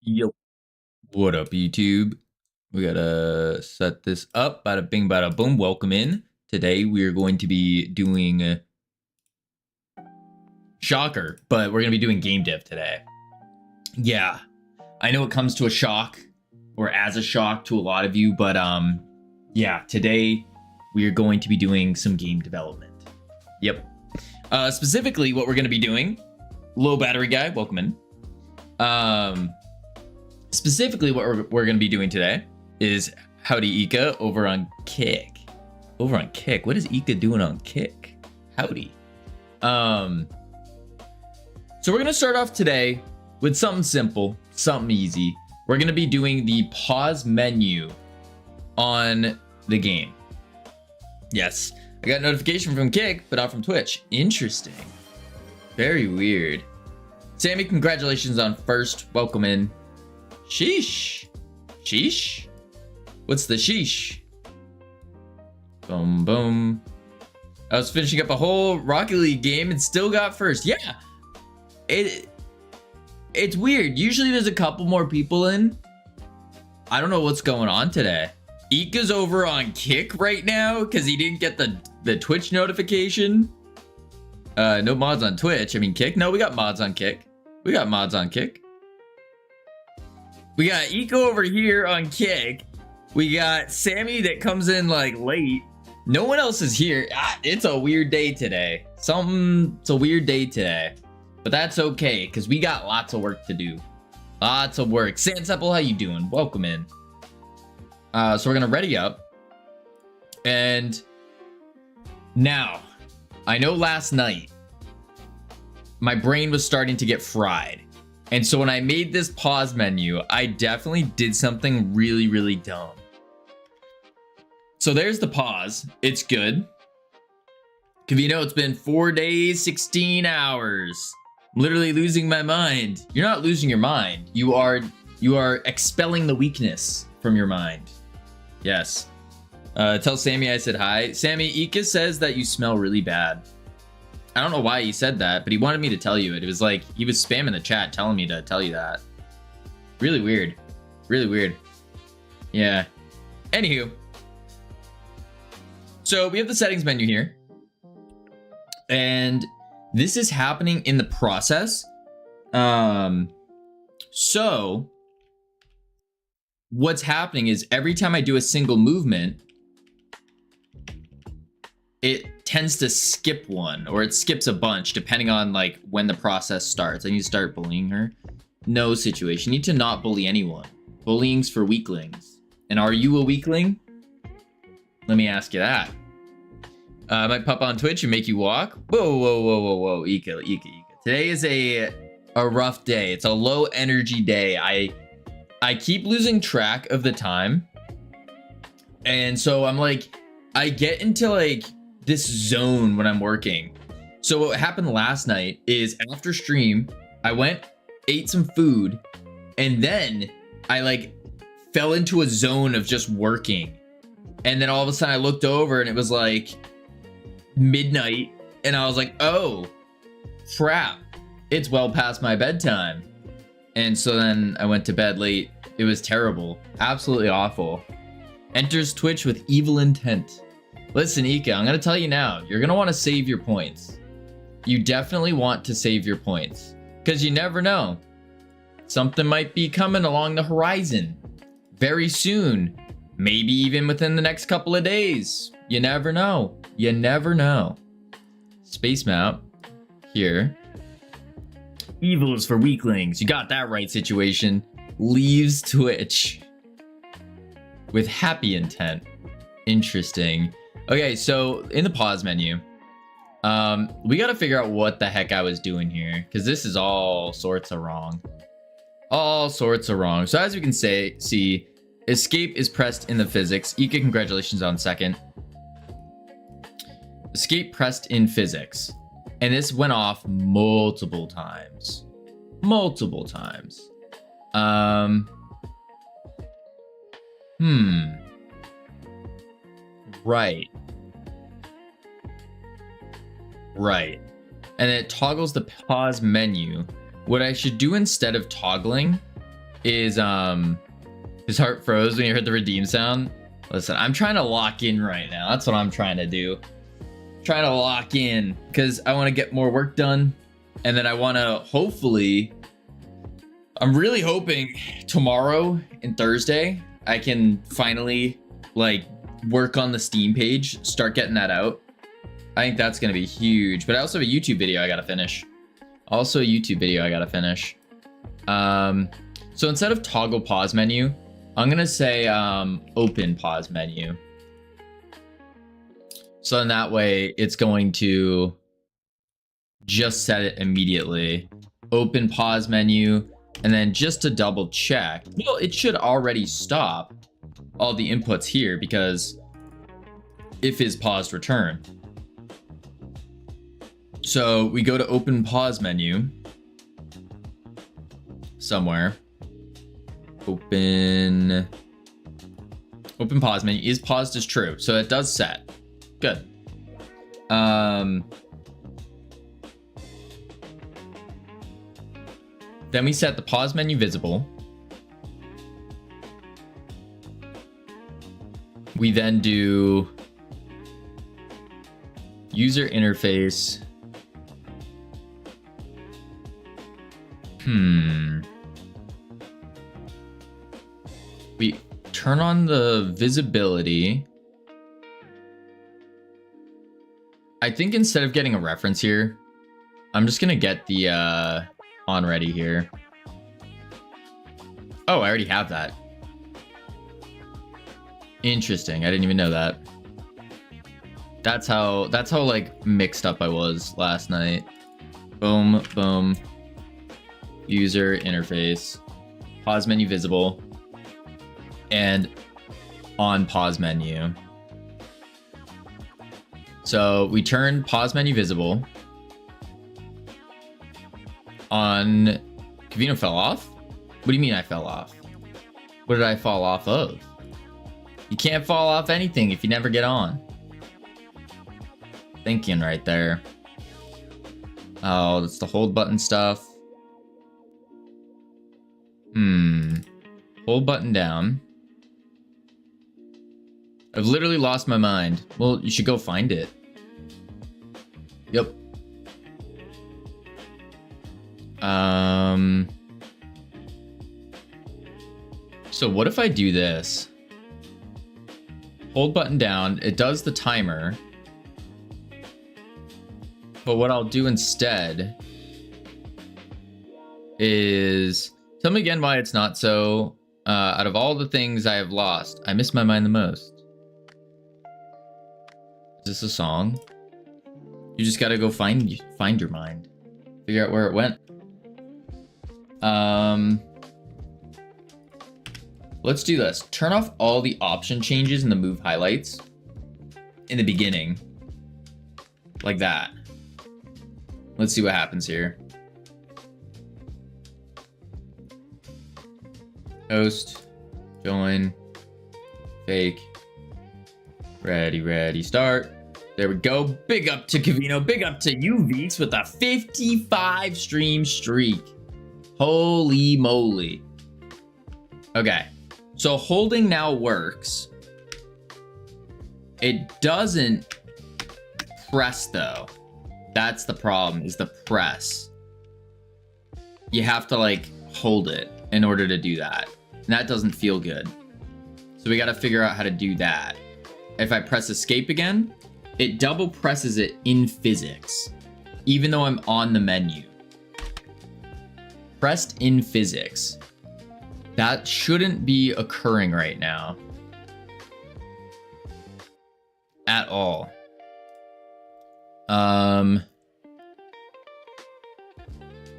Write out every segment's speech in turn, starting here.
Yo, what up, YouTube? We gotta set this up. Bada bing, bada boom. Welcome in. Today we are going to be doing shocker, but we're gonna be doing game dev today. Yeah, I know it comes to a shock, or as a shock to a lot of you, but yeah, today we are going to be doing some game development. Yep. Specifically, what we're gonna be doing. Low battery guy, welcome in. Specifically, what we're going to be doing today is Howdy Ika over on Kick. Over on Kick? What is Ika doing on Kick? Howdy. So we're going to start off today with something simple, something easy. We're going to be doing the pause menu on the game. Yes, I got a notification from Kick, but not from Twitch. Interesting. Very weird. Sammy, congratulations on first. Welcome in. Sheesh. Sheesh? What's the sheesh? Boom, boom. I was finishing up a whole Rocket League game and still got first. Yeah. It's weird. Usually there's a couple more people in. I don't know what's going on today. Ika's over on Kick right now because he didn't get the Twitch notification. No mods on Twitch. I mean, Kick? No, we got mods on Kick. We got mods on Kick. We got Ika over here on Kick. We got Sammy that comes in like late. No one else is here. It's a weird day today. It's a weird day today. But that's okay, because we got lots of work to do. Lots of work. Sandapple, how you doing? Welcome in. So we're gonna ready up. And now, I know last night, my brain was starting to get fried. And so when I made this pause menu, I definitely did something really, really dumb. So there's the pause. It's good. Because you know, it's been 4 days, 16 hours. I'm literally losing my mind. You're not losing your mind. You are expelling the weakness from your mind. Yes. Tell Sammy I said hi. Sammy, Ika says that you smell really bad. I don't know why he said that, but he wanted me to tell you it. It was like he was spamming the chat telling me to tell you that. Really weird. Really weird. Yeah. Anywho. So we have the settings menu here. And this is happening in the process. So what's happening is every time I do a single movement, it tends to skip one, or it skips a bunch depending on like when the process starts. I need to start bullying her. No situation. You need to not bully anyone. Bullying's for weaklings. And are you a weakling? Let me ask you that. I might pop on Twitch and make you walk. Whoa, whoa, whoa, whoa, whoa. Ika. Today is a rough day. It's a low energy day. I keep losing track of the time. And so I'm like, I get into like this zone when I'm working. So what happened last night is after stream, I went, ate some food, and then I like fell into a zone of just working. And then all of a sudden I looked over and it was like midnight, and I was like, oh crap, it's well past my bedtime. And so then I went to bed late. It was terrible, absolutely awful. Enters Twitch with evil intent. Listen, Ika, I'm gonna tell you now, you're gonna want to save your points. You definitely want to save your points, because you never know. Something might be coming along the horizon very soon, maybe even within the next couple of days. You never know. You never know. Space map here. Evil is for weaklings. You got that right, situation. Leaves Twitch with happy intent. Interesting. Okay, so in the pause menu, we got to figure out what the heck I was doing here, because this is all sorts of wrong. All sorts of wrong. So as you can see, escape is pressed in the physics. Ika, congratulations on second. Escape pressed in physics. And this went off multiple times. Multiple times. Right. Right. And it toggles the pause menu. What I should do instead of toggling is his heart froze when you heard the redeem sound. Listen, I'm trying to lock in right now. That's what I'm trying to do. Trying to lock in because I want to get more work done, and then I want to hopefully. I'm really hoping tomorrow and Thursday I can finally like work on the Steam page, start getting that out. I think that's gonna be huge. But I also have a YouTube video I gotta finish. So instead of toggle pause menu, I'm gonna say open pause menu. So in that way, it's going to just set it immediately. Open pause menu, and then just to double check, well, it should already stop all the inputs here because if is paused return. So we go to open pause menu somewhere. Open pause menu is paused as true. So it does set. Good. Then we set the pause menu visible. We then do user interface. We turn on the visibility. I think instead of getting a reference here, I'm just gonna get the on ready here. Oh, I already have that. Interesting. I didn't even know that. That's how like mixed up I was last night. Boom, boom. User interface. Pause menu visible. And on pause menu. So we turn pause menu visible. On Kavino fell off? What do you mean I fell off? What did I fall off of? You can't fall off anything if you never get on. Thinking right there. Oh, that's the hold button stuff. Hold button down. I've literally lost my mind. Well, you should go find it. Yep. So what if I do this? Hold button down, it does the timer. But what I'll do instead is, tell me again why it's not so, out of all the things I have lost, I miss my mind the most. Is this a song? You just gotta go find your mind. Figure out where it went. Let's do this. Turn off all the option changes in the move highlights in the beginning. Like that. Let's see what happens here. Host, join, fake, ready, start. There we go. Big up to Kavino. Big up to you, Veeks, with a 55 stream streak. Holy moly. Okay. So holding now works. It doesn't press though. That's the problem, is the press. You have to like hold it in order to do that. And that doesn't feel good. So we got to figure out how to do that. If I press escape again, it double presses it in physics, even though I'm on the menu. Pressed in physics. That shouldn't be occurring right now. At all.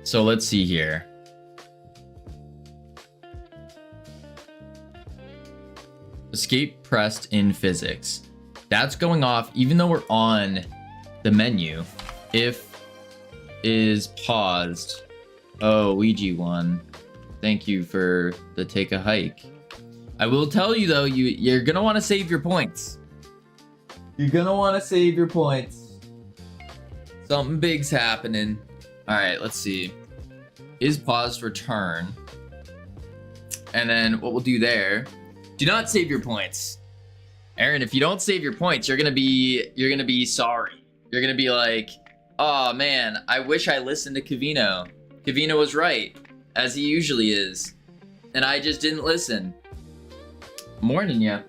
So let's see here. Escape pressed in physics. That's going off even though we're on the menu. If is paused. Oh, Ouija1. Thank you for the take a hike. I will tell you though, you're gonna want to save your points. You're gonna want to save your points. Something big's happening. All right, let's see. Is paused return. And then what we'll do there, do not save your points. Aaron, if you don't save your points, you're gonna be sorry. You're gonna be like, oh man, I wish I listened to Kavino. Kavino was right, as he usually is. And I just didn't listen. I'm warning you.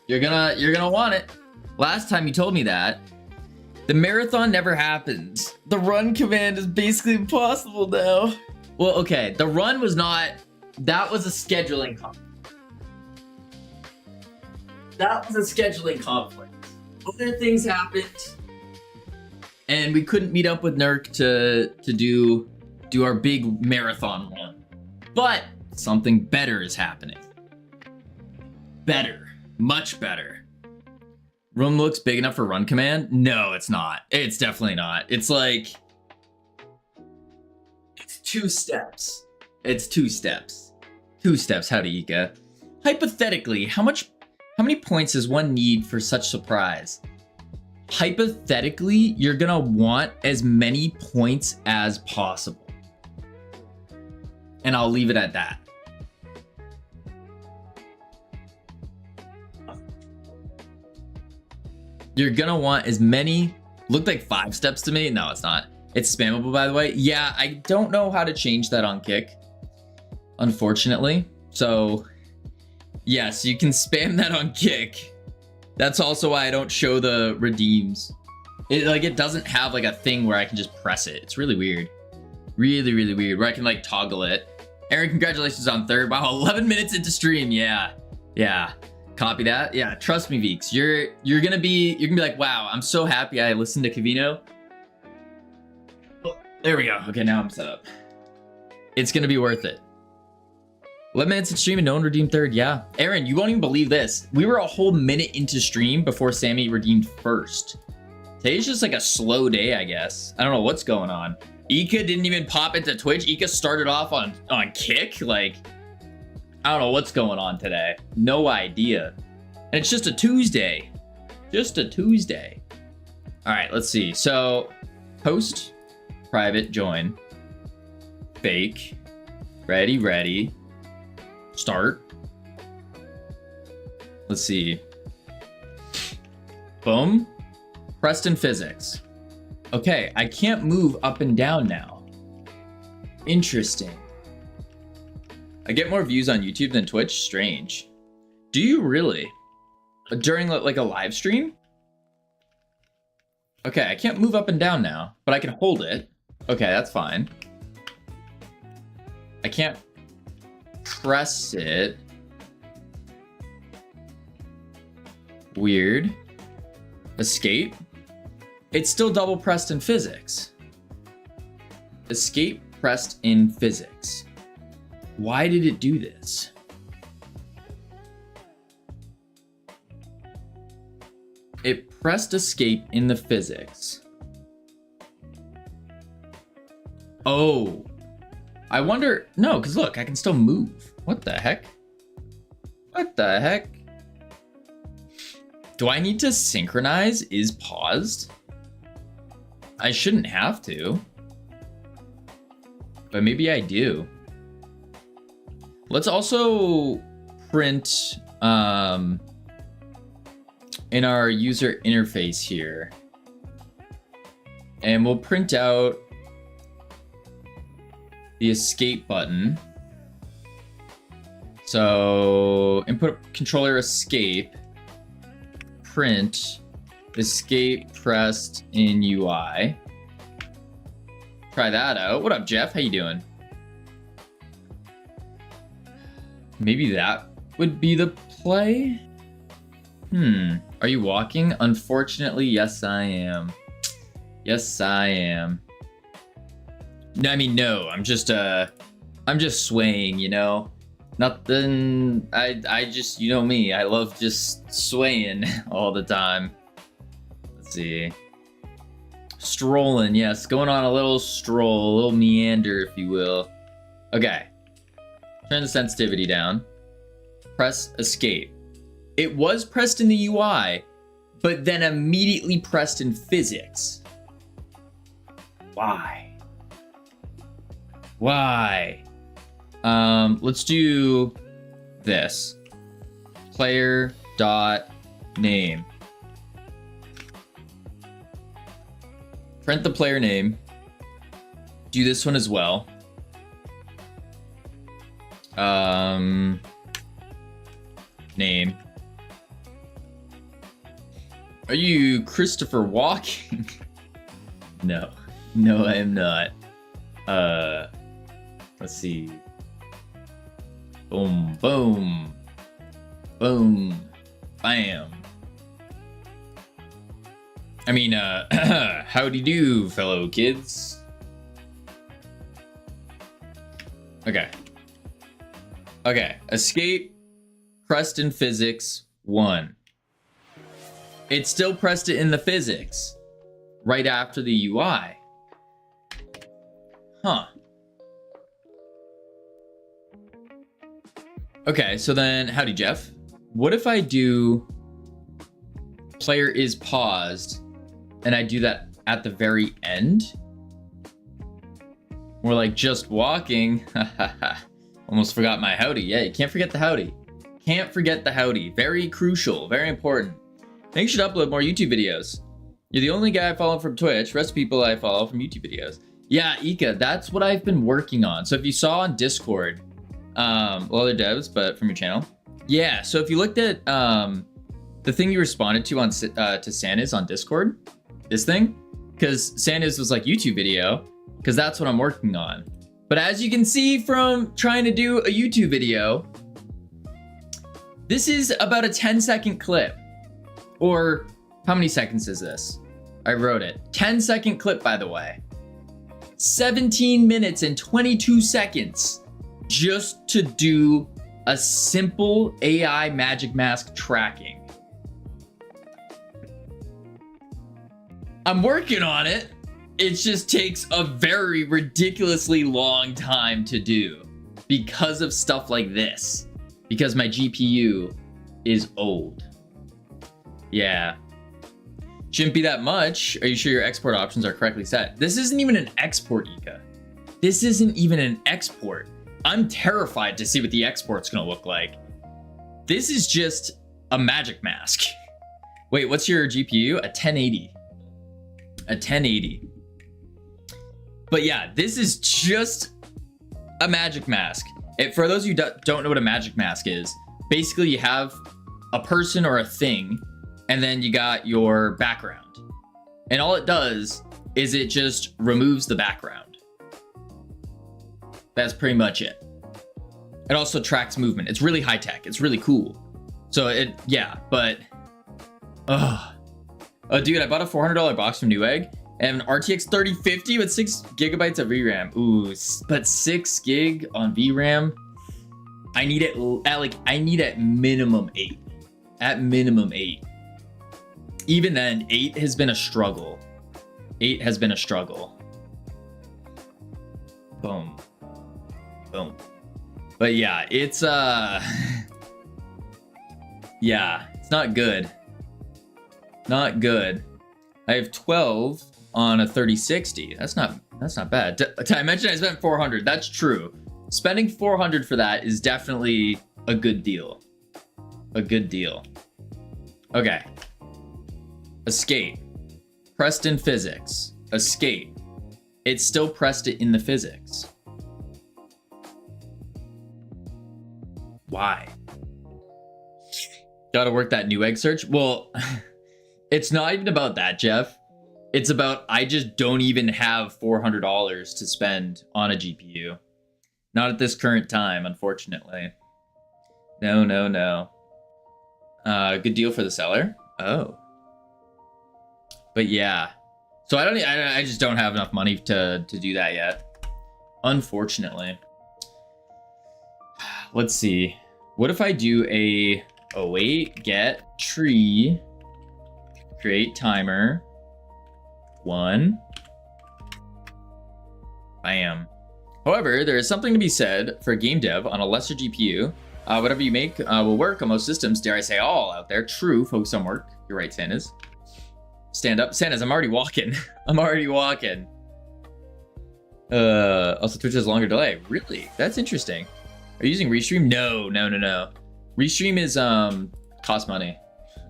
You're gonna want it. Last time you told me that. The marathon never happens. The run command is basically impossible now. Well, okay, the run was not, that was a scheduling conflict. That was a scheduling conflict. Other things happened. And we couldn't meet up with Nurk to do our big marathon run. But something better is happening. Better, much better. Room looks big enough for run command? No, it's not. It's definitely not. It's like, it's 2 steps. It's 2 steps. 2 steps, howdy Ika. Hypothetically, how many points does one need for such surprise? Hypothetically, you're gonna want as many points as possible. And I'll leave it at that. You're gonna want as many, looked like 5 steps to me. No, it's not. It's spammable, by the way. Yeah, I don't know how to change that on Kick, unfortunately. So yes, you can spam that on Kick. That's also why I don't show the redeems. It doesn't have like a thing where I can just press it. It's really weird. Really, really weird, where I can like toggle it. Aaron, congratulations on 3rd. Wow, 11 minutes into stream. Yeah. Copy that. Yeah, trust me, Veeks. You're gonna be like, wow, I'm so happy I listened to Kavino. Oh, there we go. Okay, now I'm set up. It's gonna be worth it. 11 minutes in stream and no one redeemed 3rd. Yeah. Aaron, you won't even believe this. We were a whole minute into stream before Sammy redeemed 1st. Today's just like a slow day, I guess. I don't know what's going on. Ika didn't even pop into Twitch. Ika started off on Kick. Like, I don't know what's going on today. No idea. And it's just a Tuesday. Just a Tuesday. All right, let's see. So, host, private, join, fake, ready, start. Let's see. Boom. Preston Physics. Okay, I can't move up and down now. Interesting. I get more views on YouTube than Twitch? Strange. Do you really? During like a live stream? Okay, I can't move up and down now, but I can hold it. Okay, that's fine. I can't press it. Weird. Escape? It's still double pressed in physics. Escape pressed in physics. Why did it do this? It pressed escape in the physics. Oh. I wonder, no, because look, I can still move. What the heck? What the heck? Do I need to synchronize is paused? I shouldn't have to. But maybe I do. Let's also print in our user interface here. And we'll print out the escape button. So input controller escape, print escape pressed in UI. Try that out. What up, Jeff? How you doing? Maybe that would be the play? Are you walking? Unfortunately, yes, I am. Yes, I am. No, I mean, no, I'm just swaying, you know? Nothing, I just, you know me, I love just swaying all the time. Let's see. Strolling, yes, going on a little stroll, a little meander, if you will. Okay. Turn the sensitivity down. Press escape. It was pressed in the UI, but then immediately pressed in physics. Why? Why? Let's do this. Player dot name. Print the player name. Do this one as well. Name. Are you Christopher Walken? No. No, I am not. Let's see. Boom, boom. Boom. Bam. I mean, howdy do, fellow kids. Okay. Okay. Escape. Pressed in physics 1. It still pressed it in the physics right after the UI. Huh. Okay, so then howdy Jeff. What if I do player is paused and I do that at the very end? We're like just walking. Almost forgot my howdy. Yeah, you can't forget the howdy. Can't forget the howdy. Very crucial, very important. I think you should upload more YouTube videos. You're the only guy I follow from Twitch. Rest of people I follow from YouTube videos. Yeah, Ika, that's what I've been working on. So if you saw on Discord, well, other devs, but from your channel. Yeah, so if you looked at the thing you responded to on to Santa's on Discord, this thing, because Santa's was like YouTube video, because that's what I'm working on. But as you can see from trying to do a YouTube video, this is about a 10-second clip. Or how many seconds is this? I wrote it. 10-second clip, by the way. 17 minutes and 22 seconds just to do a simple AI magic mask tracking. I'm working on it. It just takes a very ridiculously long time to do because of stuff like this. Because my GPU is old. Yeah. Shouldn't be that much. Are you sure your export options are correctly set? This isn't even an export, Ika. This isn't even an export. I'm terrified to see what the export's gonna look like. This is just a magic mask. Wait, what's your GPU? A 1080. A 1080. But yeah, this is just a magic mask. For those of you who don't know what a magic mask is, basically you have a person or a thing, and then you got your background. And all it does is it just removes the background. That's pretty much it. It also tracks movement. It's really high tech. It's really cool. So yeah, but, oh, dude, I bought a $400 box from Newegg and an RTX 3050 with 6 gigabytes of VRAM. Ooh, but 6 gig on VRAM. I need it I need at minimum 8. At minimum 8. Even then, 8 has been a struggle. 8 has been a struggle. Boom. Boom. But yeah, it's yeah, it's not good. Not good. I have 12 on a 3060. That's not bad. I mentioned I spent 400. That's true. Spending 400 for that is definitely a good deal. A good deal. Okay. Escape. Pressed in physics. Escape. It still pressed it in the physics. Why? Gotta work that Newegg search? Well, it's not even about that, Jeff. It's about I just don't even have $400 to spend on a GPU. Not at this current time, unfortunately. No, no, no. Good deal for the seller. Oh. But yeah. So I just don't have enough money to do that yet. Unfortunately. Let's see. What if I do a await get tree create timer 1. Bam. However, there is something to be said for game dev on a lesser GPU. Whatever you make will work on most systems, dare I say all out there. True, focus on work. You're right, Santas. Stand up. Santas, I'm already walking. I'm already walking. Also, Twitch has longer delay. Really? That's interesting. Are you using Restream? No, no, no, no. Restream is cost money,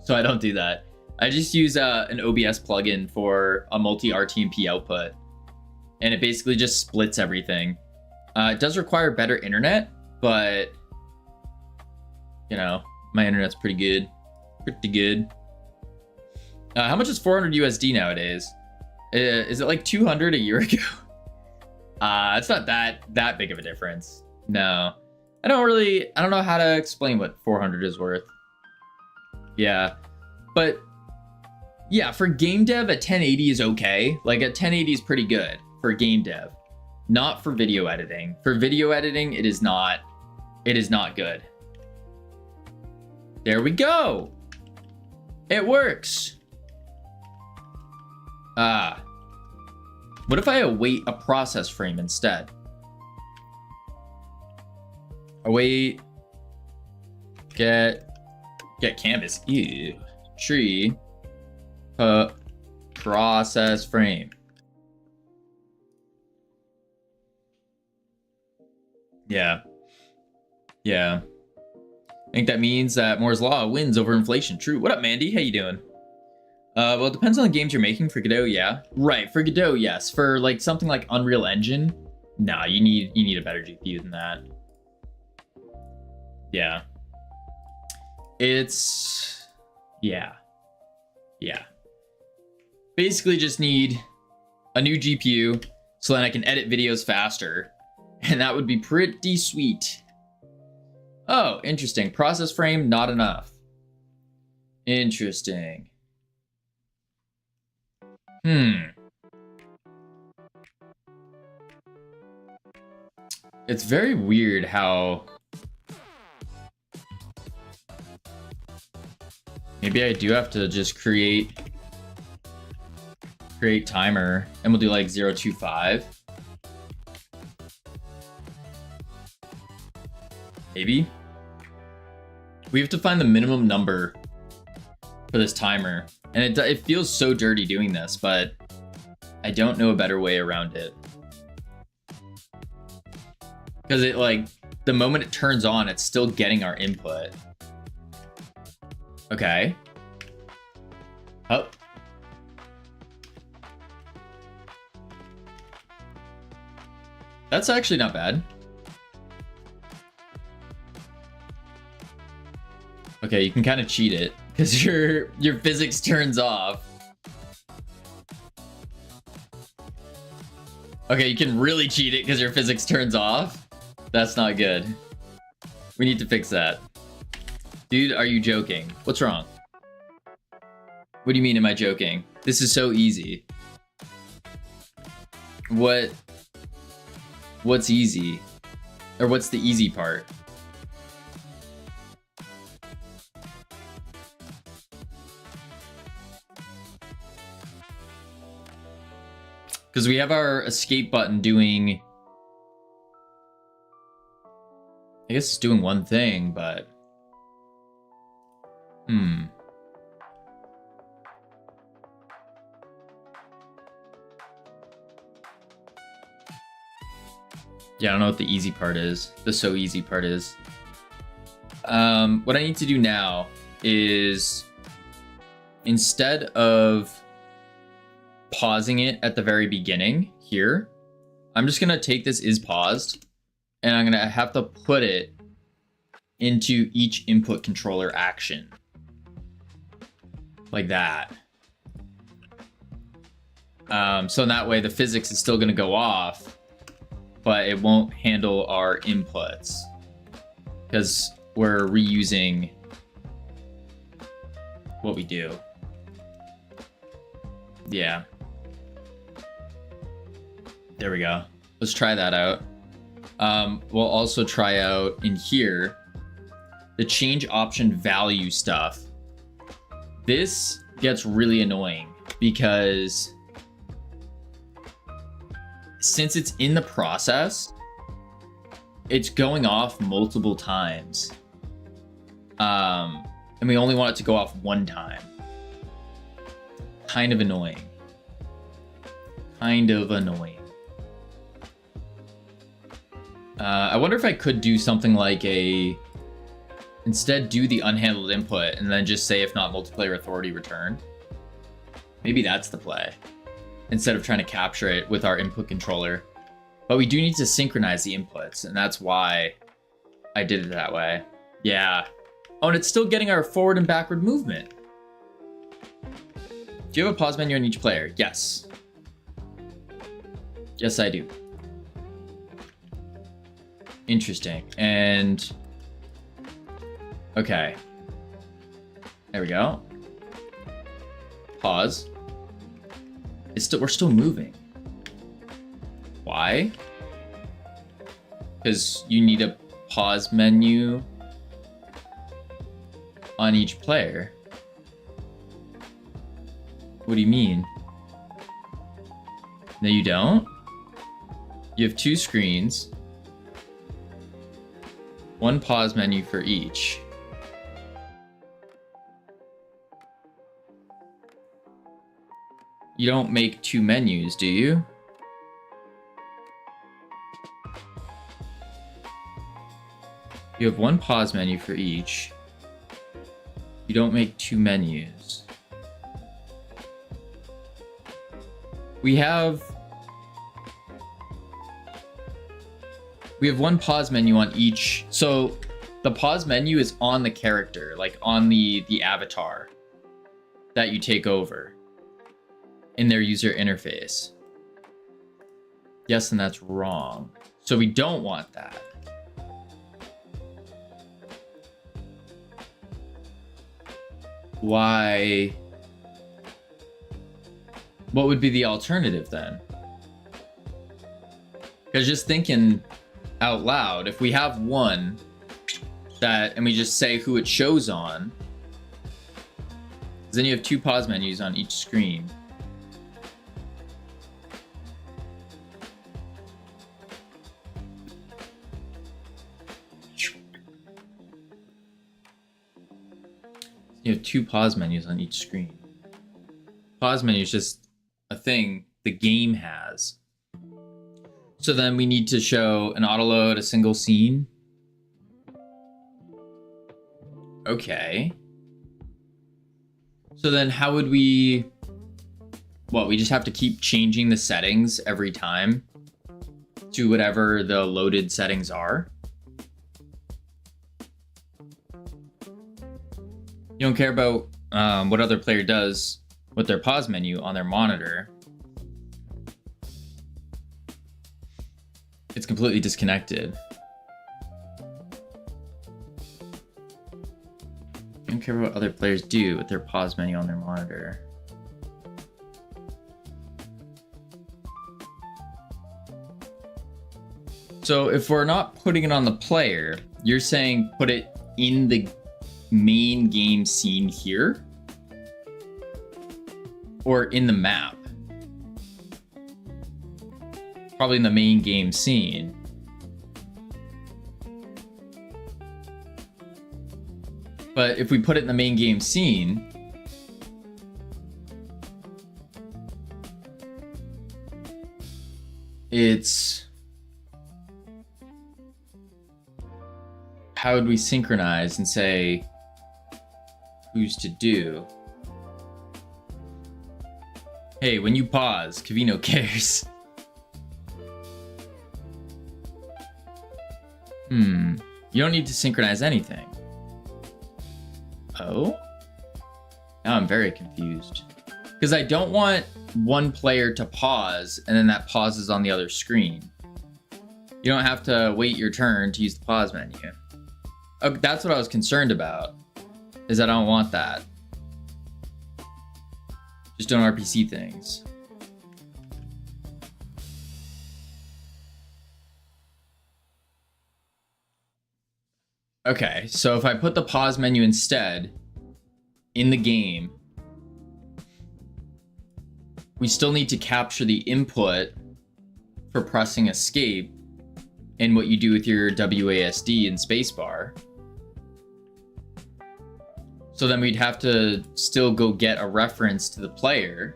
so I don't do that. I just use an OBS plugin for a multi RTMP output, and it basically just splits everything. It does require better internet, but you know, my internet's pretty good. Pretty good. How much is 400 USD nowadays? Is it like 200 a year ago? It's not that big of a difference. No. I don't know how to explain what 400 is worth. Yeah. But yeah, for game dev, a 1080 is okay. Like a 1080 is pretty good for game dev. Not for video editing. For video editing, it is not good. There we go. It works. What if I await a process frame instead? Await. Get canvas. Ew. Tree. Process frame. Yeah. Yeah. I think that means that Moore's Law wins over inflation. True. What up, Mandy? How you doing? Well, it depends on the games you're making. For Godot, yeah. Right, for Godot, yes. For like something like Unreal Engine, nah, you need a better GPU than that. Yeah. Yeah. Basically just need a new GPU so then I can edit videos faster. And that would be pretty sweet. Oh, interesting. Process frame, not enough. Interesting. It's very weird how... Maybe I do have to just create timer, and we'll do like 0.25. Maybe. We have to find the minimum number for this timer. And it feels so dirty doing this, but I don't know a better way around it. Because it like, the moment it turns on, it's still getting our input. Okay. Oh. That's actually not bad. Okay, you can kind of cheat it because your physics turns off. Okay, you can really cheat it because your physics turns off. That's not good. We need to fix that. Dude, are you joking? What's wrong? What do you mean, am I joking? This is so easy. What's easy? Or what's the easy part? Because we have our escape button doing... I guess it's doing one thing, but... Yeah, I don't know what the easy part is. The so easy part is. What I need to do now is... Instead of pausing it at the very beginning here, I'm just gonna take this is paused and I'm gonna have to put it into each input controller action. Like that. So in that way the physics is still gonna go off, but it won't handle our inputs because we're reusing what we do. Yeah. There we go. Let's try that out. We'll also try out in here the change option value stuff. This gets really annoying because since it's in the process, it's going off multiple times. And we only want it to go off one time. Kind of annoying. Kind of annoying. I wonder if I could do something like a Instead, do the unhandled input and then just say if not multiplayer authority return. Maybe that's the play. Instead of trying to capture it with our input controller. But we do need to synchronize the inputs, and that's why I did it that way. Yeah. Oh, and it's still getting our forward and backward movement. Do you have a pause menu on each player? Yes. Yes, I do. Interesting. And okay. There we go. Pause. We're still moving. Why? Because you need a pause menu on each player. What do you mean? No, you don't? You have 2 screens. 1 pause menu for each. You don't make 2 menus, do you? You have 1 pause menu for each. You don't make 2 menus. We have 1 pause menu on each. So the pause menu is on the character, like on the avatar that you take over in their user interface. Yes, and that's wrong. So we don't want that. Why? What would be the alternative then? Because just thinking out loud, if we have one that, and we just say who it shows on, then you have 2 pause menus on each screen. You have 2 pause menus on each screen. Pause menu is just a thing the game has. So then we need to show an autoload, a single scene. Okay. So then how would we... What, we just have to keep changing the settings every time to whatever the loaded settings are? You don't care about what other player does with their pause menu on their monitor. It's completely disconnected. You don't care what other players do with their pause menu on their monitor. So if we're not putting it on the player, you're saying put it in the main game scene here? Or in the map? Probably in the main game scene. But if we put it in the main game scene, it's... How would we synchronize and say who's to do? Hey, when you pause, Kavino cares. You don't need to synchronize anything. Oh? Now I'm very confused. Because I don't want one player to pause and then that pauses on the other screen. You don't have to wait your turn to use the pause menu. Okay, that's what I was concerned about, is that I don't want that. Just doing RPC things. Okay, so if I put the pause menu instead in the game, we still need to capture the input for pressing escape in what you do with your WASD and spacebar. So then we'd have to still go get a reference to the player.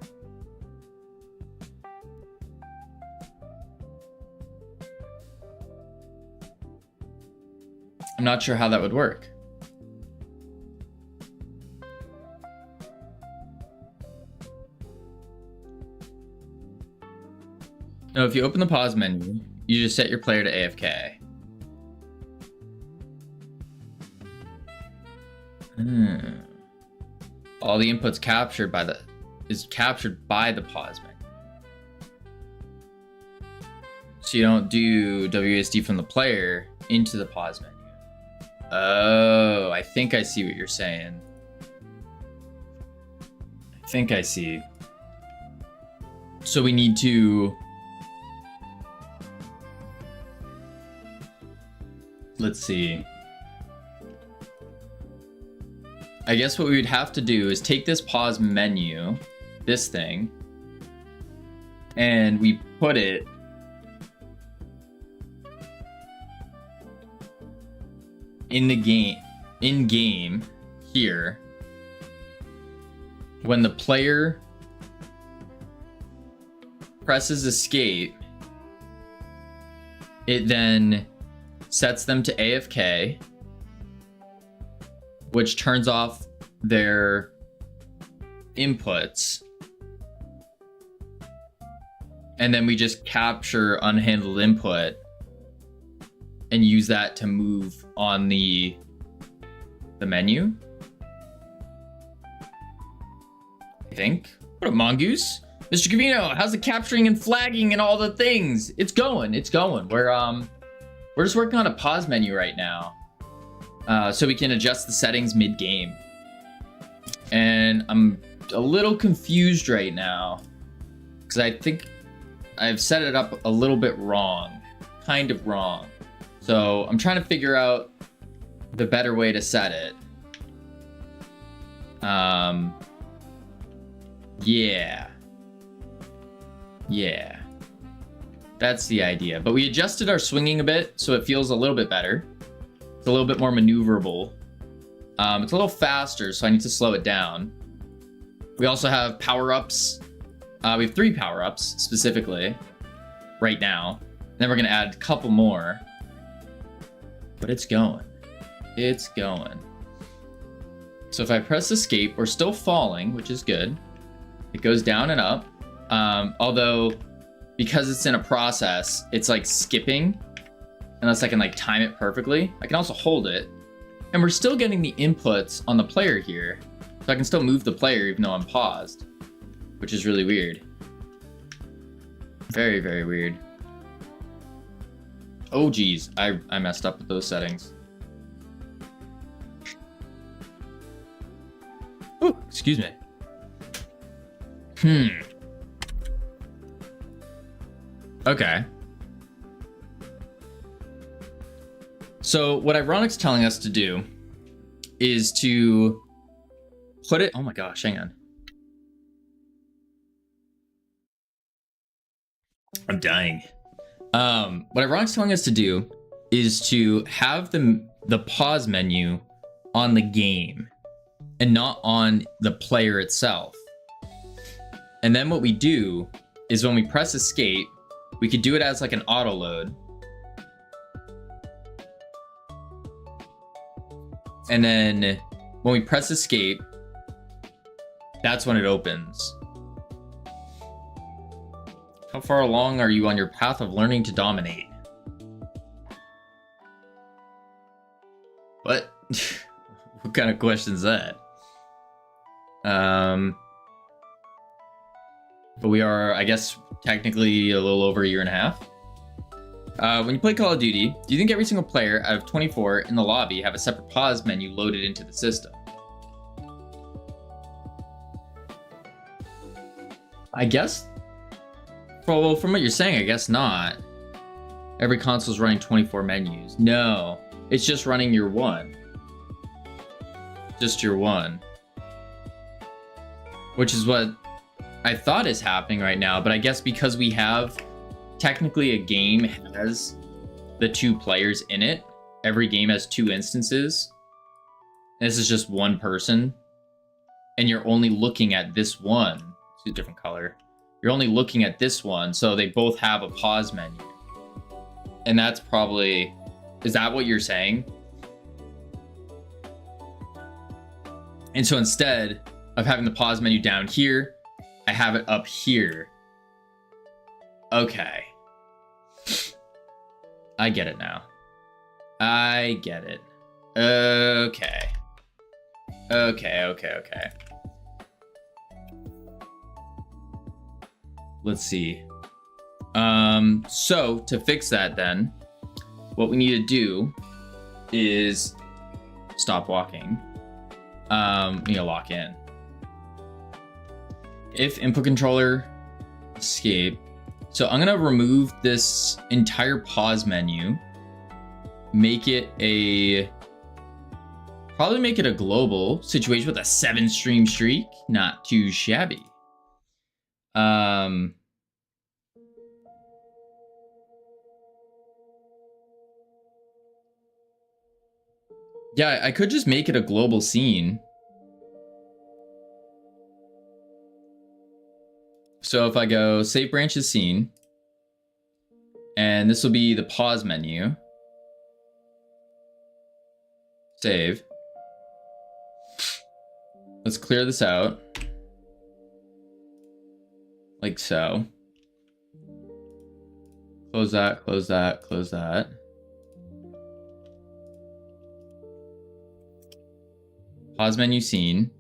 I'm not sure how that would work. No, if you open the pause menu, you just set your player to AFK. All the inputs captured by the pause menu. So you don't do WASD from the player into the pause menu. Oh, I think I see what you're saying. I think I see. So we need to... Let's see. I guess what we would have to do is take this pause menu, this thing, and we put it in game here. When the player presses escape, it then sets them to AFK, which turns off their inputs. And then we just capture unhandled input and use that to move on the menu. I think. What up, Mongoose? Mr. Gavino, how's the capturing and flagging and all the things? It's going. We're just working on a pause menu right now. So we can adjust the settings mid-game. And I'm a little confused right now because I think I've set it up a little bit wrong, kind of wrong. So I'm trying to figure out the better way to set it. Yeah. That's the idea. But we adjusted our swinging a bit so it feels a little bit better. It's a little bit more maneuverable. It's a little faster, so I need to slow it down. We also have power-ups. We have 3 power-ups specifically right now. Then we're gonna add a couple more. But it's going. It's going. So if I press escape, we're still falling, which is good. It goes down and up. Although, because it's in a process, it's like skipping. Unless I can like time it perfectly. I can also hold it. And we're still getting the inputs on the player here. So I can still move the player even though I'm paused. Which is really weird. Very, very weird. Oh geez, I messed up with those settings. Ooh, excuse me. Okay. So what Ironic's telling us to do is to put it, oh my gosh, hang on. I'm dying. What Ironic's telling us to do is to have the pause menu on the game and not on the player itself. And then what we do is when we press escape, we could do it as like an auto load. And then when we press escape, that's when it opens. How far along are you on your path of learning to dominate? What? What kind of question is that? But we are, I guess, technically a little over a year and a half. When you play Call of Duty, do you think every single player out of 24 in the lobby have a separate pause menu loaded into the system? I guess. Well, from what you're saying, I guess not. Every console's running 24 menus. No, it's just running your one. Just your one. Which is what I thought is happening right now, but I guess because we have technically a game has the 2 players in it. Every game has 2 instances. And this is just one person. And you're only looking at this one. It's a different color. You're only looking at this one, so they both have a pause menu. And that's probably... Is that what you're saying? And so instead of having the pause menu down here, I have it up here. Okay. I get it now. I get it. Okay. Okay. Let's see. So to fix that then, what we need to do is stop walking. We need to lock in. If input controller escape. So I'm gonna remove this entire pause menu, probably make it a global situation with a 7 stream streak. Not too shabby. Yeah, I could just make it a global scene. So if I go save branches scene, and this will be the pause menu. Save. Let's clear this out. Like so. Close that, close that, close that. Pause menu scene.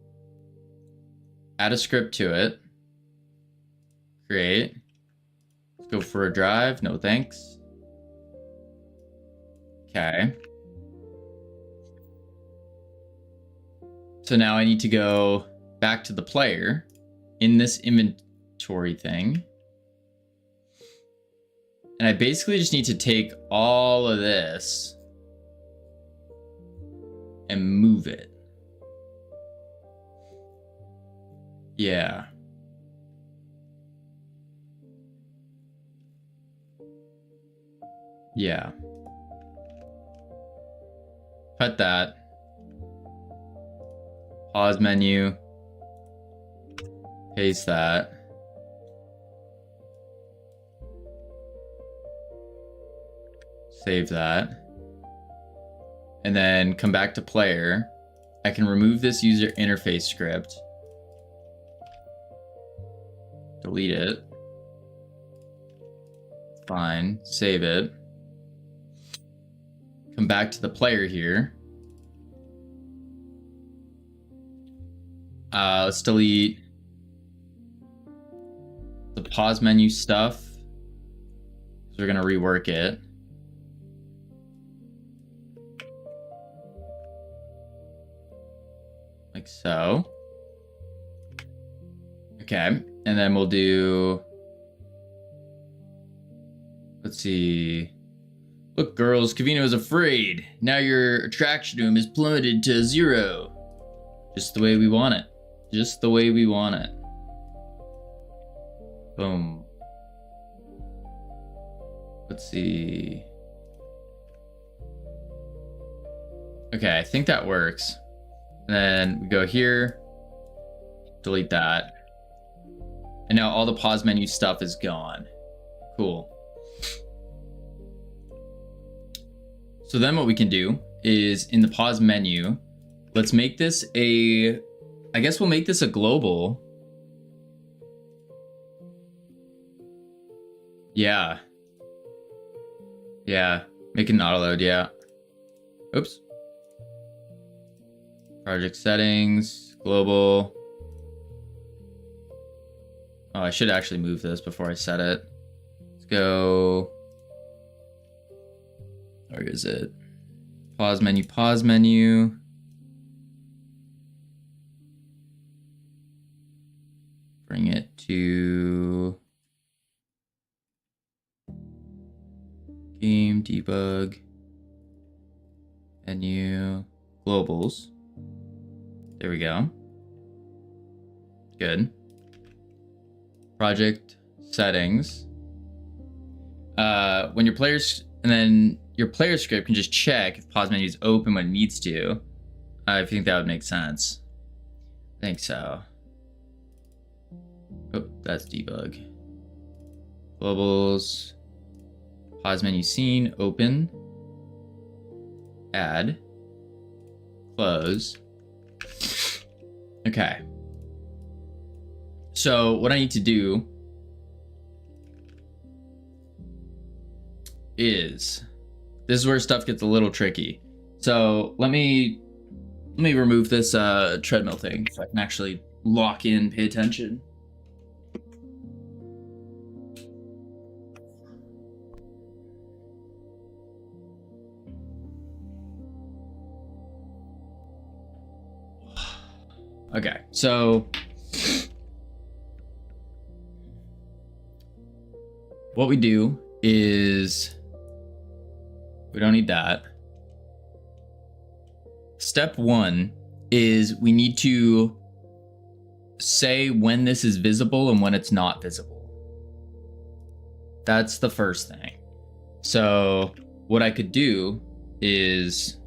Add a script to it. Create. Let's go for a drive. No thanks. Okay. So now I need to go back to the player in this inventory thing. And I basically just need to take all of this and move it. Yeah. Yeah. Cut that. Pause menu. Paste that. Save that. And then come back to player. I can remove this user interface script. Delete it. Fine. Save it. Come back to the player here. Let's delete the pause menu stuff. So we're gonna rework it. Like so. Okay, and then we'll do, let's see. Look, girls, Kavino is afraid. Now your attraction to him is plummeted to 0. Just the way we want it. Just the way we want it. Boom. Let's see. Okay, I think that works. And then we go here. Delete that. And now all the pause menu stuff is gone. Cool. So then what we can do is in the pause menu, let's make this I guess we'll make this a global. Yeah. Yeah. Make it an auto load, yeah. Oops. Project settings, global. Oh, I should actually move this before I set it. Let's go. Where is it? Pause menu, pause menu. Bring it to game debug, menu, globals. There we go. Good. Project settings. When your players, and then your player script can just check if pause menu is open when it needs to. I think that would make sense. I think so. Oh, that's debug. Globals. Pause menu scene, open. Add. Close. Okay. So what I need to do is This is where stuff gets a little tricky. So let me remove this treadmill thing so I can actually lock in, pay attention. Okay, so what we do is we don't need that. Step 1 is we need to say when this is visible and when it's not visible. That's the first thing. So what I could do is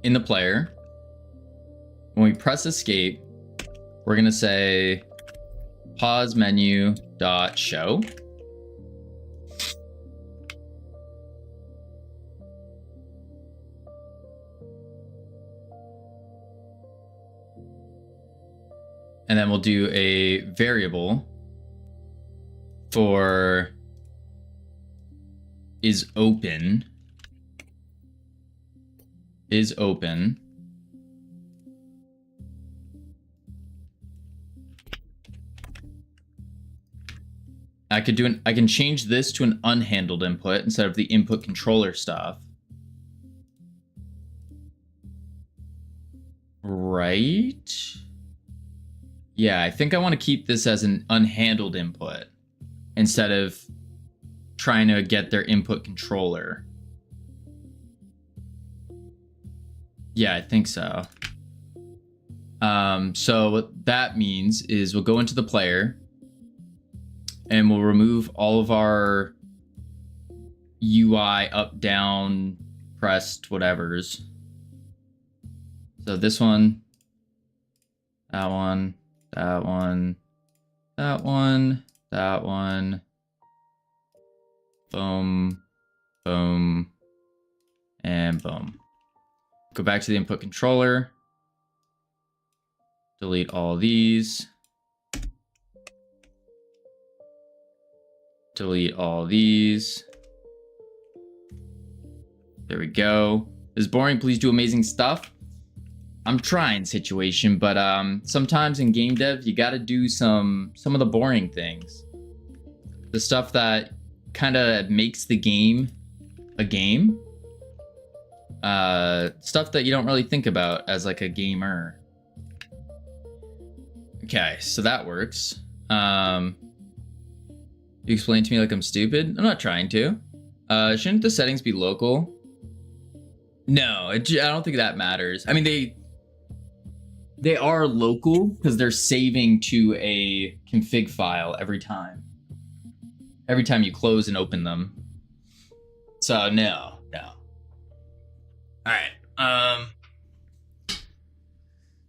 in the player, when we press escape, we're gonna say pause menu dot show. And then we'll do a variable for is open. I can change this to an unhandled input instead of the input controller stuff. Right? Yeah, I think I want to keep this as an unhandled input instead of trying to get their input controller. Yeah, I think so. So what that means is we'll go into the player and we'll remove all of our UI up, down, pressed, whatevers. So this one, that one, that one, that one, that one, boom, boom, and boom. Go back to the input controller, delete all these, delete all these. There we go. This is boring, please do amazing stuff. I'm trying, situation, but sometimes in game dev you gotta do some of the boring things. The stuff that kind of makes the game a game. Stuff that you don't really think about as like a gamer. Okay, so that works. You explain to me like I'm stupid? I'm not trying to. Shouldn't the settings be local? No, I don't think that matters. I mean, they are local because they're saving to a config file every time you close and open them. So no. All right.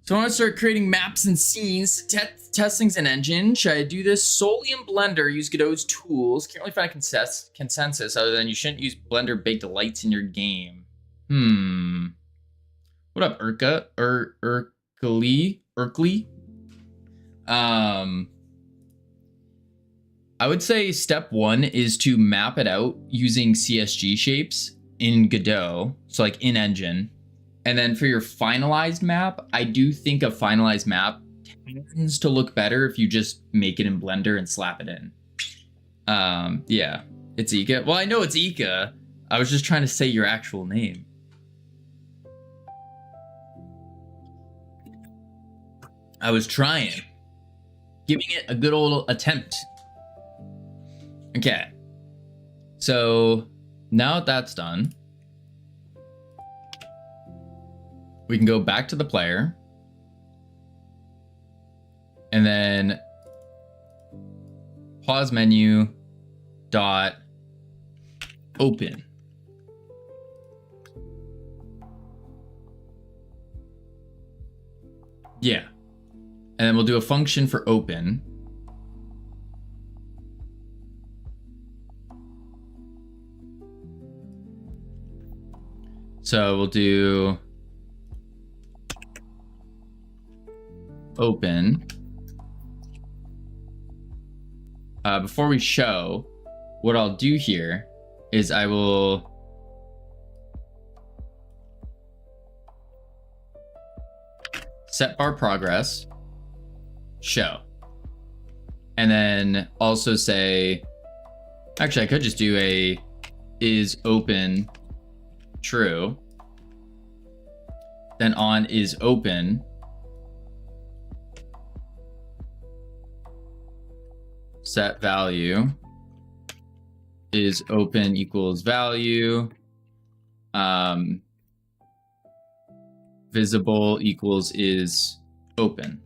So I want to start creating maps and scenes. Testing's an engine. Should I do this solely in Blender? Use Godot's tools. Can't really find a consensus other than you shouldn't use Blender baked lights in your game. What up, Urkley? I would say step 1 is to map it out using CSG shapes in Godot, so like in engine. And then for your finalized map, I do think a finalized map tends to look better if you just make it in Blender and slap it in. Yeah, it's Ika. Well, I know it's Ika. I was just trying to say your actual name. I was trying. Giving it a good old attempt. Okay. So now that that's done, we can go back to the player and then pause menu dot open. Yeah. And then we'll do a function for open. So we'll do open before we show, what I'll do here is I will set bar progress, show. And then also say, actually I could just do a is open true. Then on is open. Set value is open equals value. Visible equals is open.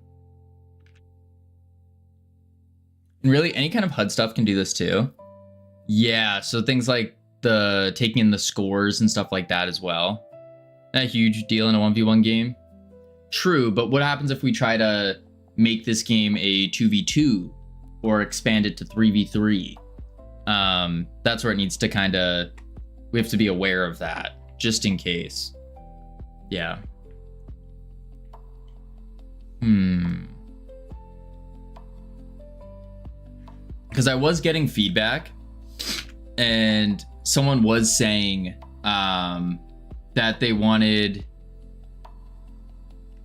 And really any kind of HUD stuff can do this too. Yeah, so things like the taking in the scores and stuff like that as well. Not a huge deal in a 1v1 game. True, but what happens if we try to make this game a 2v2 or expand it to 3v3? That's where it needs to kind of, we have to be aware of that just in case. Yeah. Because I was getting feedback and someone was saying that they wanted,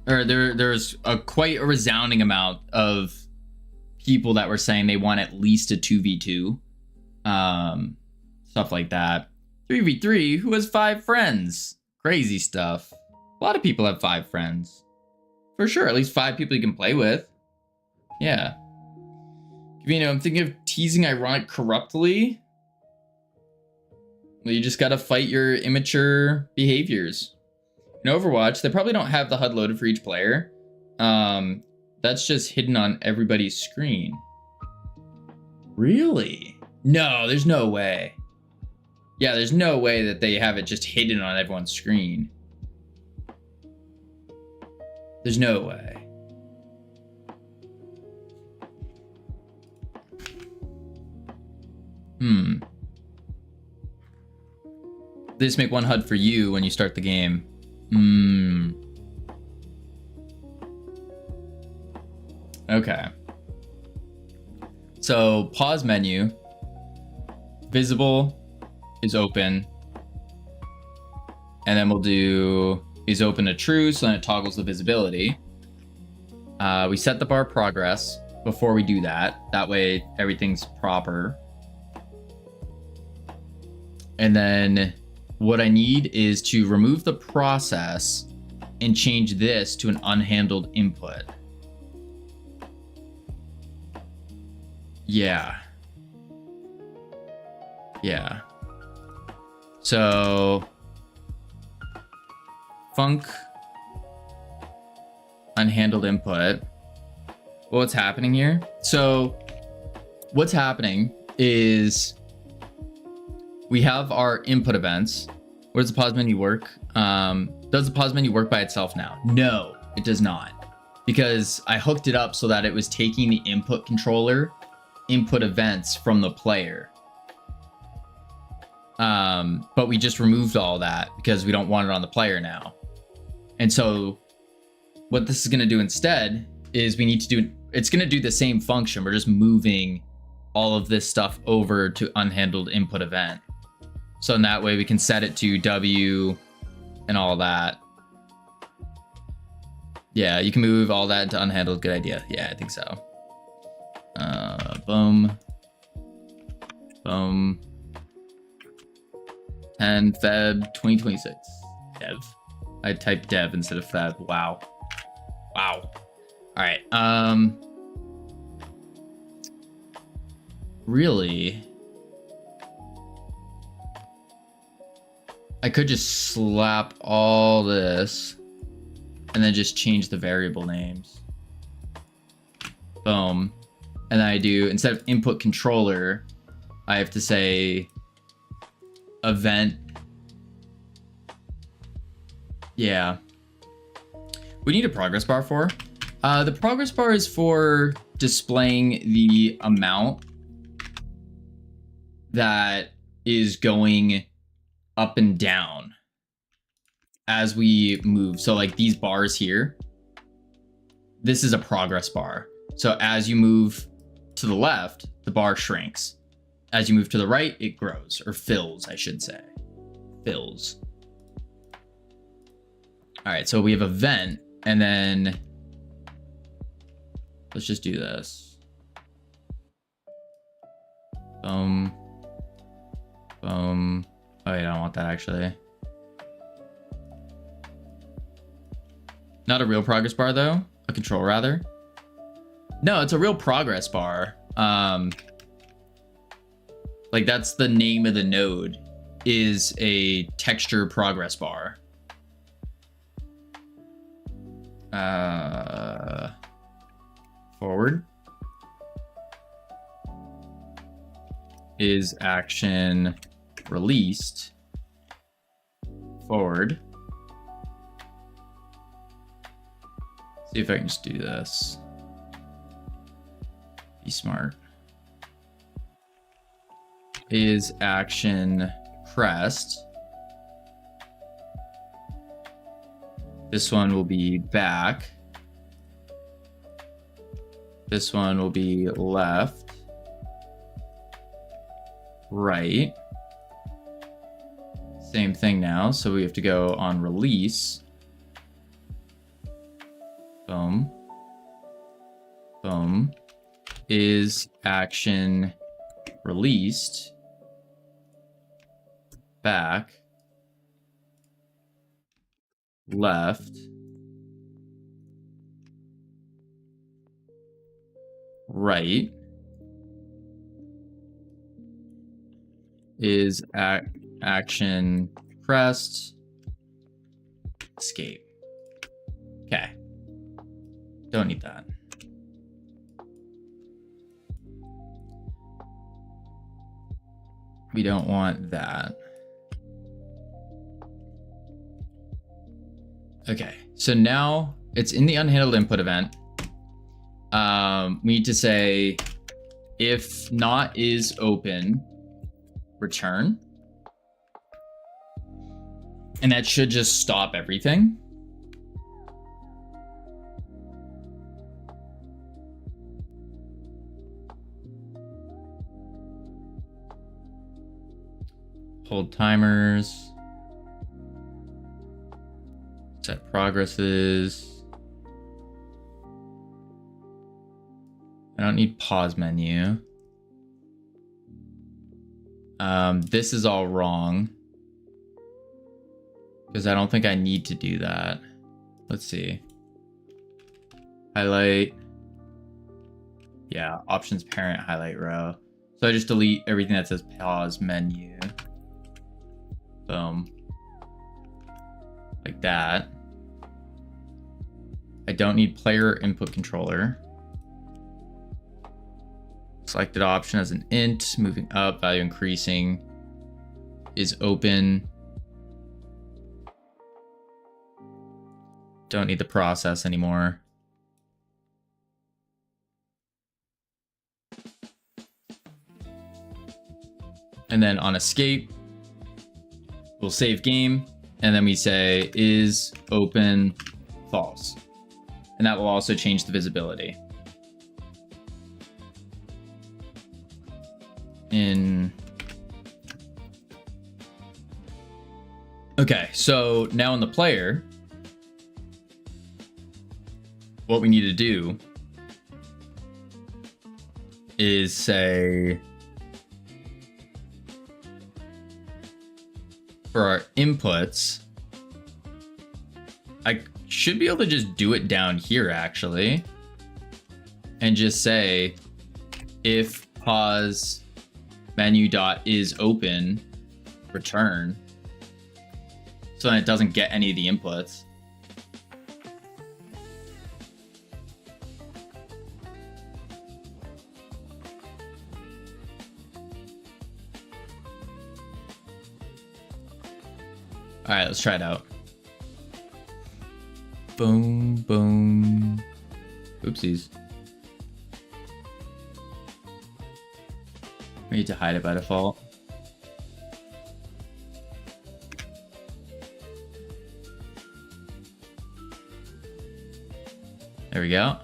or there's quite a resounding amount of people that were saying they want at least a 2v2, stuff like that. 3v3, who has 5 friends? Crazy stuff. A lot of people have 5 friends. For sure, at least 5 people you can play with. Yeah. You know, I'm thinking of teasing ironic corruptly. Well, you just gotta fight your immature behaviors. In Overwatch, they probably don't have the HUD loaded for each player. That's just hidden on everybody's screen. Really? No, there's no way. Yeah, there's no way that they have it just hidden on everyone's screen. There's no way. They just make one HUD for you when you start the game. Okay. So pause menu. Visible is open. And then we'll do is open to true, so then it toggles the visibility. We set the bar progress before we do that. That way everything's proper. And then what I need is to remove the process and change this to an unhandled input. Yeah. Yeah. So func unhandled input. What's happening here? So what's happening is we have our input events. Where does the pause menu work? Does the pause menu work by itself now? No, it does not. Because I hooked it up so that it was taking the input controller input events from the player. But we just removed all that because we don't want it on the player now. And so what this is going to do instead is we need to do, it's going to do the same function. We're just moving all of this stuff over to unhandled input event. So in that way we can set it to W and all that. Yeah, you can move all that into unhandled. Good idea. Yeah, I think so. Boom. Boom. 10 Feb 2026. Dev. I typed dev instead of Feb. Wow. Wow. All right. Really? I could just slap all this and then just change the variable names. Boom. And then I do, instead of input controller, I have to say event. Yeah. We need a progress bar for. The progress bar is for displaying the amount that is going up and down as we move. So like these bars here, this is a progress bar. So as you move to the left, the bar shrinks. As you move to the right, it grows, or fills, I should say. Fills. All right, so we have a vent, and then let's just do this. Boom. Boom. Oh, yeah, I don't want that actually. Not a real progress bar though. A control rather. No, it's a real progress bar. Like that's the name of the node, is a texture progress bar. Forward is action released. Forward. See if I can just do this. Be smart. Is action pressed. This one will be back. This one will be left. Right. Same thing now. So we have to go on release. Boom. Boom. Is action released. Back. Left. Right. Is action pressed. Escape. Okay. Don't need that. We don't want that. Okay, so now it's in the unhandled input event. We need to say if not is open, return. And that should just stop everything. Hold timers. Set progresses. I don't need pause menu. This is all wrong because I don't think I need to do that. Let's see. Highlight. Yeah, options parent highlight row. So I just delete everything that says pause menu. Boom. Like that. I don't need player input controller. Selected option as an int, moving up, value increasing is open. Don't need the process anymore. And then on escape, we'll save game, and then we say is open false. And that will also change the visibility. Okay, so now in the player, what we need to do is say for our inputs, I should be able to just do it down here actually, and just say if pause menu dot is open, return, so then it doesn't get any of the inputs. All right, let's try it out. Boom, boom. Oopsies. We need to hide it by default. There we go.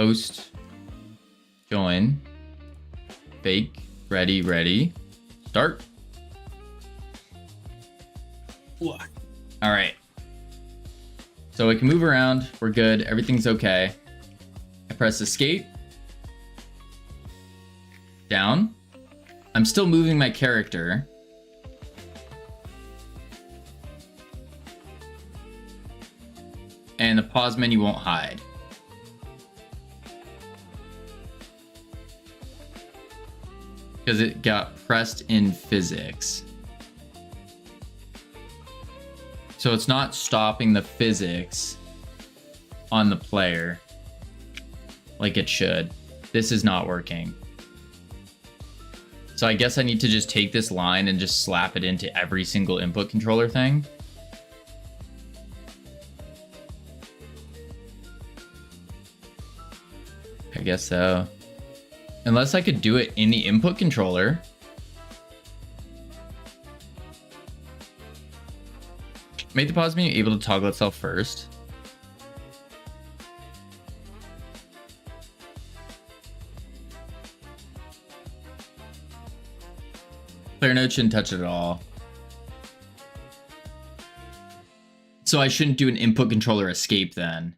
Host. Join. Fake. Ready. Start. What? All right. So I can move around. We're good. Everything's okay. I press escape. Down. I'm still moving my character. And the pause menu won't hide. Because it got pressed in physics. So it's not stopping the physics on the player like it should. This is not working. So I guess I need to just take this line and just slap it into every single input controller thing. I guess so. Unless I could do it in the input controller. Make the pause menu able to toggle itself first. Player node shouldn't touch it at all. So I shouldn't do an input controller escape then.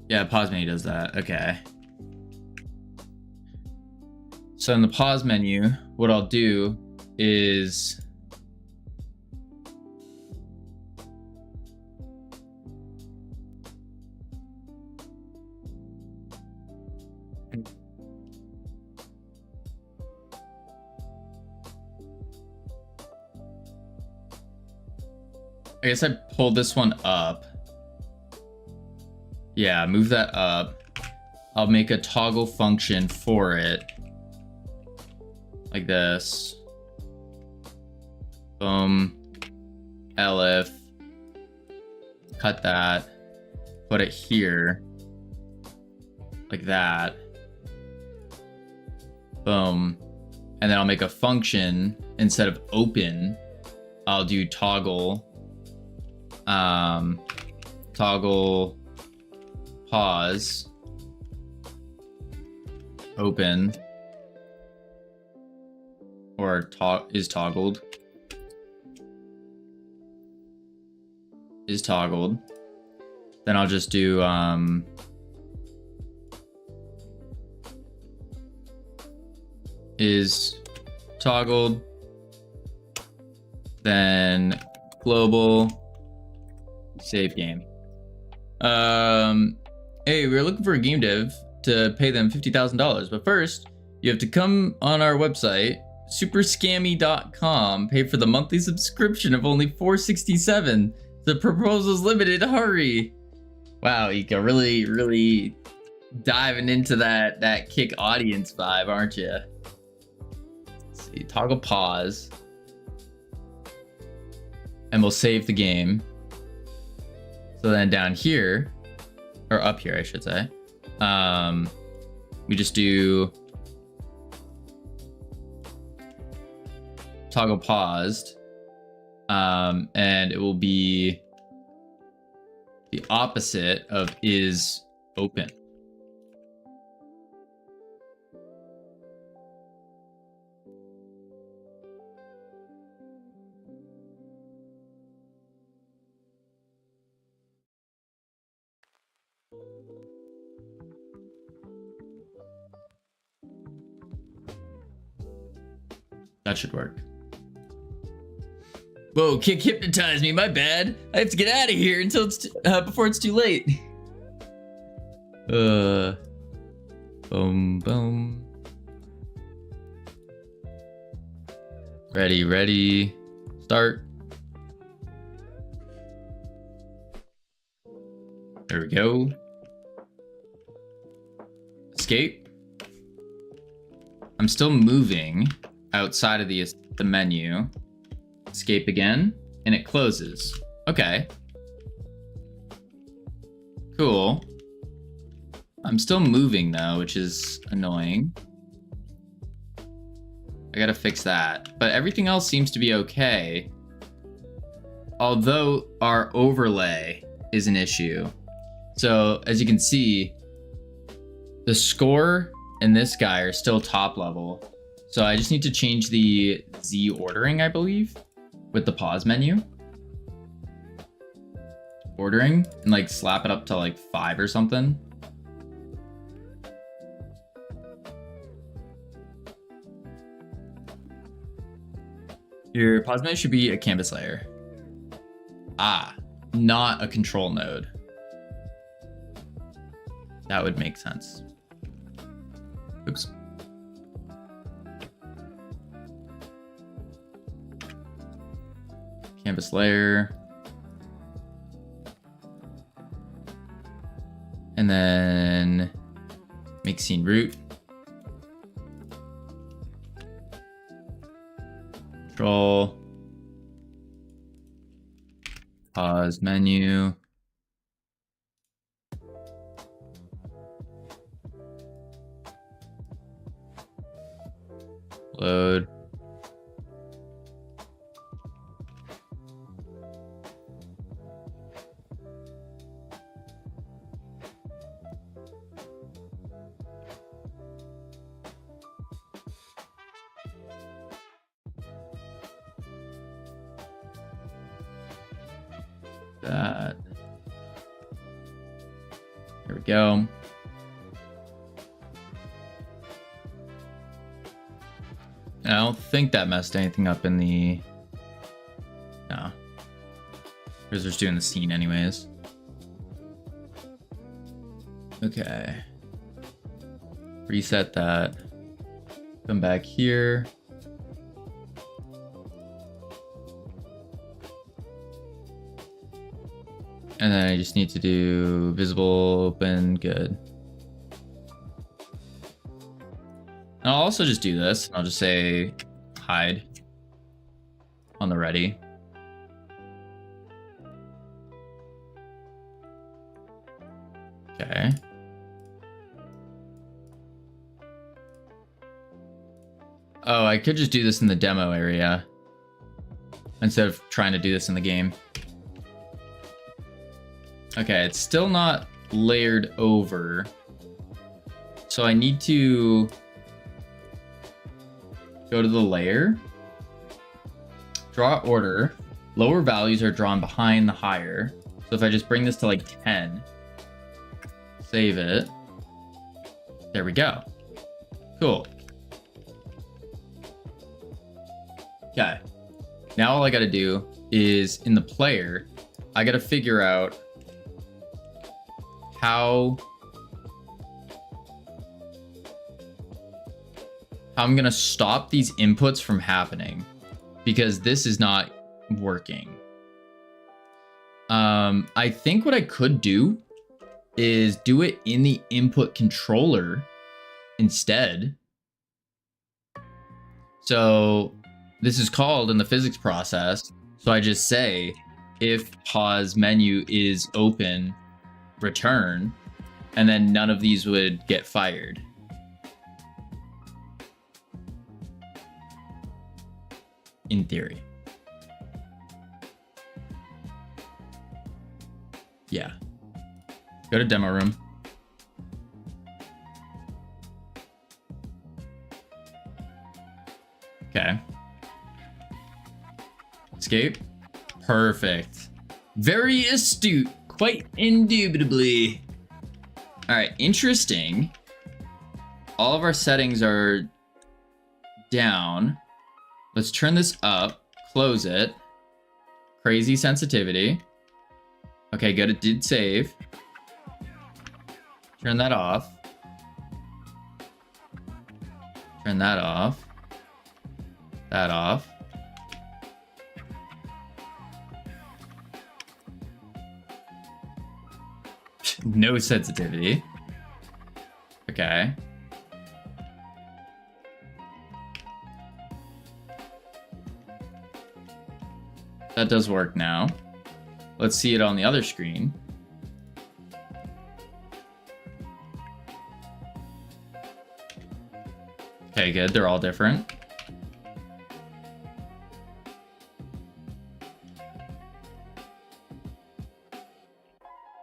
Yeah, pause menu does that. Okay. So in the pause menu, what I'll do is I guess I pulled this one up. Yeah, move that up. I'll make a toggle function for it. Like this. Boom. elif. Cut that. Put it here. Like that. Boom. And then I'll make a function. Instead of open, I'll do toggle. Toggle pause open or is toggled then I'll just do is toggled, then global save game. Hey, we're looking for a game dev to pay them $50,000, but first you have to come on our website, superscammy.com, pay for the monthly subscription of only $467. The proposal's limited. Hurry! Wow, Ika, really diving into that Kick audience vibe, aren't you? Let's see, toggle pause, and we'll save the game. So then down here, or up here, I should say, we just do toggle paused, and it will be the opposite of is open. That should work. Whoa, Kick hypnotized me, my bad. I have to get out of here until it's before it's too late. Boom. Ready, start. There we go. Escape. I'm still moving outside of the menu. Escape again, and it closes. Okay. Cool. I'm still moving though, which is annoying. I gotta fix that. But everything else seems to be okay. Although our overlay is an issue. So as you can see, the score and this guy are still top level. So I just need to change the Z ordering, I believe, with the pause menu. Ordering and like slap it up to like 5 or something. Your pause menu should be a canvas layer. Ah, not a control node. That would make sense. Oops. Canvas layer. And then make scene root. Control. Pause menu. Load. That. There we go. I don't think that messed anything up in the... No. Because they're just doing the scene anyways. Okay. Reset that. Come back here. And then I just need to do visible, open, good. And I'll also just do this. I'll just say hide on the ready. Okay. Oh, I could just do this in the demo area instead of trying to do this in the game. Okay, it's still not layered over. So I need to go to the layer, draw order. Lower values are drawn behind the higher. So if I just bring this to like 10, save it. There we go. Cool. Okay. Now all I gotta do is in the player, I gotta figure out how I'm gonna stop these inputs from happening because this is not working. I think what I could do is do it in the input controller instead. So this is called in the physics process. So I just say if pause menu is open, return, and then none of these would get fired. In theory. Yeah. Go to demo room. Okay. Escape. Perfect. Very astute. Quite indubitably. All right, interesting. All of our settings are down. Let's turn this up, close it. Crazy sensitivity. Okay, good, it did save. Turn that off. Turn that off. That off. No sensitivity. Okay. That does work now. Let's see it on the other screen. Okay, good. They're all different.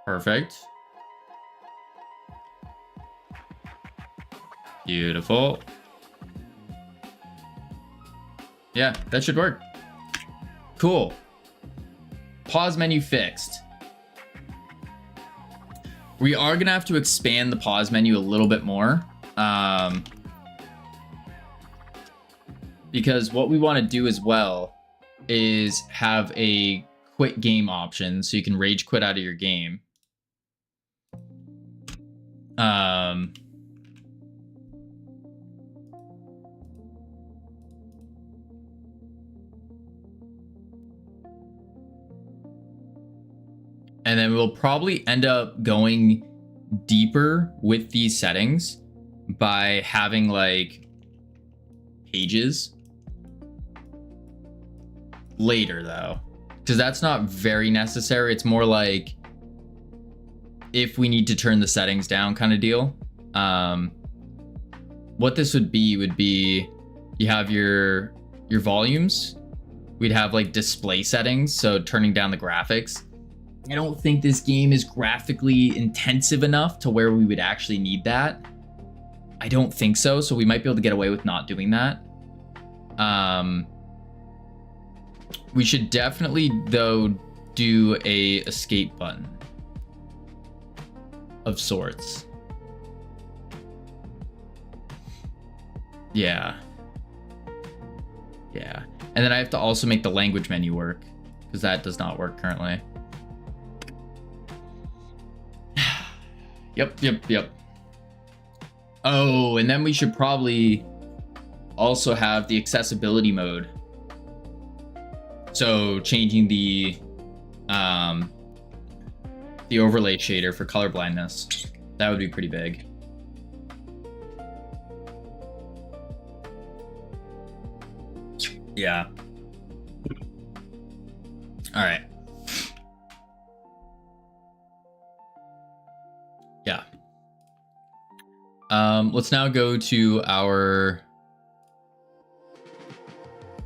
Perfect. Beautiful. Yeah, that should work. Cool. Pause menu fixed. We are gonna have to expand the pause menu a little bit more. Because what we want to do as well is have a quit game option, so you can rage quit out of your game. And then we'll probably end up going deeper with these settings by having like pages later though, because that's not very necessary. It's more like if we need to turn the settings down kind of deal. What this would be you have your volumes. We'd have like display settings, so turning down the graphics. I don't think this game is graphically intensive enough to where we would actually need that. I don't think so, so we might be able to get away with not doing that. We should definitely, though, do a escape button of sorts. Yeah. Yeah. And then I have to also make the language menu work, because that does not work currently. Yep. Oh, and then we should probably also have the accessibility mode. So changing the overlay shader for color blindness. That would be pretty big. Yeah. All right. Yeah. Let's now go to our,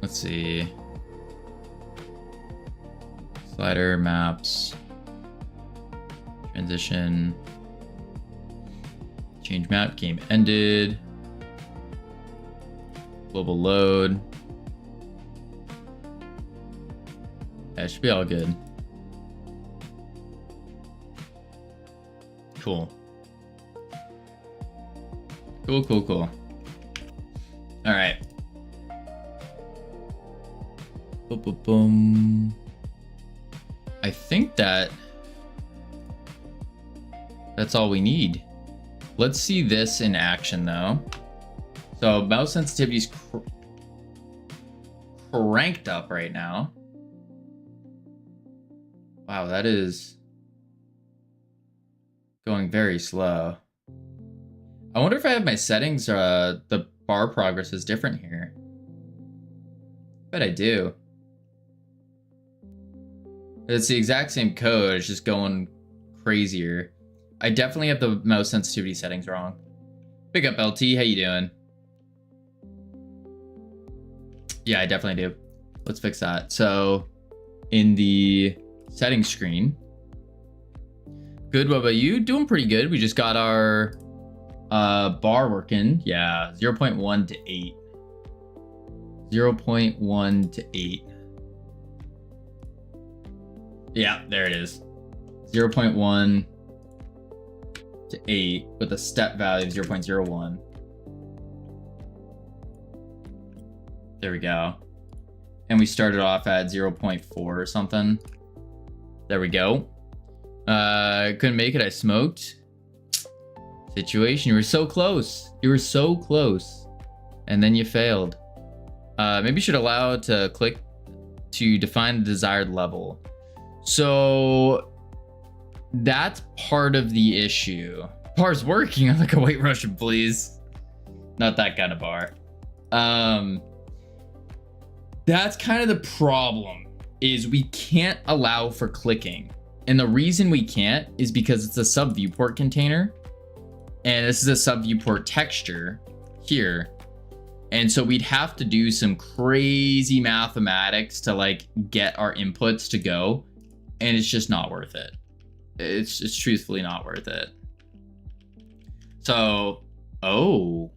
let's see, slider, maps, transition, change map, game ended, global load. That should be all good. Cool. Cool. All right. Boom. I think that's all we need. Let's see this in action though. So mouse sensitivity's cranked up right now. Wow, that is going very slow. I wonder if I have my settings, the bar progress is different here. Bet I do. It's the exact same code, it's just going crazier. I definitely have the mouse sensitivity settings wrong. Pick up LT, how you doing? Yeah, I definitely do. Let's fix that. So in the settings screen. Good, what about you? Doing pretty good. We just got our bar working. Yeah, 0.1 to 8. 0.1 to 8. Yeah, there it is. 0.1 to 8 with a step value of 0.01. There we go. And we started off at 0.4 or something. There we go. Couldn't make it, I smoked. Situation, you were so close. You were so close. And then you failed. Maybe you should allow it to click to define the desired level. So that's part of the issue. Bar's working. I'm like a white Russian, please. Not that kind of bar. That's kind of the problem, is we can't allow for clicking. And the reason we can't is because it's a sub viewport container. And this is a sub viewport texture here. And so we'd have to do some crazy mathematics to like get our inputs to go. And it's just not worth it. It's truthfully not worth it. So, oh.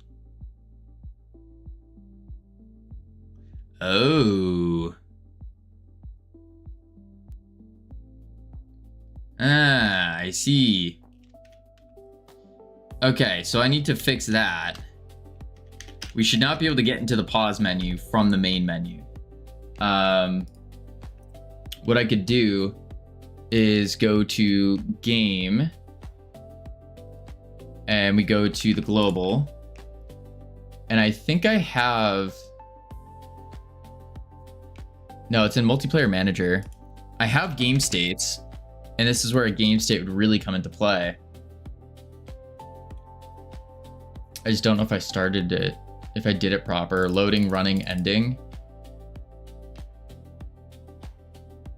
Ah, I see. Okay, so I need to fix that. We should not be able to get into the pause menu from the main menu. What I could do is go to game and we go to the global, and I think I have, no, it's in multiplayer manager. I have game states, and this is where a game state would really come into play. I just don't know if I started it, if I did it proper. Loading, running, ending.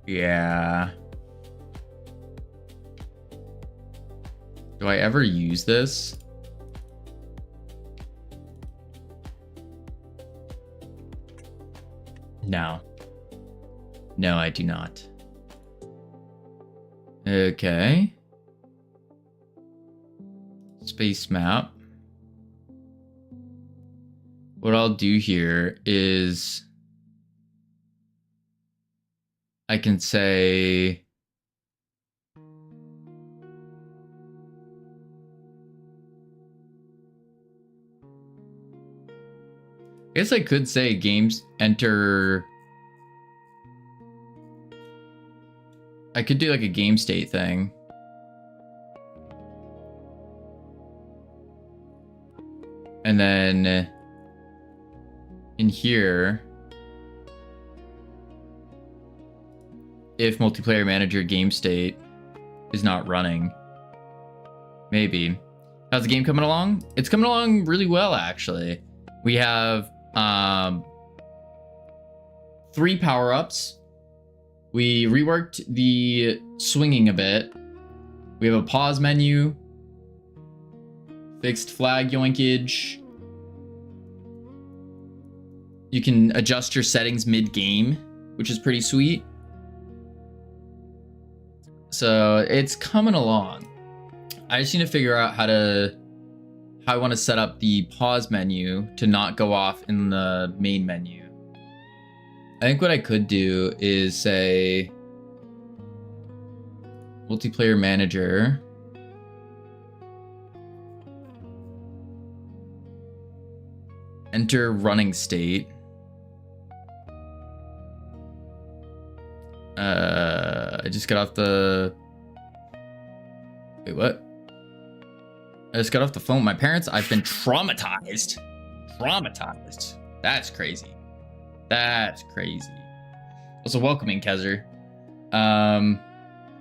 Yeah. Do I ever use this? No. No, I do not. Okay. Space map. What I'll do here is I can say I guess I could say games enter. I could do like a game state thing. And then in here, if multiplayer manager game state is not running, maybe. How's the game coming along? It's coming along really well, actually. We have 3 power-ups. We reworked the swinging a bit. We have a pause menu, fixed flag yoinkage. You can adjust your settings mid-game, which is pretty sweet. So it's coming along. I just need to figure out how I want to set up the pause menu to not go off in the main menu. I think what I could do is say multiplayer manager. Enter running state. I just got off the... Wait, what? I just got off the phone with my parents. I've been traumatized. Traumatized. That's crazy. That's crazy. Also, welcoming, Kezer.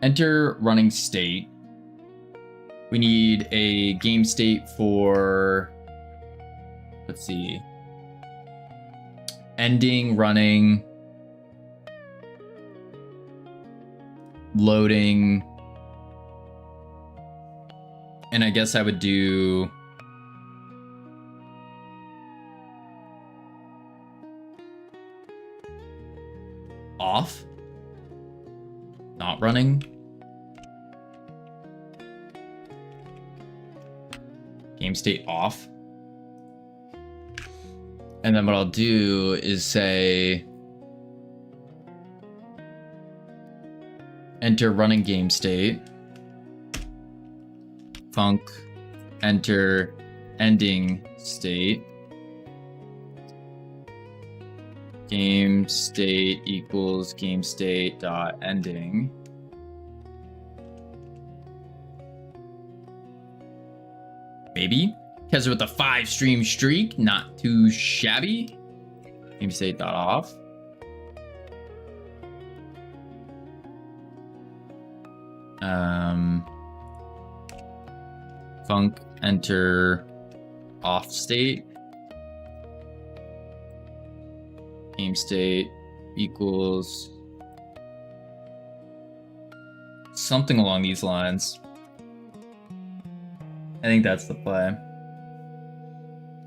Enter running state. We need a game state for... Let's see. Ending, running, loading, and I guess I would do off, not running, game state off. And then what I'll do is say enter running game state, func, enter ending state, game state equals game state dot ending. Maybe. Kezer with a 5-stream streak, not too shabby. Game state dot off. Func enter off state. Game state equals something along these lines. I think that's the play.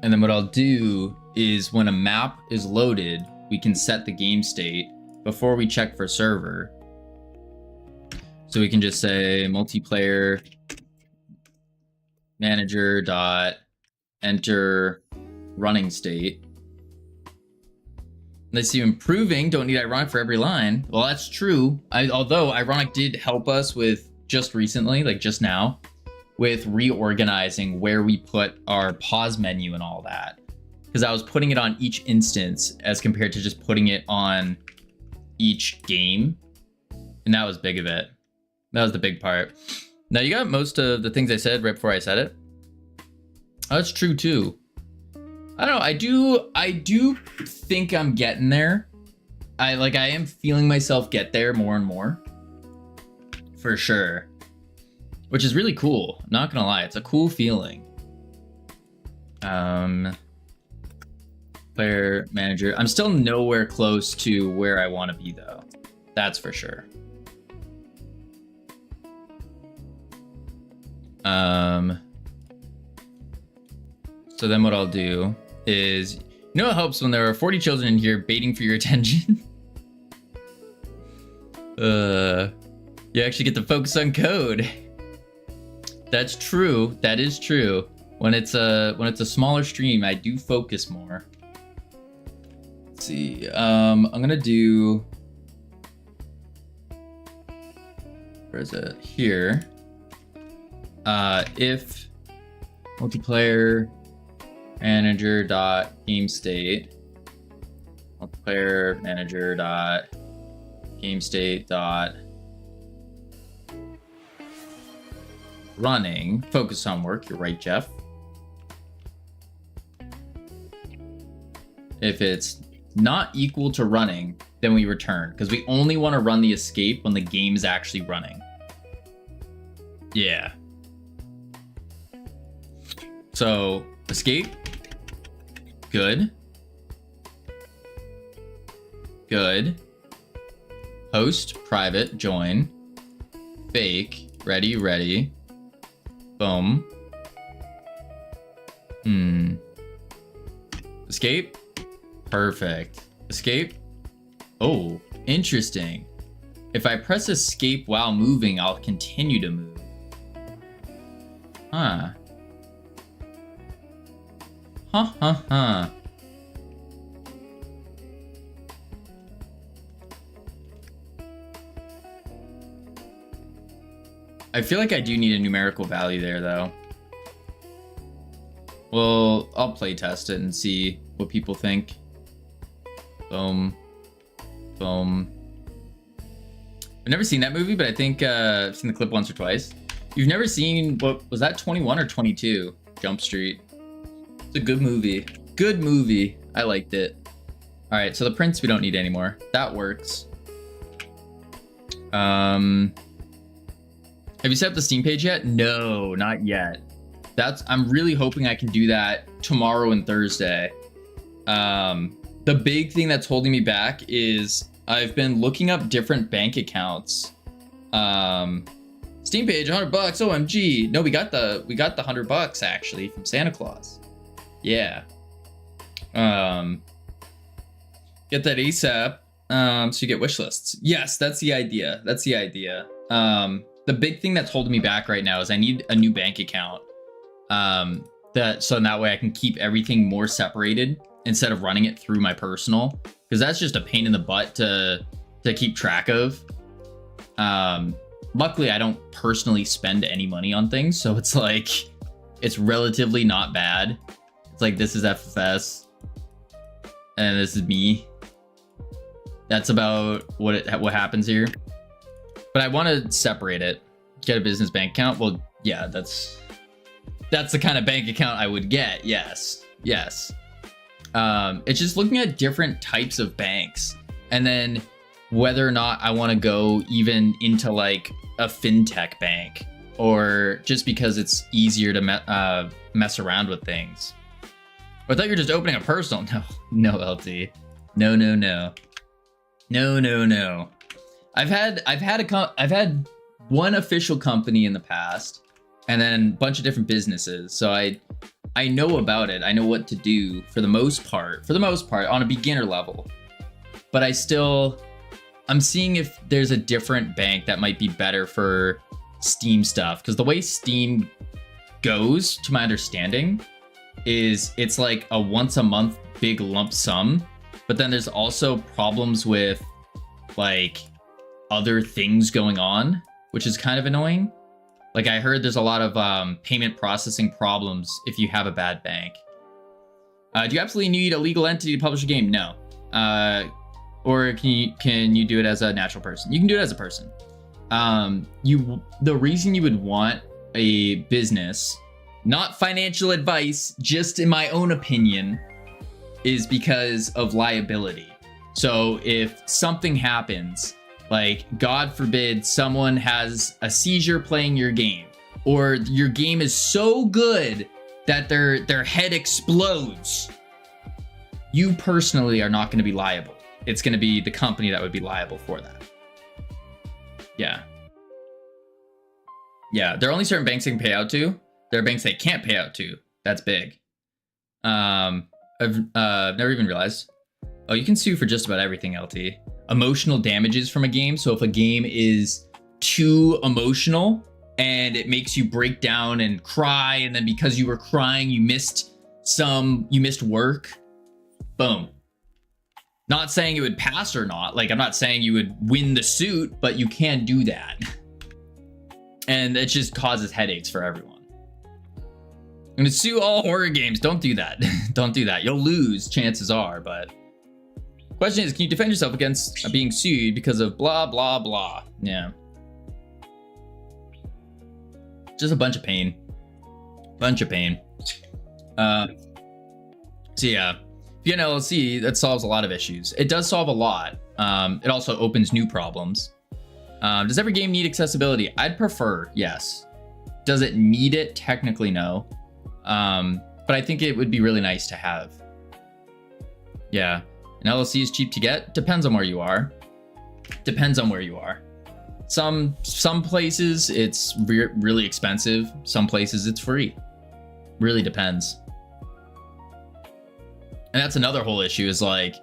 And then what I'll do is when a map is loaded, we can set the game state before we check for server. So we can just say multiplayer manager dot enter running state. Let's see, improving, don't need ironic for every line. Well, that's true. Although ironic did help us with just recently, like just now, with reorganizing where we put our pause menu and all that. Because I was putting it on each instance as compared to just putting it on each game. And that was big of it. That was the big part. Now you got most of the things I said right before I said it. Oh, that's true too. I don't know. I do think I'm getting there. I am feeling myself get there more and more. For sure. Which is really cool. Not gonna lie, it's a cool feeling. Player manager. I'm still nowhere close to where I want to be though. That's for sure. So then what I'll do is, you know what helps when there are 40 children in here baiting for your attention? You actually get to focus on code. That's true. That is true. When it's a smaller stream, I do focus more. Let's see. I'm gonna do. Where is it? Here. If multiplayer manager dot game state multiplayer manager dot game state dot running focus on work. You're right, Jeff. If it's not equal to running, then we return, because we only want to run the escape when the game's actually running. Yeah. So escape. Good. Good. Host, private, join. Fake, ready, ready. Boom. Escape. Perfect. Escape. Oh, interesting. If I press escape while moving, I'll continue to move. Huh. Huh. I feel like I do need a numerical value there, though. Well, I'll play test it and see what people think. Boom. Boom. I've never seen that movie, but I think I've seen the clip once or twice. You've never seen, what was that, 21 or 22? Jump Street. It's a good movie. Good movie. I liked it. All right, so the prints we don't need anymore. That works. Have you set up the Steam page yet? No, not yet. I'm really hoping I can do that tomorrow and Thursday. The big thing that's holding me back is I've been looking up different bank accounts. Steam page, $100, OMG. No, we got the $100 actually from Santa Claus. Yeah. Get that ASAP. So you get wish lists. Yes, that's the idea. That's the idea. The big thing that's holding me back right now is I need a new bank account. So in that way I can keep everything more separated instead of running it through my personal, because that's just a pain in the butt to keep track of. Luckily I don't personally spend any money on things, so it's like it's relatively not bad. It's like this is FFS and this is me. That's about what happens here. But I want to separate it. Get a business bank account. Well, yeah, that's the kind of bank account I would get. Yes. Yes. It's just looking at different types of banks, and then whether or not I want to go even into like a fintech bank, or just because it's easier to mess around with things. I thought you were just opening a personal. No, LT. No. I've had one official company in the past, and then a bunch of different businesses. So I know about it. I know what to do for the most part on a beginner level. But I still I'm seeing if there's a different bank that might be better for Steam stuff, because the way Steam goes, to my understanding, is it's like a once a month big lump sum, but then there's also problems with like other things going on, which is kind of annoying. Like I heard there's a lot of payment processing problems if you have a bad bank. Do you absolutely need a legal entity to publish a game? No. Or can you do it as a natural person? You can do it as a person. The reason you would want a business, not financial advice, just in my own opinion, is because of liability. So if something happens, like God forbid someone has a seizure playing your game, or your game is so good that their head explodes, you personally are not going to be liable. It's going to be the company that would be liable for that. Yeah. Yeah, there are only certain banks they can pay out to. There are banks they can't pay out to. That's big. I've never even realized. Oh, you can sue for just about everything, LT. Emotional damages from a game. So if a game is too emotional and it makes you break down and cry, and then because you were crying, you missed work, boom. Not saying it would pass or not. Like, I'm not saying you would win the suit, but you can do that. And it just causes headaches for everyone. I'm gonna sue all horror games. Don't do that. Don't do that. You'll lose, chances are, but... Question is, can you defend yourself against being sued because of blah, blah, blah? Yeah. Just a bunch of pain. Bunch of pain. So yeah. If you get an LLC, that solves a lot of issues. It does solve a lot. It also opens new problems. Does every game need accessibility? I'd prefer, yes. Does it need it? Technically, no. But I think it would be really nice to have. Yeah. An LLC is cheap to get. Depends on where you are. Depends on where you are. Some places it's really expensive. Some places it's free. Really depends. And that's another whole issue, is like,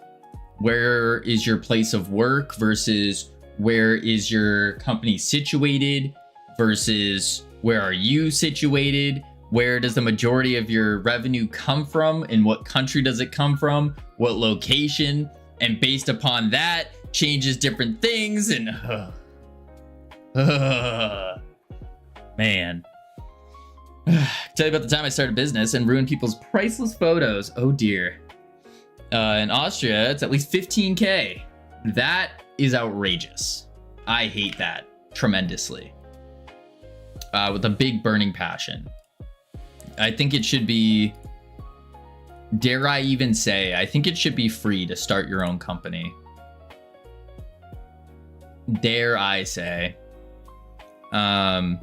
where is your place of work versus where is your company situated versus where are you situated? Where does the majority of your revenue come from? In what country does it come from? What location? And based upon that, changes different things. And man. Tell you about the time I started a business and ruined people's priceless photos. Oh dear. In Austria, it's at least 15K. That is outrageous. I hate that tremendously. With a big burning passion. I think it should be, dare I even say, I think it should be free to start your own company. Dare I say. But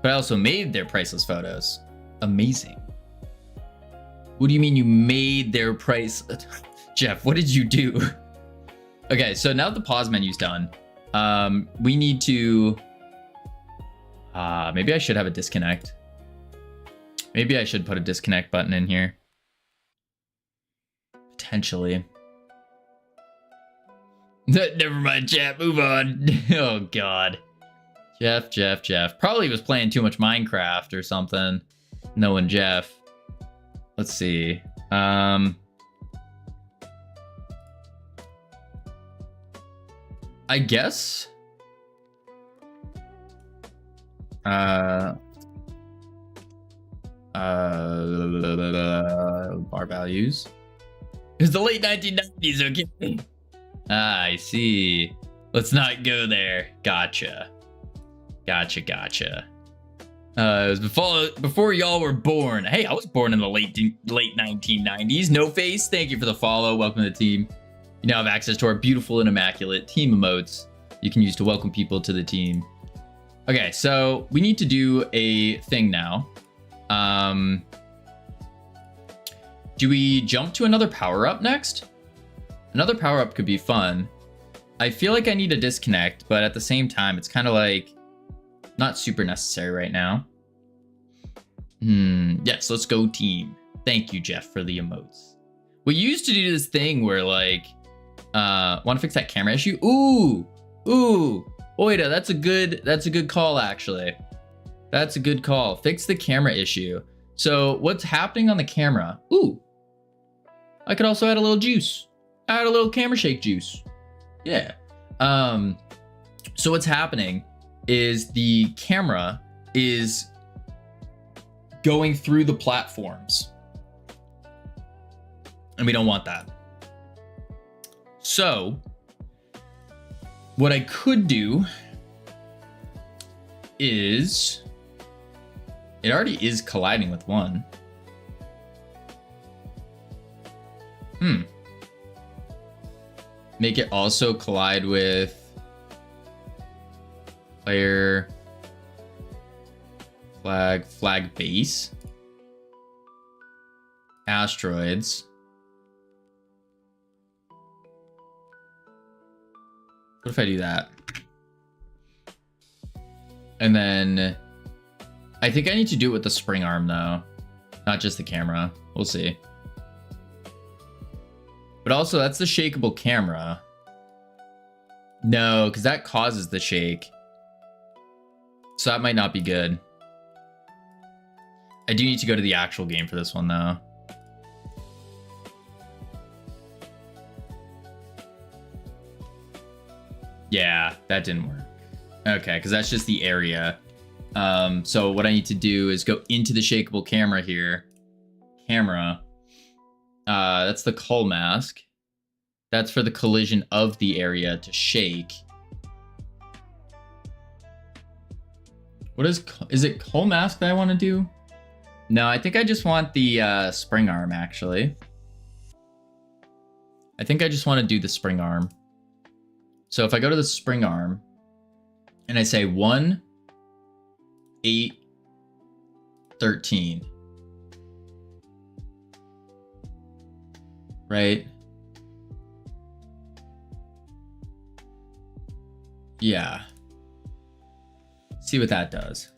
I also made their priceless photos. Amazing. What do you mean you made their price? Jeff, what did you do? Okay, so now that the pause menu's done, we need to... maybe I should have a disconnect. Maybe I should put a disconnect button in here. Potentially. Never mind, chat. Move on. Oh, God. Jeff. Probably was playing too much Minecraft or something. Knowing Jeff. Let's see. I guess. Bar values. It's the late 1990s, okay? I see. Let's not go there. Gotcha. It was before y'all were born. Hey, I was born in the late 1990s. No Face, thank you for the follow. Welcome to the team. You now have access to our beautiful and immaculate team emotes you can use to welcome people to the team. Okay, so we need to do a thing now. Do we jump to another power-up next? Another power-up could be fun. I feel like I need a disconnect, but at the same time, it's kind of like not super necessary right now. Yes, let's go team. Thank you, Jeff, for the emotes. We used to do this thing where like, want to fix that camera issue? Ooh, Ooh, Oida, that's a good call actually. That's a good call. Fix the camera issue. So what's happening on the camera? Ooh, I could also add a little juice. Add a little camera shake juice. Yeah. So what's happening is the camera is going through the platforms. And we don't want that. So what I could do is, it already is colliding with one. Make it also collide with player flag base, asteroids. What if I do that? And then I think I need to do it with the spring arm though, not just the camera. We'll see. But also that's the shakeable camera. No, because that causes the shake. So that might not be good. I do need to go to the actual game for this one though. Yeah, that didn't work. Okay, because that's just the area. So what I need to do is go into the shakeable camera here. Camera. That's the cull mask. That's for the collision of the area to shake. What is it cull mask that I want to do? No, I think I just want the spring arm actually. I think I just want to do the spring arm. So if I go to the spring arm and I say 1, 8, 13. Right? Yeah. See what that does.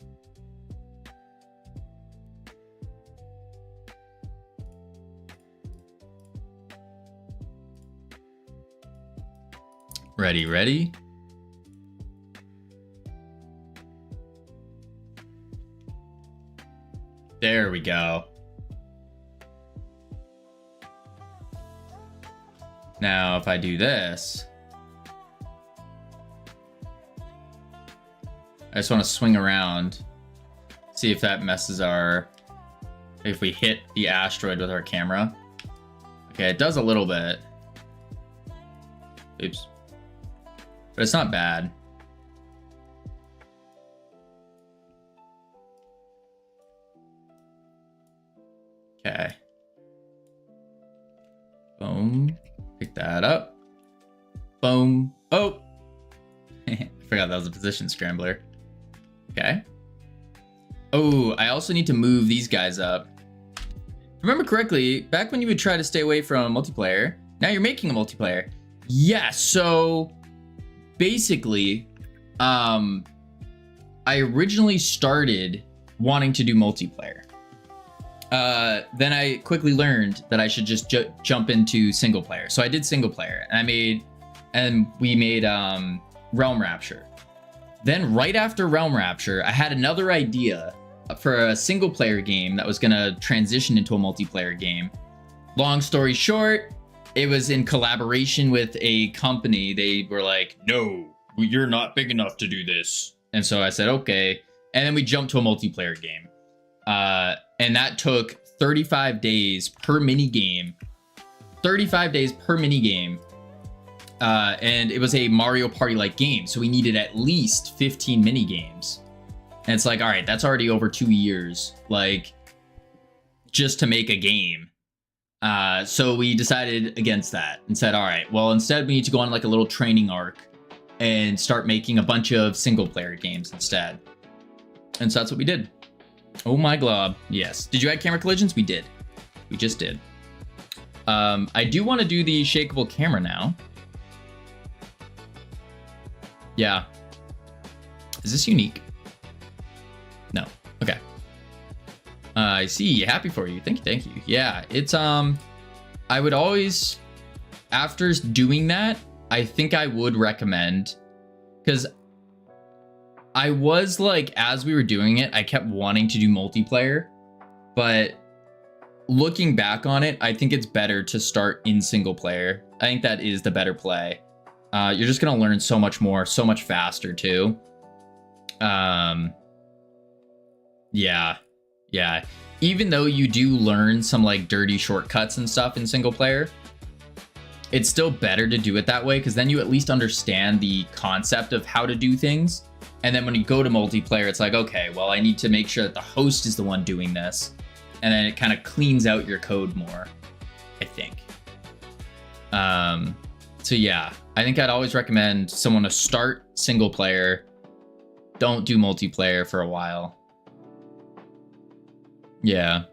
Ready? There we go. Now, if I do this, I just want to swing around, see if that messes if we hit the asteroid with our camera. Okay, it does a little bit. Oops. But it's not bad. Okay. Boom. Pick that up. Boom. Oh! I forgot that was a position scrambler. Okay. Oh, I also need to move these guys up. Remember correctly, back when you would try to stay away from multiplayer, now you're making a multiplayer. Yeah, so basically, I originally started wanting to do multiplayer. Then I quickly learned that I should just jump into single player. So I did single player, and we made Realm Rapture. Then right after Realm Rapture, I had another idea for a single player game that was gonna transition into a multiplayer game. Long story short, it was in collaboration with a company. They were like, no, you're not big enough to do this. And so I said, okay. And then we jumped to a multiplayer game. And that took 35 days per mini game. 35 days per mini game. And it was a Mario Party-like game. So we needed at least 15 mini games. And it's like, all right, that's already over 2 years, like, just to make a game. So we decided against that and said, all right, well, instead we need to go on like a little training arc and start making a bunch of single player games instead. And so that's what we did. Oh my glob. Yes. Did you add camera collisions? We did. We just did. I do want to do the shakeable camera now. Yeah. Is this unique? No. Okay. I see. Happy for you. Thank you. Yeah, it's I would always, after doing that, I think I would recommend Because I was like, as we were doing it, I kept wanting to do multiplayer, but looking back on it, I think it's better to start in single player. I think that is the better play. You're just gonna learn so much more, so much faster too. Yeah. Even though you do learn some like dirty shortcuts and stuff in single player, it's still better to do it that way because then you at least understand the concept of how to do things. And then when you go to multiplayer, it's like, okay, well, I need to make sure that the host is the one doing this. And then it kind of cleans out your code more, I think. So yeah, I think I'd always recommend someone to start single player. Don't do multiplayer for a while. Yeah.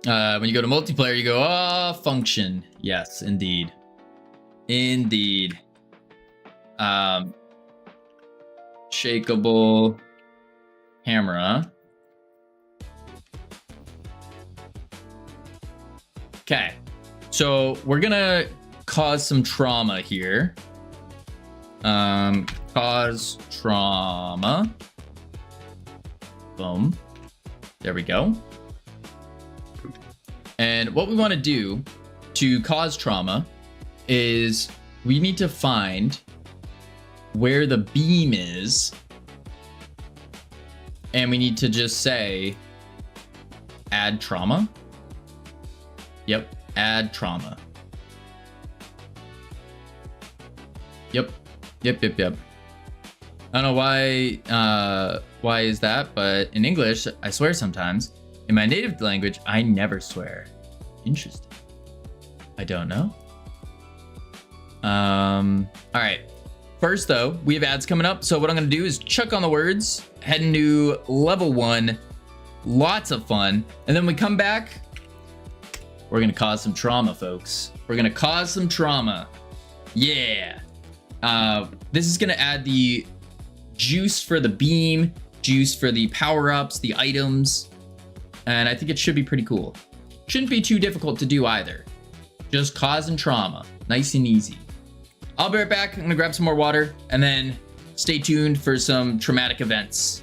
When you go to multiplayer, you go, function. Yes, indeed. Indeed. Shakeable camera. Okay. So we're gonna cause some trauma here. Cause trauma. Boom. There we go. And what we want to do to cause trauma is we need to find where the beam is. And we need to just say add trauma. Yep, add trauma. Yep. I don't know why is that, but in English, I swear sometimes. In my native language, I never swear. Interesting. I don't know. All right. First, though, we have ads coming up. So what I'm going to do is chuck on the words, head into level 1. Lots of fun. And then we come back. We're going to cause some trauma, folks. We're going to cause some trauma. Yeah. This is going to add the juice for the beam, juice for the power-ups, the items. And I think it should be pretty cool. Shouldn't be too difficult to do either. Just causing trauma. Nice and easy. I'll be right back. I'm going to grab some more water and then stay tuned for some traumatic events.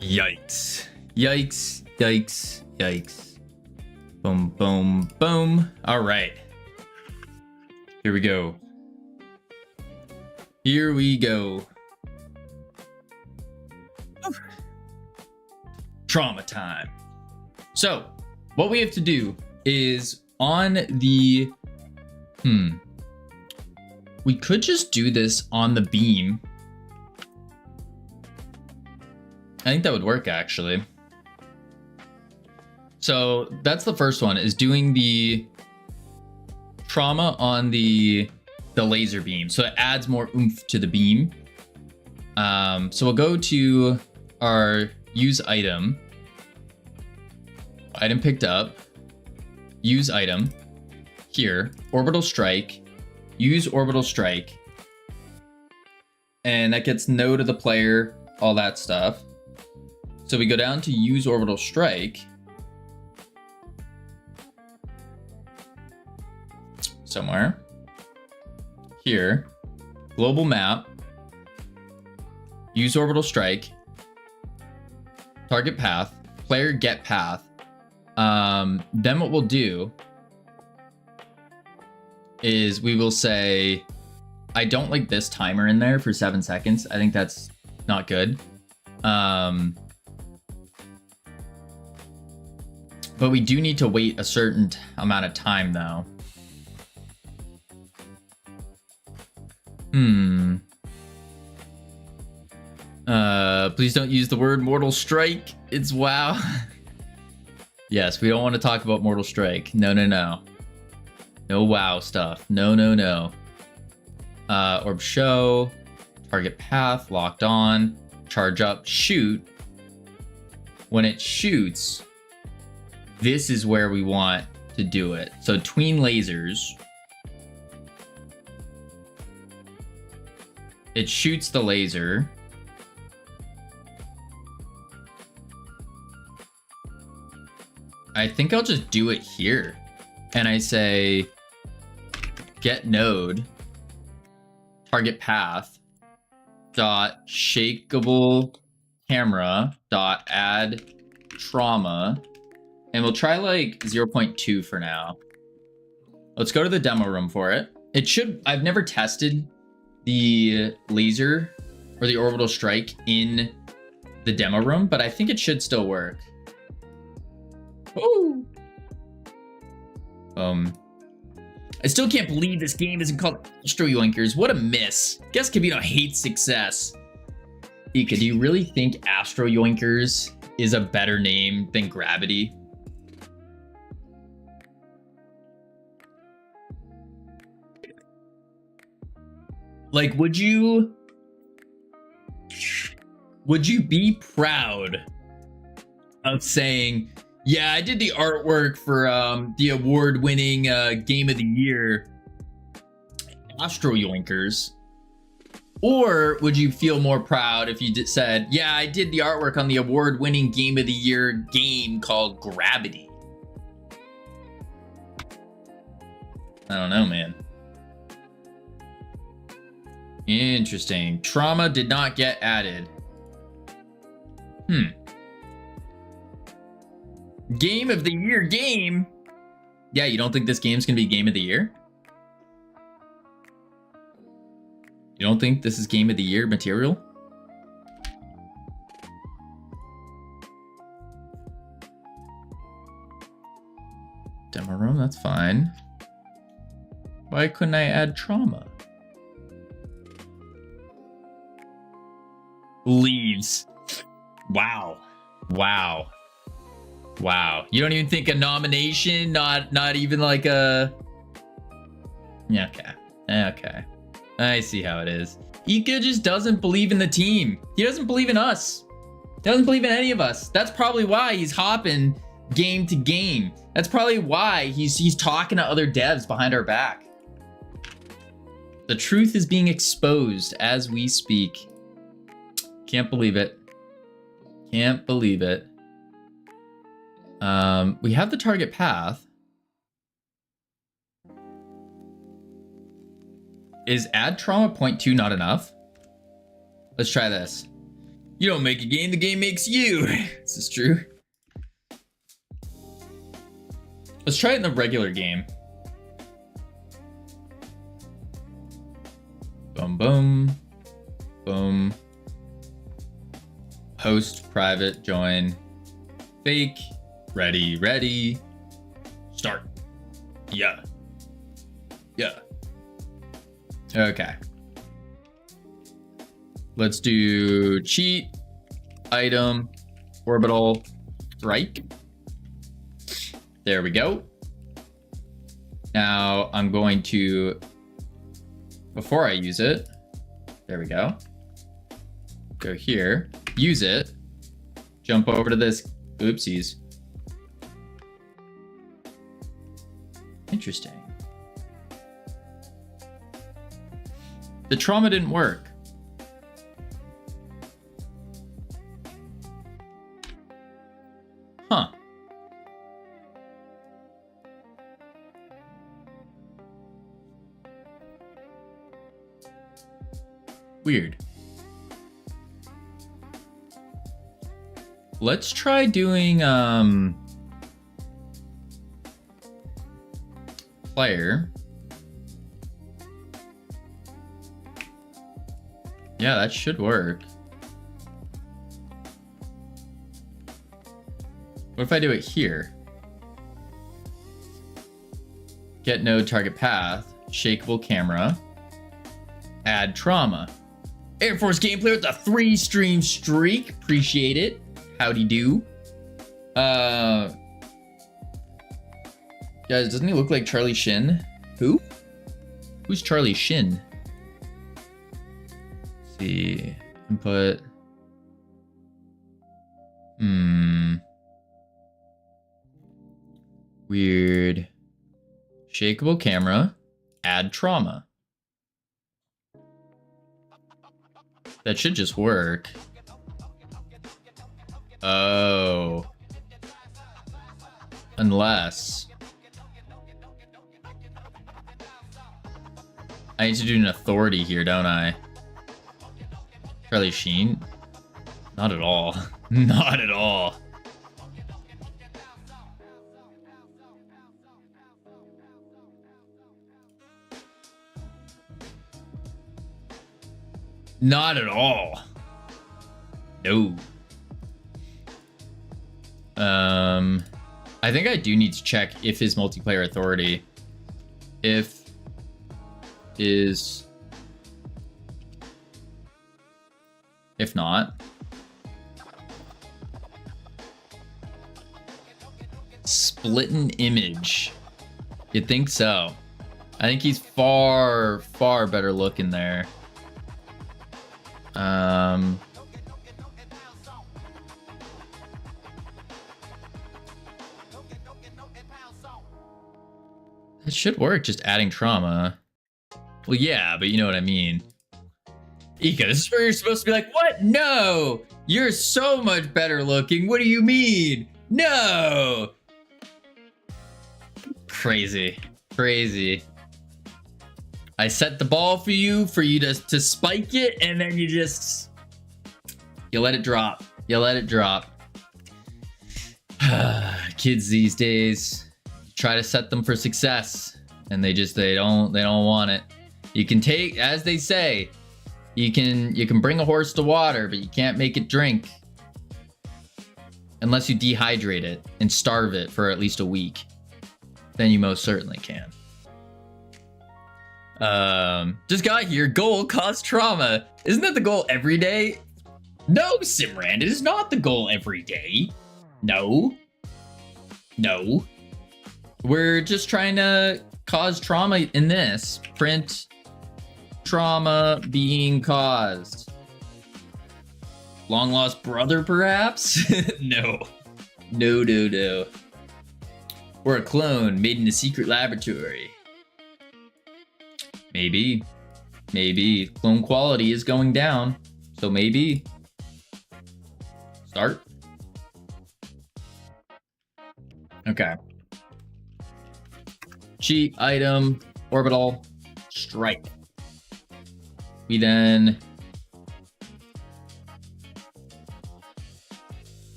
Yikes. Yikes. Yikes. Yikes. Boom, boom, boom. All right. Here we go. Here we go. Trauma time. So, what we have to do is on the... We could just do this on the beam. I think that would work, actually. So that's the first one, is doing the trauma on the laser beam. So it adds more oomph to the beam. So we'll go to our use item. Item picked up. Use item. Here. Orbital strike. Use orbital strike. And that gets no to the player. All that stuff. So we go down to use orbital strike. Somewhere. Here. Global map. Use orbital strike. Target path. Player get path. Then what we'll do is we will say, I don't like this timer in there for 7 seconds. I think that's not good. But we do need to wait a certain amount of time, though. Please don't use the word Mortal Strike. It's WoW. Yes, we don't want to talk about Mortal Strike. No, no, no. No WoW stuff. No, no, no. Orb show. Target path. Locked on. Charge up. Shoot. When it shoots, this is where we want to do it. So tween lasers. It shoots the laser. I think I'll just do it here. And I say, get node, target path, dot shakeable camera, dot add trauma. And we'll try like 0.2 for now. Let's go to the demo room for it. It should, I've never tested the laser or the orbital strike in the demo room, but I think it should still work. Ooh. I still can't believe this game isn't called Astro Yoinkers. What a miss. Guess Kibito hates success. Ika, do you really think Astro Yoinkers is a better name than Gravity? Like, would you be proud of saying, yeah, I did the artwork for the award-winning Game of the Year, Astro Yoinkers? Or would you feel more proud if you said, yeah, I did the artwork on the award-winning Game of the Year game called Gravity? I don't know, man. Interesting. Trauma did not get added. Game of the Year game? Yeah, you don't think this game's gonna be Game of the Year? You don't think this is Game of the Year material? Demo room, that's fine. Why couldn't I add trauma? Leaves. Wow. Wow. Wow. You don't even think a nomination? Not even like a... Yeah, okay. Okay. I see how it is. Ika just doesn't believe in the team. He doesn't believe in us. He doesn't believe in any of us. That's probably why he's hopping game to game. That's probably why he's talking to other devs behind our back. The truth is being exposed as we speak. Can't believe it. Can't believe it. We have the target path. Is add trauma 0.2 not enough? Let's try this. You don't make a game, the game makes you. This is true. Let's try it in the regular game. Boom, boom, boom. Host, private, join, fake, ready, ready, start. Yeah. Yeah. Okay. Let's do cheat, item, orbital, strike. There we go. Now I'm going to, before I use it, there we go. Go here, use it, jump over to this, oopsies. Interesting. The trauma didn't work. Huh. Weird. Let's try doing player. Yeah, that should work. What if I do it here? Get node target path, shakeable camera, add trauma. Air Force gameplay with a 3-stream streak. Appreciate it. Howdy do. Guys, doesn't he look like Charlie Sheen? Who? Who's Charlie Sheen? Let's see. Input. Weird. Shakeable camera. Add trauma. That should just work. Oh. Unless. I need to do an authority here, don't I? Charlie Sheen? Not at all. Not at all. Not at all. No. I think I do need to check if his multiplayer authority, if not. Split an image. You'd think so. I think he's far, far better looking there. It should work, just adding trauma. Well, yeah, but you know what I mean. Ika, this is where you're supposed to be like, what? No! You're so much better looking. What do you mean? No! Crazy. Crazy. I set the ball for you to spike it, and then you let it drop. You let it drop. Kids these days try to set them for success, and they don't want it. You can take, as they say, you can bring a horse to water, but you can't make it drink unless you dehydrate it and starve it for at least a week. Then you most certainly can. Just got here. Goal, cause trauma. Isn't that the goal every day? No, Simran, it is not the goal every day. No. No. We're just trying to cause trauma in this. Print trauma being caused. Long lost brother, perhaps? No. No, no, no. Or a clone made in a secret laboratory. Maybe. Maybe clone quality is going down. So maybe. Start. Okay. Cheat, item, orbital, strike. We then...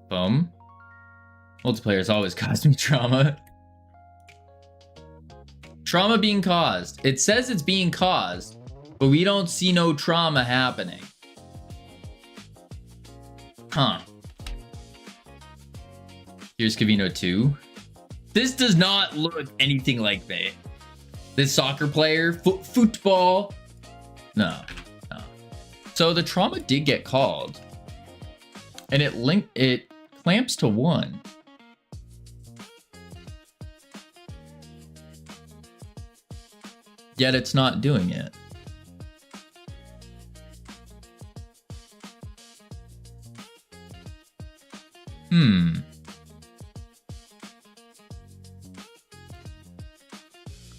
Boom. Multiplayer has always caused me trauma. Trauma being caused. It says it's being caused, but we don't see no trauma happening. Huh. Here's Cavino 2. This does not look anything like me. This soccer player, football. No. So the trauma did get called. And it clamps to 1. Yet it's not doing it.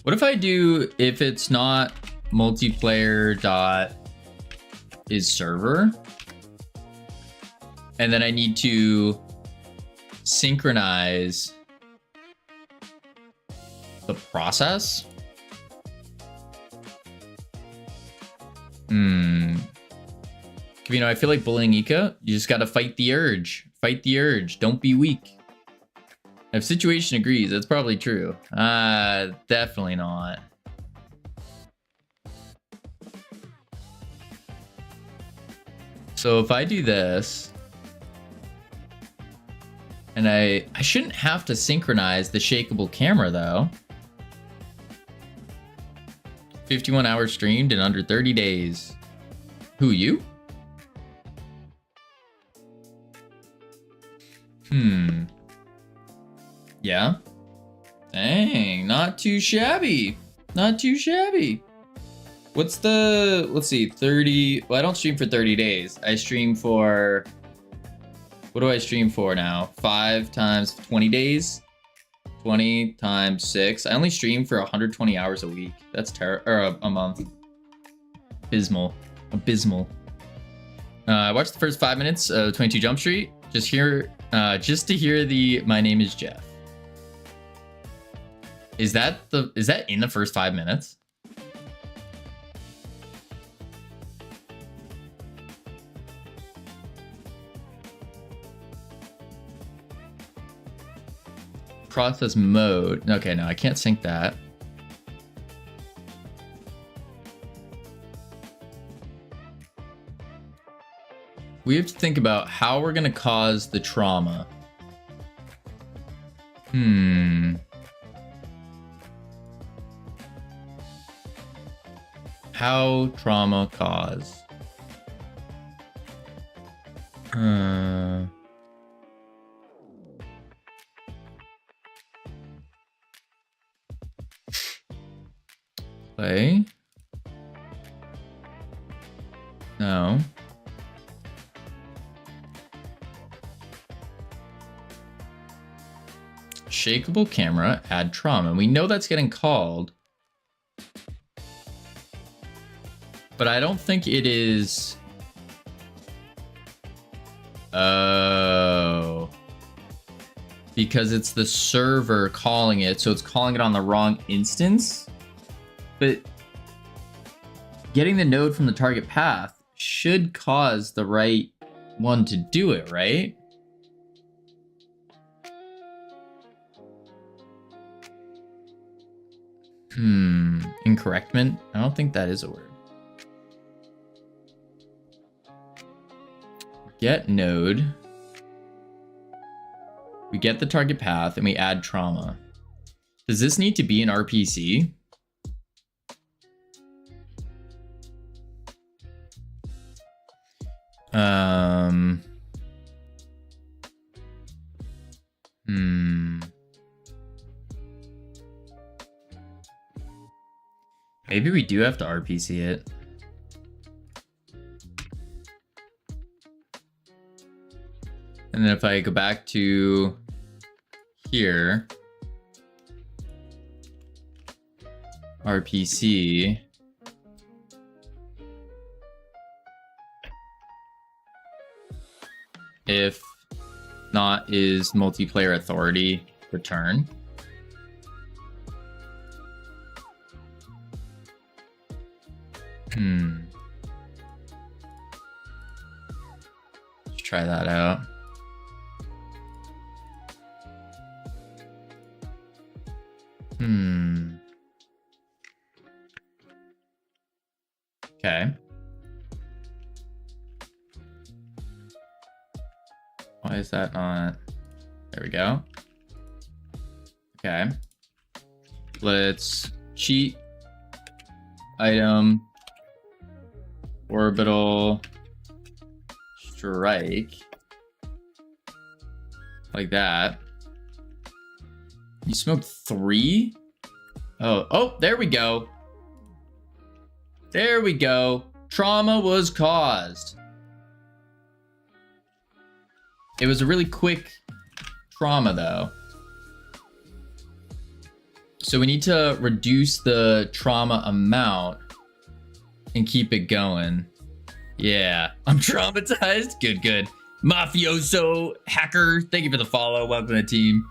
What if I do, if it's not multiplayer dot is server, and then I need to synchronize the process? You know, I feel like bullying Ika. You just gotta fight the urge. Fight the urge. Don't be weak. If situation agrees, that's probably true. Definitely not. So if I do this, and I shouldn't have to synchronize the shakeable camera though. 51 hours streamed in under 30 days. Who, you? Yeah. Dang, not too shabby. Not too shabby. What's the, let's see, 30, well, I don't stream for 30 days. I stream for, what do I stream for now? 5 times 20 days? 20 times 6. I only stream for 120 hours a week. That's terrible, or a month. Abysmal. I watched the first 5 minutes of 22 Jump Street. Just to hear the "My name is Jeff." Is that in the first 5 minutes? Process mode. Okay, no, I can't sync that. We have to think about how we're gonna cause the trauma. How trauma cause? Play? No. Shakeable camera, add trauma. We know that's getting called. But I don't think it is. Oh. Because it's the server calling it, so it's calling it on the wrong instance. But getting the node from the target path should cause the right one to do it, right? Incorrectment? I don't think that is a word. Get node. We get the target path and we add trauma. Does this need to be an RPC? Maybe we do have to RPC it. And then if I go back to here, RPC, If not, is multiplayer authority return? Let's try that out. Okay. Why is that not? There we go. Okay. Let's cheat. Item. Orbital. Strike. Like that. You smoked 3? Oh, there we go. There we go. Trauma was caused. It was a really quick trauma though. So we need to reduce the trauma amount and keep it going. Yeah, I'm traumatized. Good. Mafioso hacker, thank you for the follow. Welcome to the team.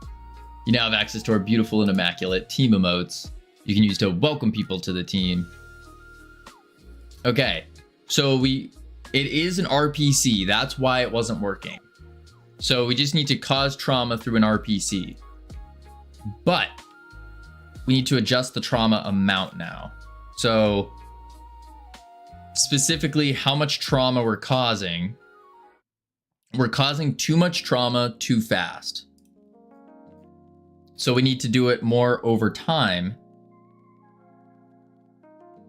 You now have access to our beautiful and immaculate team emotes you can use to welcome people to the team. Okay, so it is an RPC. That's why it wasn't working. So we just need to cause trauma through an RPC. But we need to adjust the trauma amount now. So specifically how much trauma we're causing. We're causing too much trauma too fast. So we need to do it more over time.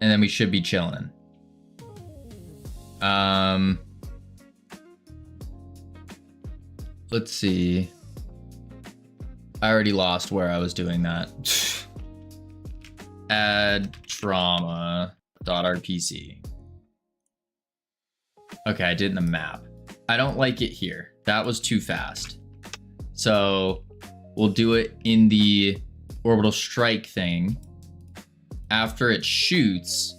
And then we should be chilling. Let's see. I already lost where I was doing that. Add trauma.rpc. Okay, I did in the map. I don't like it here. That was too fast. So we'll do it in the orbital strike thing. After it shoots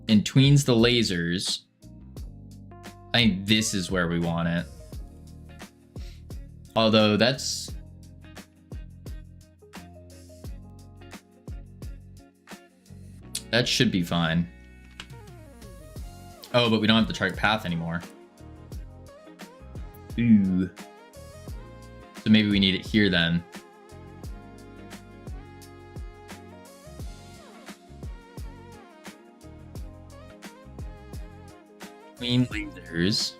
and tweens the lasers, I think this is where we want it. Although that should be fine. Oh, but we don't have the target path anymore. Ooh. So maybe we need it here then. Queen lasers.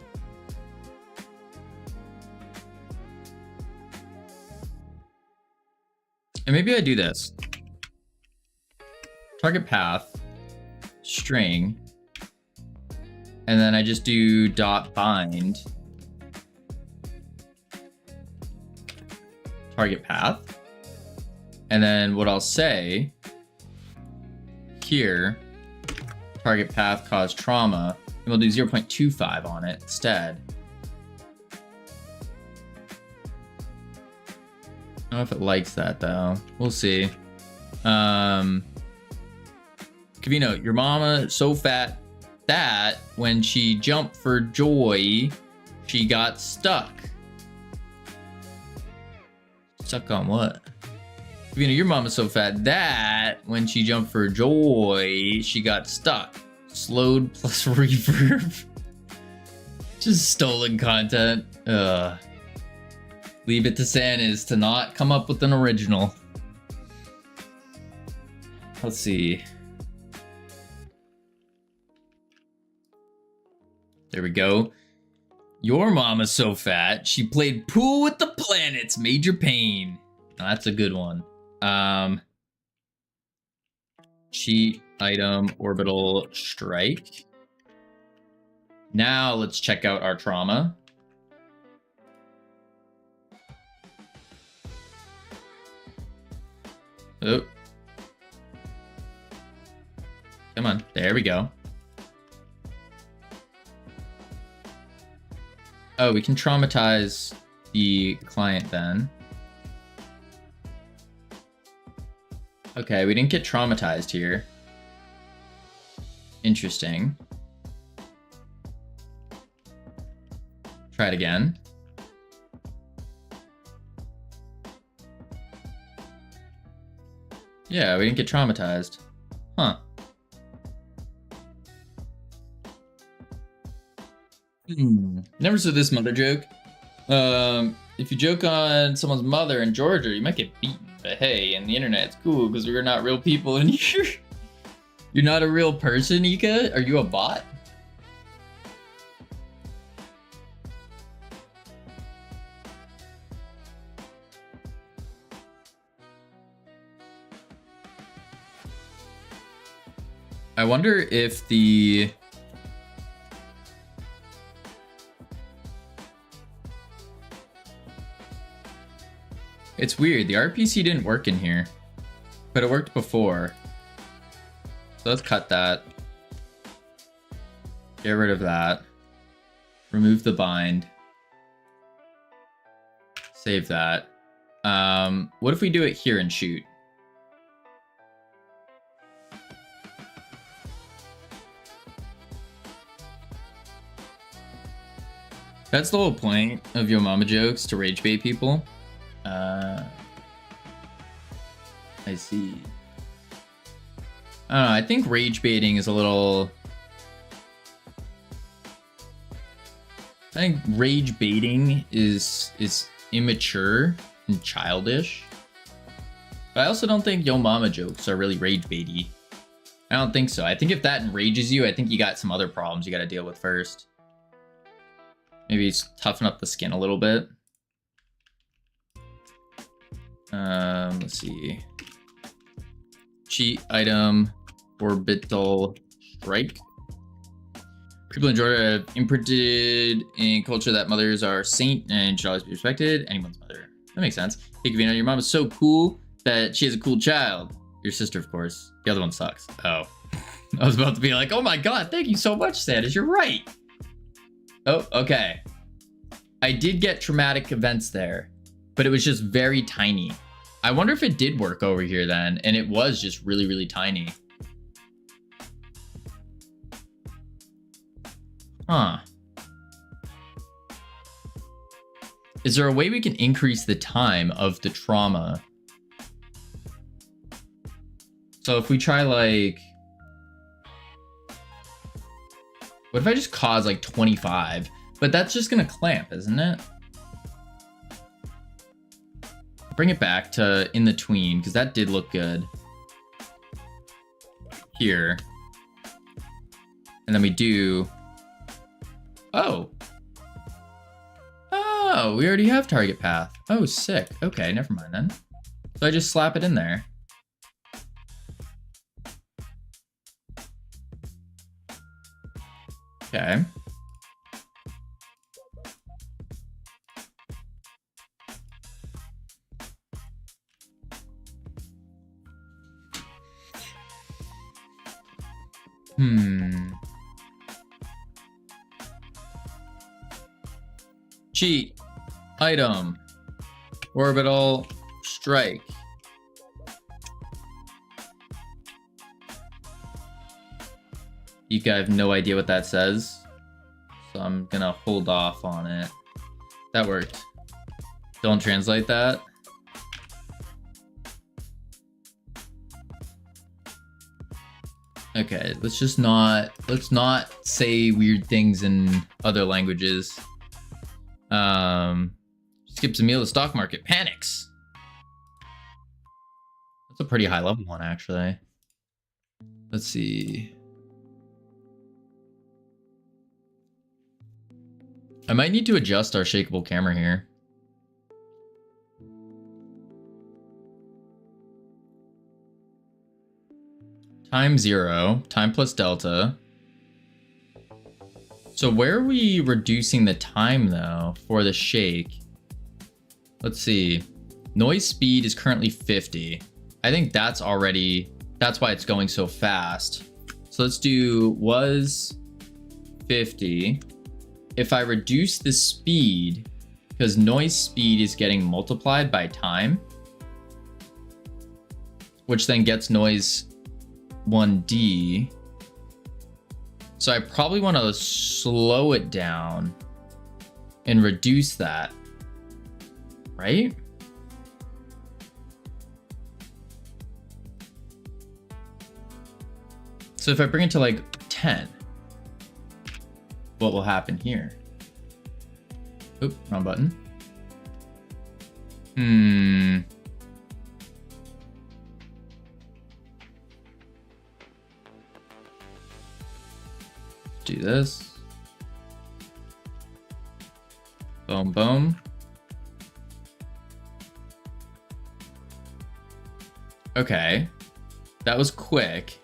And maybe I do this. Target path, string, and then I just do dot bind target path. And then what I'll say here, target path cause trauma, and we'll do 0.25 on it instead. I don't know if it likes that though. We'll see. Kavino, your mama so fat that when she jumped for joy, she got stuck. Stuck on what? Kavino, your mama's so fat that when she jumped for joy, she got stuck. Slowed plus reverb. Just stolen content. Leave it to Sanis to not come up with an original. Let's see. There we go. Your mama's so fat, she played pool with the planets. Major pain. Now, that's a good one. Cheat item orbital strike. Now let's check out our trauma. Oh. Come on. There we go. Oh, we can traumatize the client then. Okay, we didn't get traumatized here. Interesting. Try it again. Yeah, we didn't get traumatized. Huh. Never said this mother joke. If you joke on someone's mother in Georgia, you might get beaten. But hey, and the internet's cool because we're not real people and you're not a real person, Ika? Are you a bot? I wonder if the... It's weird, the RPC didn't work in here, but it worked before. So let's cut that. Get rid of that. Remove the bind. Save that. What if we do it here and shoot? That's the whole point of Yo Mama jokes, to rage bait people. I see. I don't know, I think rage baiting is a little... I think rage baiting is immature and childish. But I also don't think Yo Mama jokes are really rage baity. I don't think so. I think if that enrages you, I think you got some other problems you gotta deal with first. Maybe toughen up the skin a little bit. Let's see. Cheat item, orbital strike. People in Georgia have imprinted in culture that mothers are saint and should always be respected. Anyone's mother. That makes sense. Hey, Kavina, your mom is so cool that she has a cool child. Your sister, of course. The other one sucks. Oh. I was about to be like, oh my god, thank you so much, Sanders. You're right. Oh, okay. I did get traumatic events there, but it was just very tiny. I wonder if it did work over here then, and it was just really, really tiny. Huh. Is there a way we can increase the time of the trauma? So if we try like... What if I just cause like 25? But that's just gonna clamp, isn't it? Bring it back to in the tween, because that did look good. Here. And then we do... Oh. Oh, we already have target path. Oh, sick. Okay, never mind then. So I just slap it in there. Okay. Cheat. Item. Orbital strike. You guys have no idea what that says, so I'm gonna hold off on it. That worked. Don't translate that. Okay, let's not say weird things in other languages. Skips a meal, the stock market panics. That's a pretty high level one, actually. Let's see. I might need to adjust our shakeable camera here. Time 0, time plus delta. So where are we reducing the time though for the shake? Let's see. Noise speed is currently 50. I think that's why it's going so fast. So let's do was 50. If I reduce the speed, because noise speed is getting multiplied by time, which then gets noise 1D. So I probably want to slow it down and reduce that, right? So if I bring it to like 10, what will happen here? Oop, wrong button. Do this. Boom, boom. Okay. That was quick.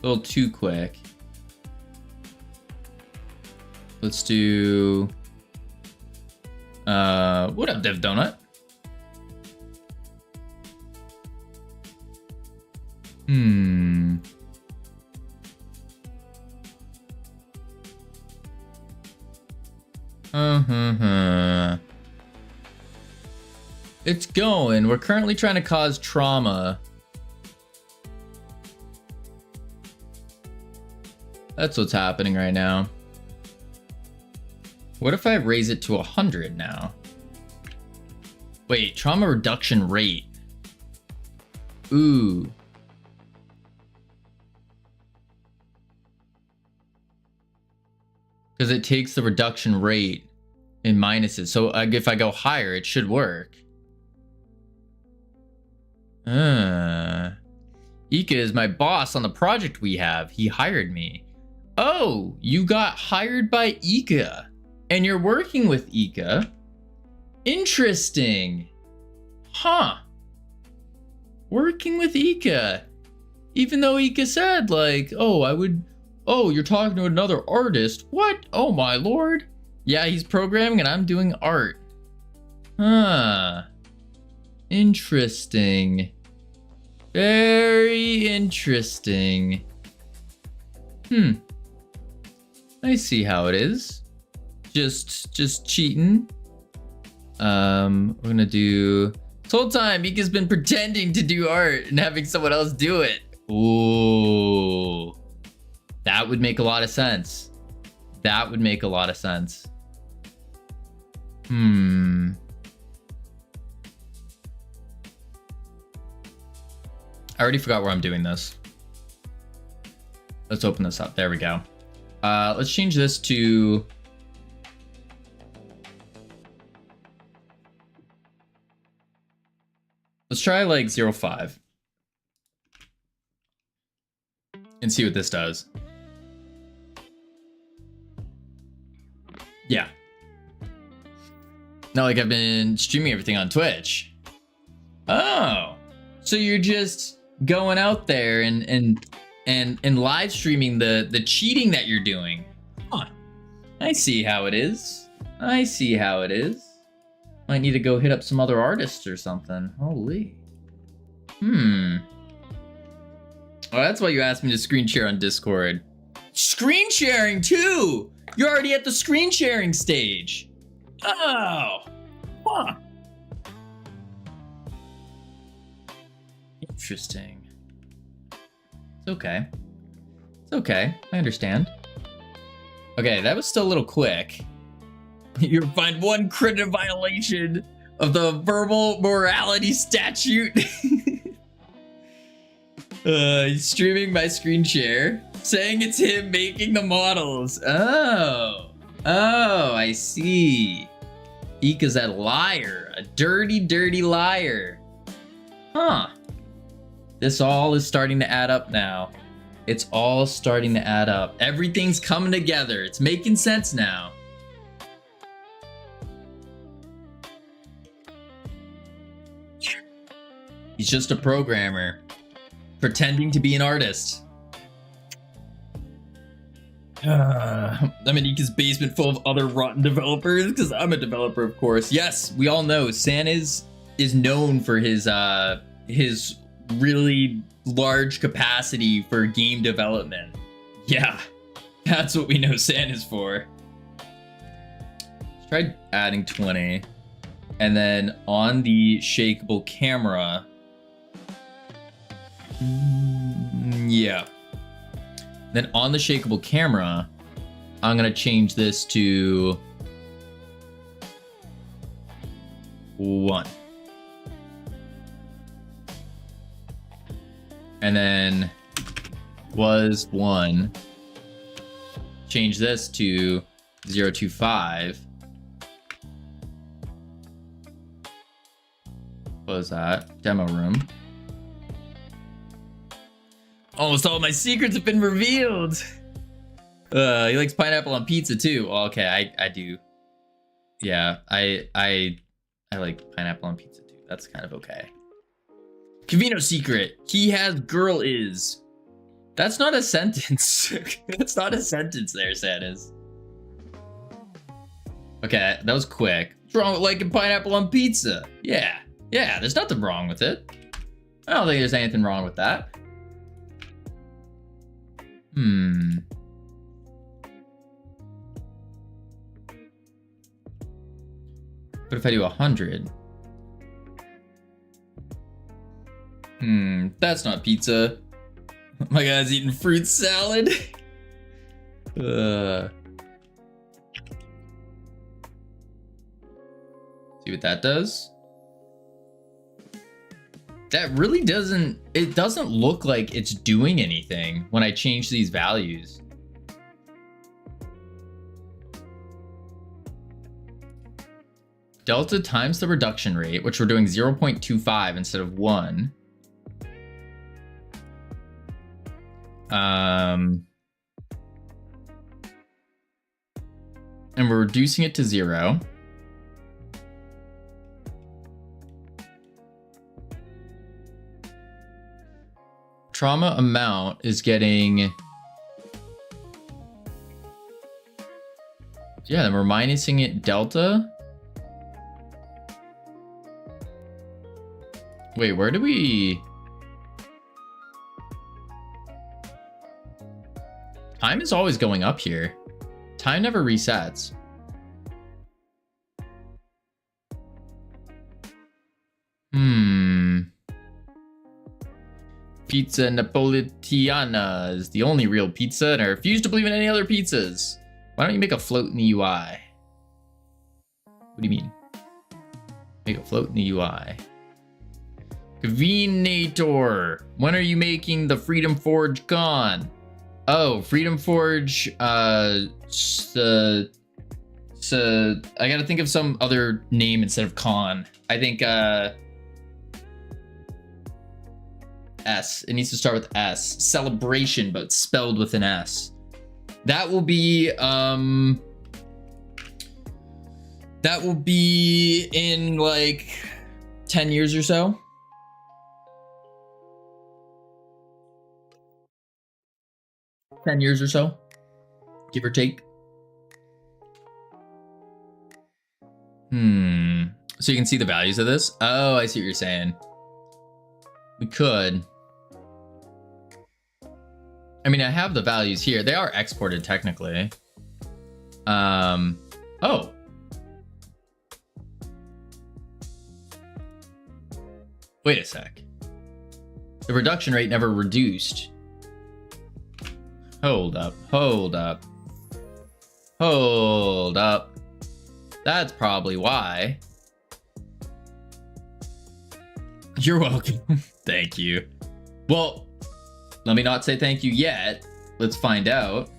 A little too quick. Let's do... what up, Dev Donut? It's going. We're currently trying to cause trauma. That's what's happening right now. What if I raise it to 100 now? Wait, trauma reduction rate. Ooh. Because it takes the reduction rate in minuses. So if I go higher, it should work. Ika is my boss on the project we have. He hired me. Oh, you got hired by Ika. And you're working with Ika? Interesting. Huh. Working with Ika. Even though Ika said, like, oh, you're talking to another artist. What? Oh my lord. Yeah, he's programming and I'm doing art. Huh. Interesting. Very interesting. I see how it is. Just cheating. We're gonna do... This whole time, Ika's been pretending to do art and having someone else do it. Ooh. That would make a lot of sense. That would make a lot of sense. I already forgot where I'm doing this. Let's open this up. There we go. Let's change this to... Let's try like 0.5. And see what this does. Yeah. Not like I've been streaming everything on Twitch. Oh. So you're just going out there and live streaming the cheating that you're doing. Huh. I see how it is. I see how it is. Might need to go hit up some other artists or something. Holy. Well, that's why you asked me to screen share on Discord. Screen sharing too! You're already at the screen sharing stage. Oh. Huh. Interesting. It's okay. It's okay. I understand. Okay, that was still a little quick. You'll find one credit violation of the verbal morality statute. He's streaming my screen share, saying it's him making the models. Oh, I see. Ika's a liar, a dirty, dirty liar. Huh. This all is starting to add up now. It's all starting to add up. Everything's coming together. It's making sense now. He's just a programmer, pretending to be an artist. I'm in Ika's basement full of other rotten developers, because I'm a developer, of course. Yes, we all know San is known for his really large capacity for game development. Yeah, that's what we know San is for. Let's try adding 20. And then on the shakeable camera... yeah. Then on the shakeable camera, I'm gonna change this to 1. And then was 1. Change this to 025. Close that. Demo room. Almost all my secrets have been revealed. He likes pineapple on pizza too. Oh, okay, I do. Yeah, I like pineapple on pizza too. That's kind of okay. Cavino secret. He has girl is. That's not a sentence. That's not a sentence there, Santas. Okay, that was quick. What's wrong with liking pineapple on pizza? Yeah, there's nothing wrong with it. I don't think there's anything wrong with that. But if I do 100? That's not pizza. My guy's eating fruit salad. See what that does? That really doesn't, it doesn't look like it's doing anything when I change these values. Delta times the reduction rate, which we're doing 0.25 instead of 1. And we're reducing it to 0. Trauma amount is getting... Yeah, then we're minusing it delta. Wait, where do we... Time is always going up here. Time never resets. Pizza Napolitana is the only real pizza, and I refuse to believe in any other pizzas. Why don't you make a float in the UI? What do you mean? Make a float in the UI. Cavinator, when are you making the Freedom Forge con? Oh, Freedom Forge, I gotta think of some other name instead of con. I think, S. It needs to start with S. Celebration, but spelled with an S. That will be in like 10 years or so. Give or take. So you can see the values of this. Oh, I see what you're saying. We could. I mean, I have the values here. They are exported technically. Oh. Wait a sec. The reduction rate never reduced. Hold up. That's probably why. You're welcome. Thank you. Well, let me not say thank you yet. Let's find out.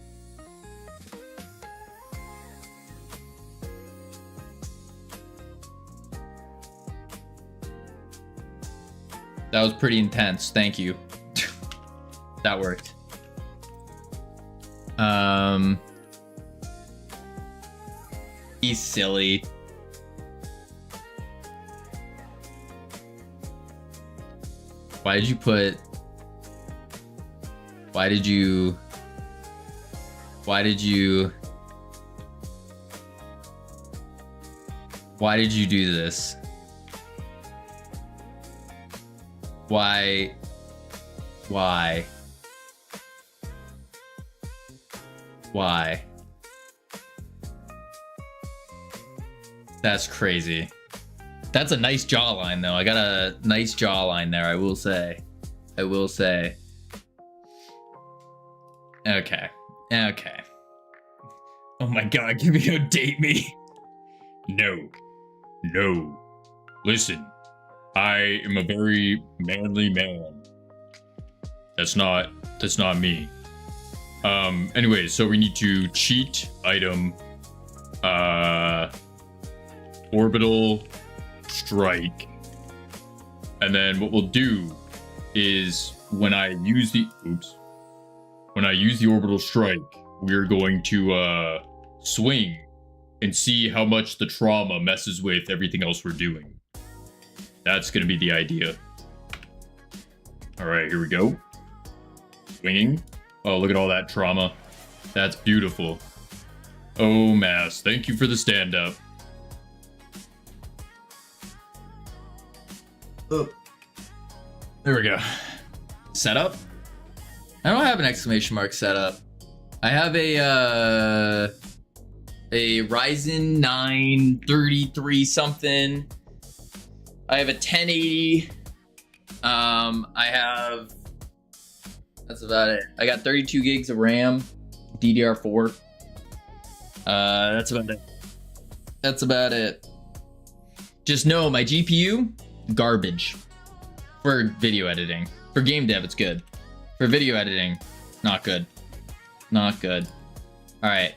That was pretty intense. Thank you. That worked. He's silly. Why did you do this? Why? That's crazy. That's a nice jawline though. I got a nice jawline there, I will say. Okay. Oh my god, Cavino, date me. No. Listen, I am a very manly man. That's not me. Anyway, so we need to cheat item orbital strike. And then what we'll do is when I use the orbital strike, we're going to swing and see how much the trauma messes with everything else we're doing. That's gonna be the idea. All right, here we go. Swinging. Oh, look at all that trauma. That's beautiful. Oh, Mass, thank you for the stand-up. Oh. There we go. Setup? I don't have an exclamation mark setup. I have a Ryzen 9 33 something. I have a 1080. That's about it. I got 32 gigs of RAM, DDR4. That's about it. Just know my GPU, garbage. For video editing. For game dev, it's good. For video editing, not good. Not good. Alright.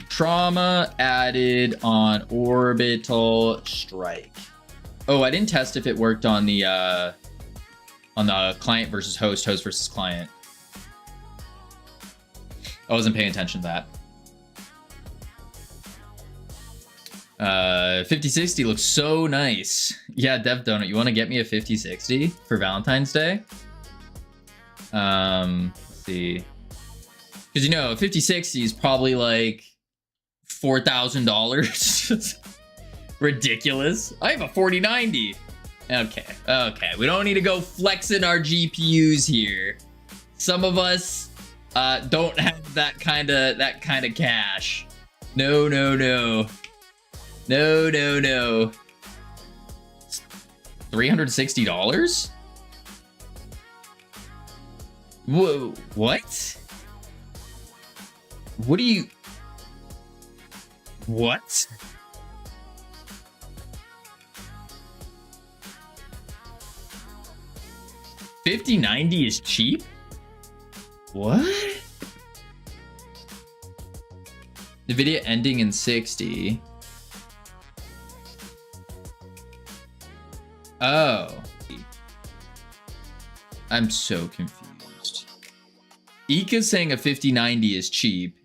Trauma added on orbital strike. Oh, I didn't test if it worked on the client versus host versus client. I wasn't paying attention to that. 5060 looks so nice. Yeah, Dev Donut, you want to get me a 5060 for Valentine's Day? Let's see. Because you know, a 5060 is probably like $4,000. Ridiculous. I have a 4090. Okay. We don't need to go flexing our GPUs here. Some of us don't have that kind of cash. No. $360? Whoa, what? What do you... What? $5090 is cheap? What? NVIDIA ending in 60. Oh. I'm so confused. Ika's saying a 5090 is cheap.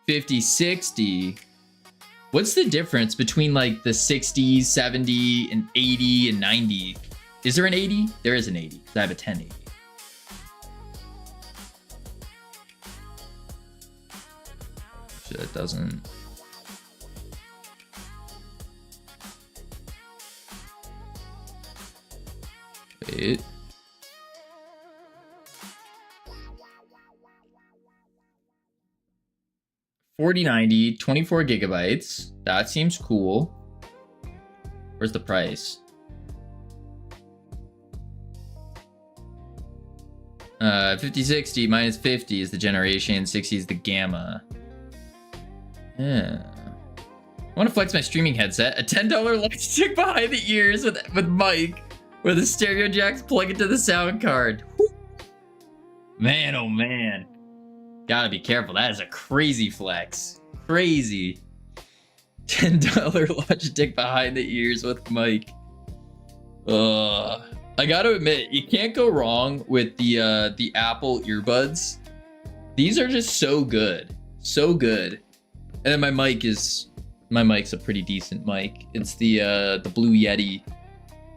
5060. What's the difference between like the 60, 70, and 80 and 90? Is there an 80? There is an 80. I have a 1080. So that doesn't... Wait. $4090, 24 gigabytes. That seems cool. Where's the price? 5060 minus 50 is the generation, 60 is the gamma. Yeah. I want to flex my streaming headset. A $10 light stick behind the ears with mic, where the stereo jacks plug into the sound card. Whew. Man, oh man. Gotta be careful. That is a crazy flex. Crazy. $10 Logitech behind the ears with mic. I gotta admit, you can't go wrong with the Apple earbuds. These are just so good. So good. And then my mic's a pretty decent mic. It's the Blue Yeti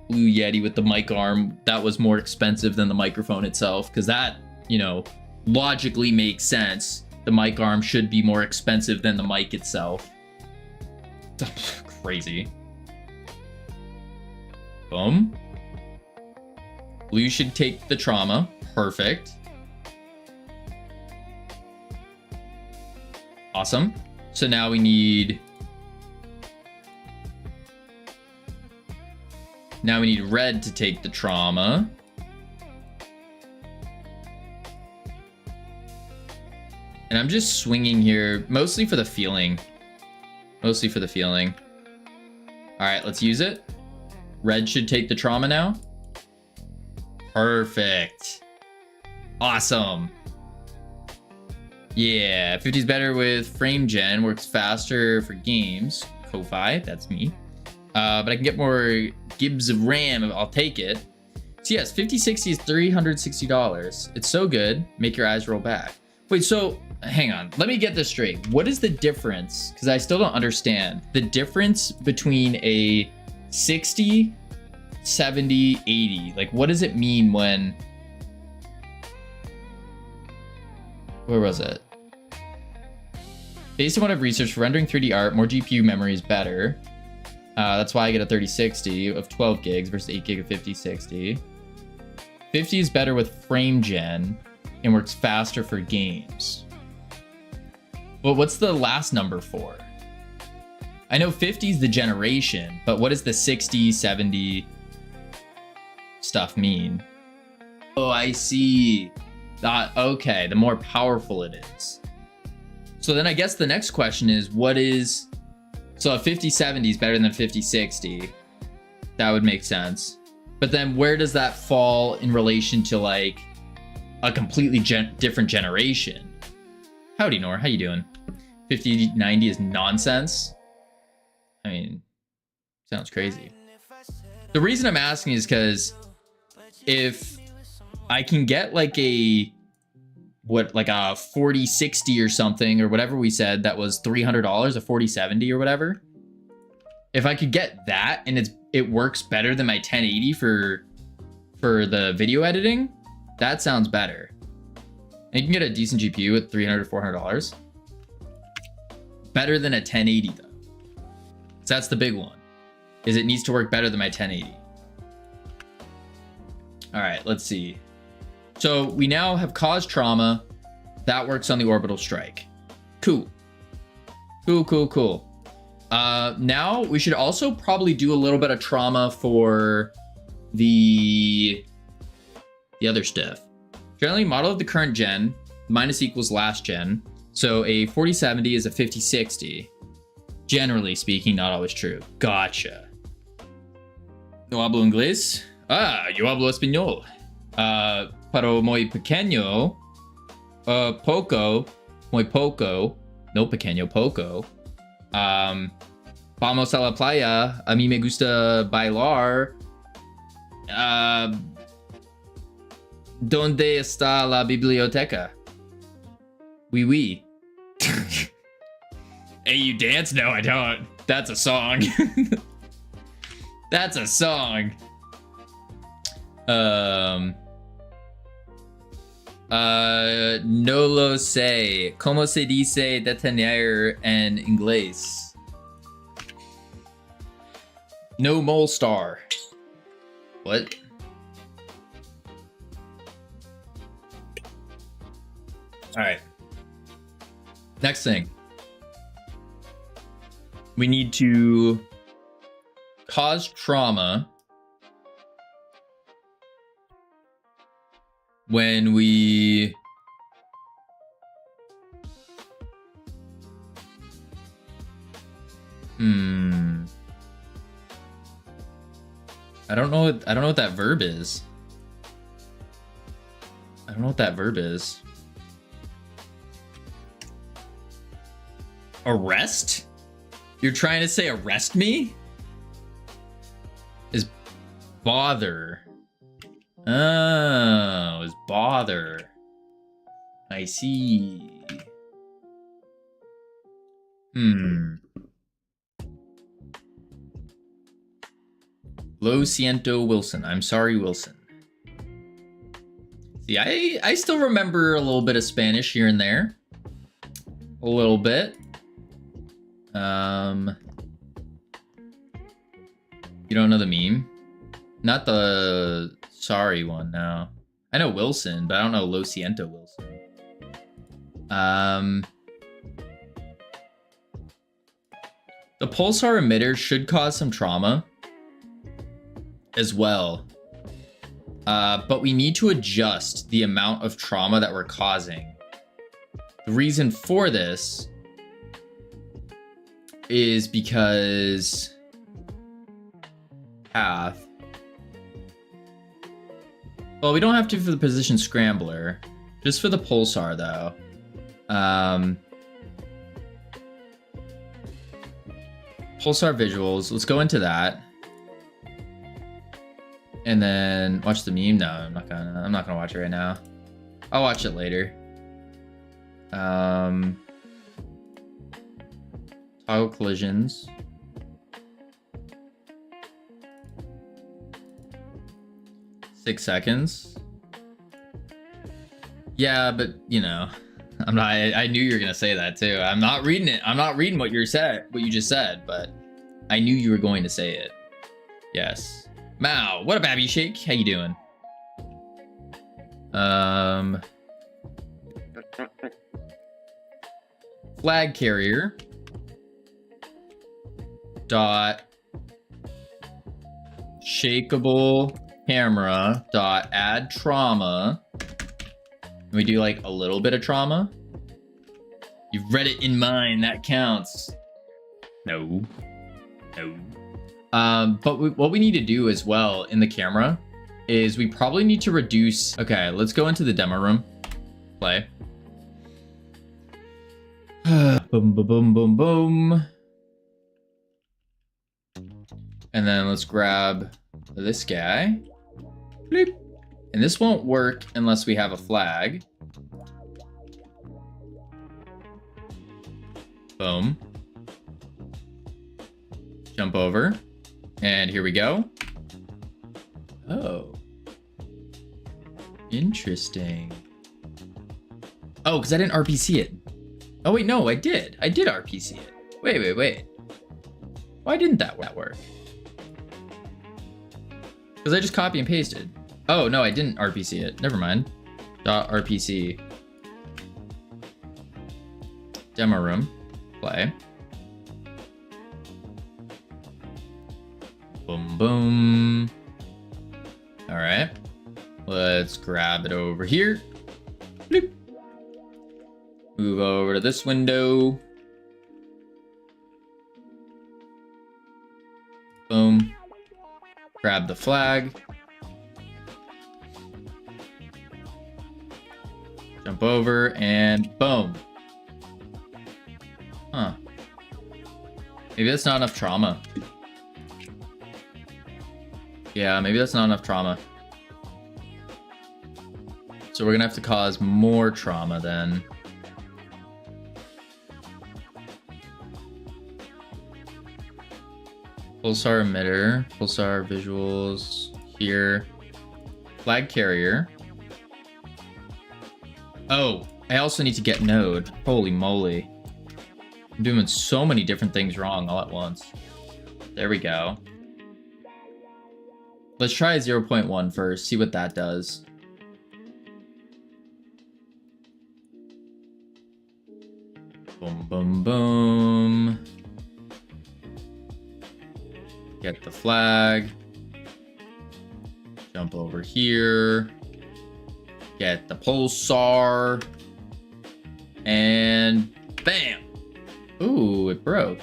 with the mic arm. That was more expensive than the microphone itself, because that, you know, logically makes sense. The mic arm should be more expensive than the mic itself. Crazy. Boom. Blue should take the trauma. Perfect. Awesome. So now we need... Now we need red to take the trauma. And I'm just swinging here, mostly for the feeling. Mostly for the feeling. All right, let's use it. Red should take the trauma now. Perfect. Awesome. Yeah, 50 is better with frame gen, works faster for games. Ko-Fi, that's me. But I can get more gigs of RAM, I'll take it. So yes, 5060 is $360. It's so good, make your eyes roll back. Wait, so hang on, let me get this straight. What is the difference? Because I still don't understand. The difference between a 60, 70, 80. Like, what does it mean when... Where was it? Based on what I've researched for rendering 3D art, more GPU memory is better. That's why I get a 3060 of 12 gigs versus 8 gig of 5060. 50 is better with frame gen and works faster for games. Well, what's the last number for? I know 50 is the generation, but what does the 60, 70 stuff mean? Oh, I see. Okay, the more powerful it is. So then I guess the next question is, what is... So a 5070 is better than a 5060. That would make sense. But then where does that fall in relation to like a completely different generation? Howdy, Nor, how you doing? 5090 is nonsense? I mean, sounds crazy. The reason I'm asking is because if I can get like a... like a 4060 or something, or whatever we said that was $300, a 4070 or whatever. If I could get that and it works better than my 1080 for the video editing, that sounds better. And you can get a decent GPU at $300 to $400. Better than a 1080 though. So that's the big one. Is it needs to work better than my 1080. All right, let's see. So we now have caused trauma. That works on the orbital strike. Cool. Cool. Now we should also probably do a little bit of trauma for the other stuff. Generally, model of the current gen minus equals last gen. So a 4070 is a 5060. Generally speaking, not always true. Gotcha. No hablo inglés? Ah, yo hablo español. Pero muy pequeño, poco, muy poco, no pequeño, poco. Vamos a la playa, a mí me gusta bailar. ¿Dónde está la biblioteca? Oui, oui. Hey, you dance? No, I don't. That's a song. That's a song. No lo sé. ¿Cómo se dice detener en inglés? No mole star. What? All right. Next thing. We need to cause trauma when we I don't know what that verb is. I don't know what that verb is. Arrest? You're trying to say arrest me? Is bother. Oh, is bother. I see. Lo siento, Wilson. I'm sorry, Wilson. See, I still remember a little bit of Spanish here and there. A little bit. You don't know the meme? Not the sorry one, no. I know Wilson, but I don't know Lo siento Wilson. The pulsar emitter should cause some trauma as well. But we need to adjust the amount of trauma that we're causing. The reason for this is because path. Well, we don't have to for the position scrambler. Just for the pulsar though. Pulsar visuals. Let's go into that. And then watch the meme. No, I'm not gonna watch it right now. I'll watch it later. Toggle collisions. Six seconds. Yeah, but you know, I knew you were gonna say that too. I'm not reading it. I'm not reading what you just said, but I knew you were going to say it. Yes. Mao, what up, Abby Shake? How you doing? Flag carrier dot shakeable camera dot add trauma. We do like a little bit of trauma. You've read it in mine, that counts. No. But what we need to do as well in the camera is we probably need to reduce. Okay, let's go into the demo room. Play. Boom, boom, boom, boom, boom. And then let's grab this guy. Bloop. And this won't work unless we have a flag. Boom. Jump over. And here we go. Oh. Interesting. Oh, because I didn't RPC it. Oh, wait, no, I did. I did RPC it. Wait. Why didn't that work? Because I just copy and pasted. Oh, no, I didn't RPC it. Never mind. .rpc. Demo room. Play. Boom, boom. All right. Let's grab it over here. Bloop. Move over to this window. Boom. Grab the flag. Jump over and boom. Huh. Maybe that's not enough trauma. Yeah, maybe that's not enough trauma. So we're gonna have to cause more trauma then. Pulsar emitter, pulsar visuals here. Flag carrier. Oh, I also need to get node. Holy moly. I'm doing so many different things wrong all at once. There we go. Let's try 0.1 first, see what that does. Boom, boom, boom. Get the flag. Jump over here. Get the pulsar. And bam! Ooh, it broke.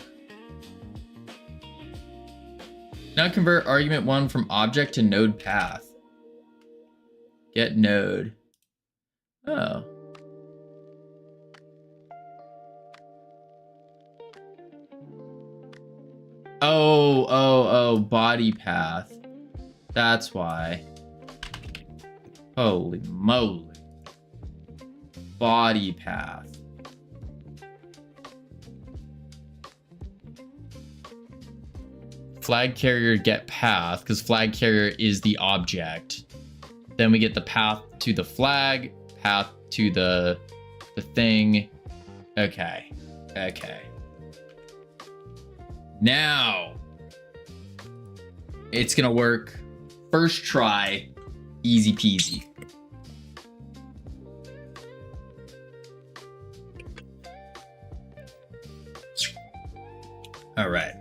Now convert argument 1 from object to node path. Get node. Oh. Oh, body path. That's why. Holy moly. Body path. Flag carrier get path, because flag carrier is the object. Then we get the path to the flag, path to the thing. Okay. Now it's gonna work. First try, easy peasy. All right.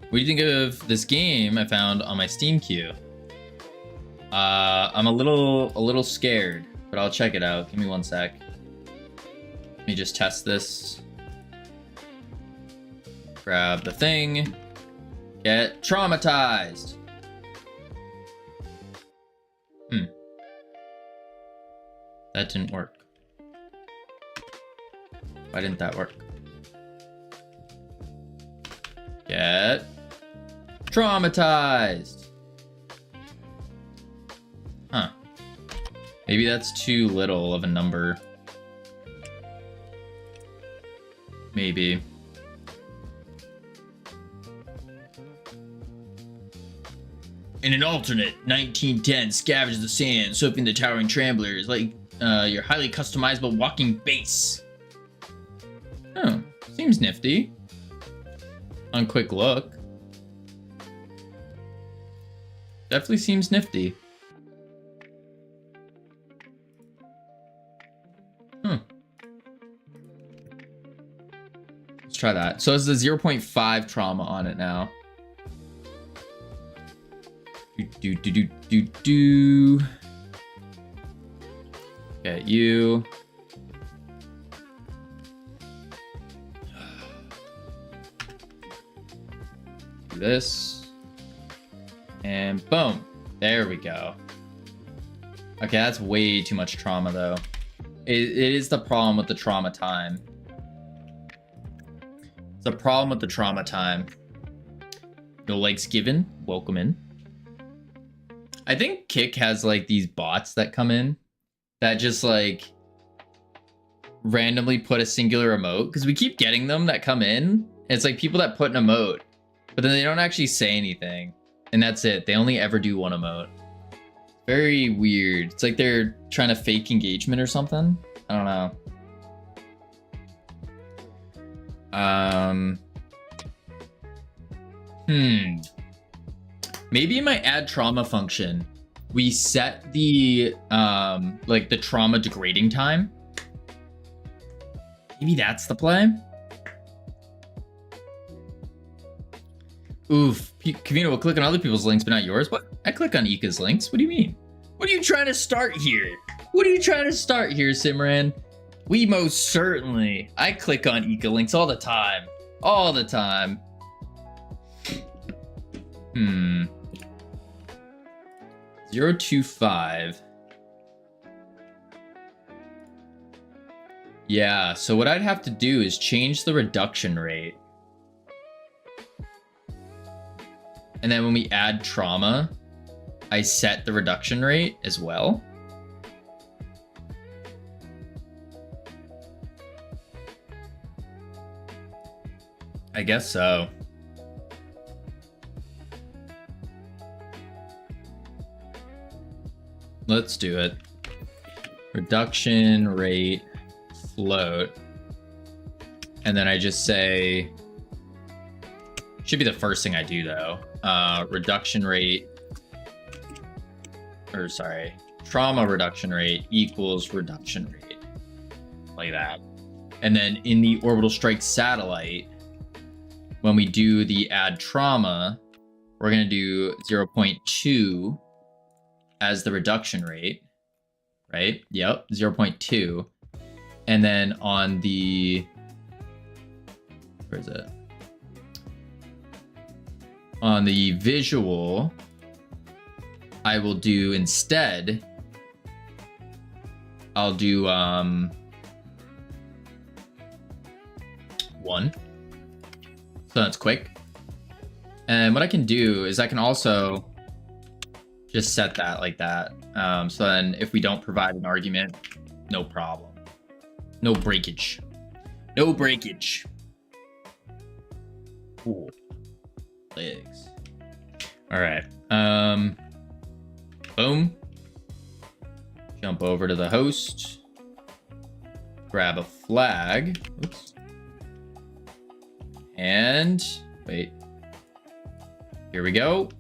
What do you think of this game I found on my Steam queue? I'm a little scared, but I'll check it out. Give me one sec. Let me just test this. Grab the thing. Get traumatized. That didn't work. Why didn't that work? Get traumatized. Huh. Maybe that's too little of a number. Maybe. In an alternate, 1910 scavenge the sand, soaping the towering tramblers like your highly customizable walking base. Oh, seems nifty. On quick look. Definitely seems nifty. Let's try that. So it's the 0.5 trauma on it now. Do. Get you. Do this. And boom. There we go. Okay, that's way too much trauma though. It is the problem with the trauma time. It's a problem with the trauma time. No legs given. Welcome in. I think Kick has like these bots that come in that just like randomly put a singular emote, because we keep getting them that come in. It's like people that put an emote, but then they don't actually say anything, and that's it. They only ever do one emote. Very weird. It's like they're trying to fake engagement or something. I don't know. Maybe in my add trauma function, we set the like the trauma degrading time. Maybe that's the play. Oof, Kavina will click on other people's links, but not yours. What? I click on Ika's links. What do you mean? What are you trying to start here? What are you trying to start here, Simran? We most certainly. I click on Ika links all the time. All the time. 025. Yeah, so what I'd have to do is change the reduction rate. And then when we add trauma, I set the reduction rate as well. I guess so. Let's do it. Reduction rate float. And then I just say, should be the first thing I do though. Reduction rate, or sorry, trauma reduction rate equals reduction rate. Like that. And then in the orbital strike satellite, when we do the add trauma, we're gonna do 0.2 as the reduction rate, right? Yep, 0.2. And then on the, where is it? On the visual, I will do instead, I'll do 1. So that's quick. And what I can do is I can also just set that like that. So then if we don't provide an argument, no problem. No breakage. No breakage. Cool. Legs. All right. Boom. Jump over to the host. Grab a flag. Oops. And wait. Here we go.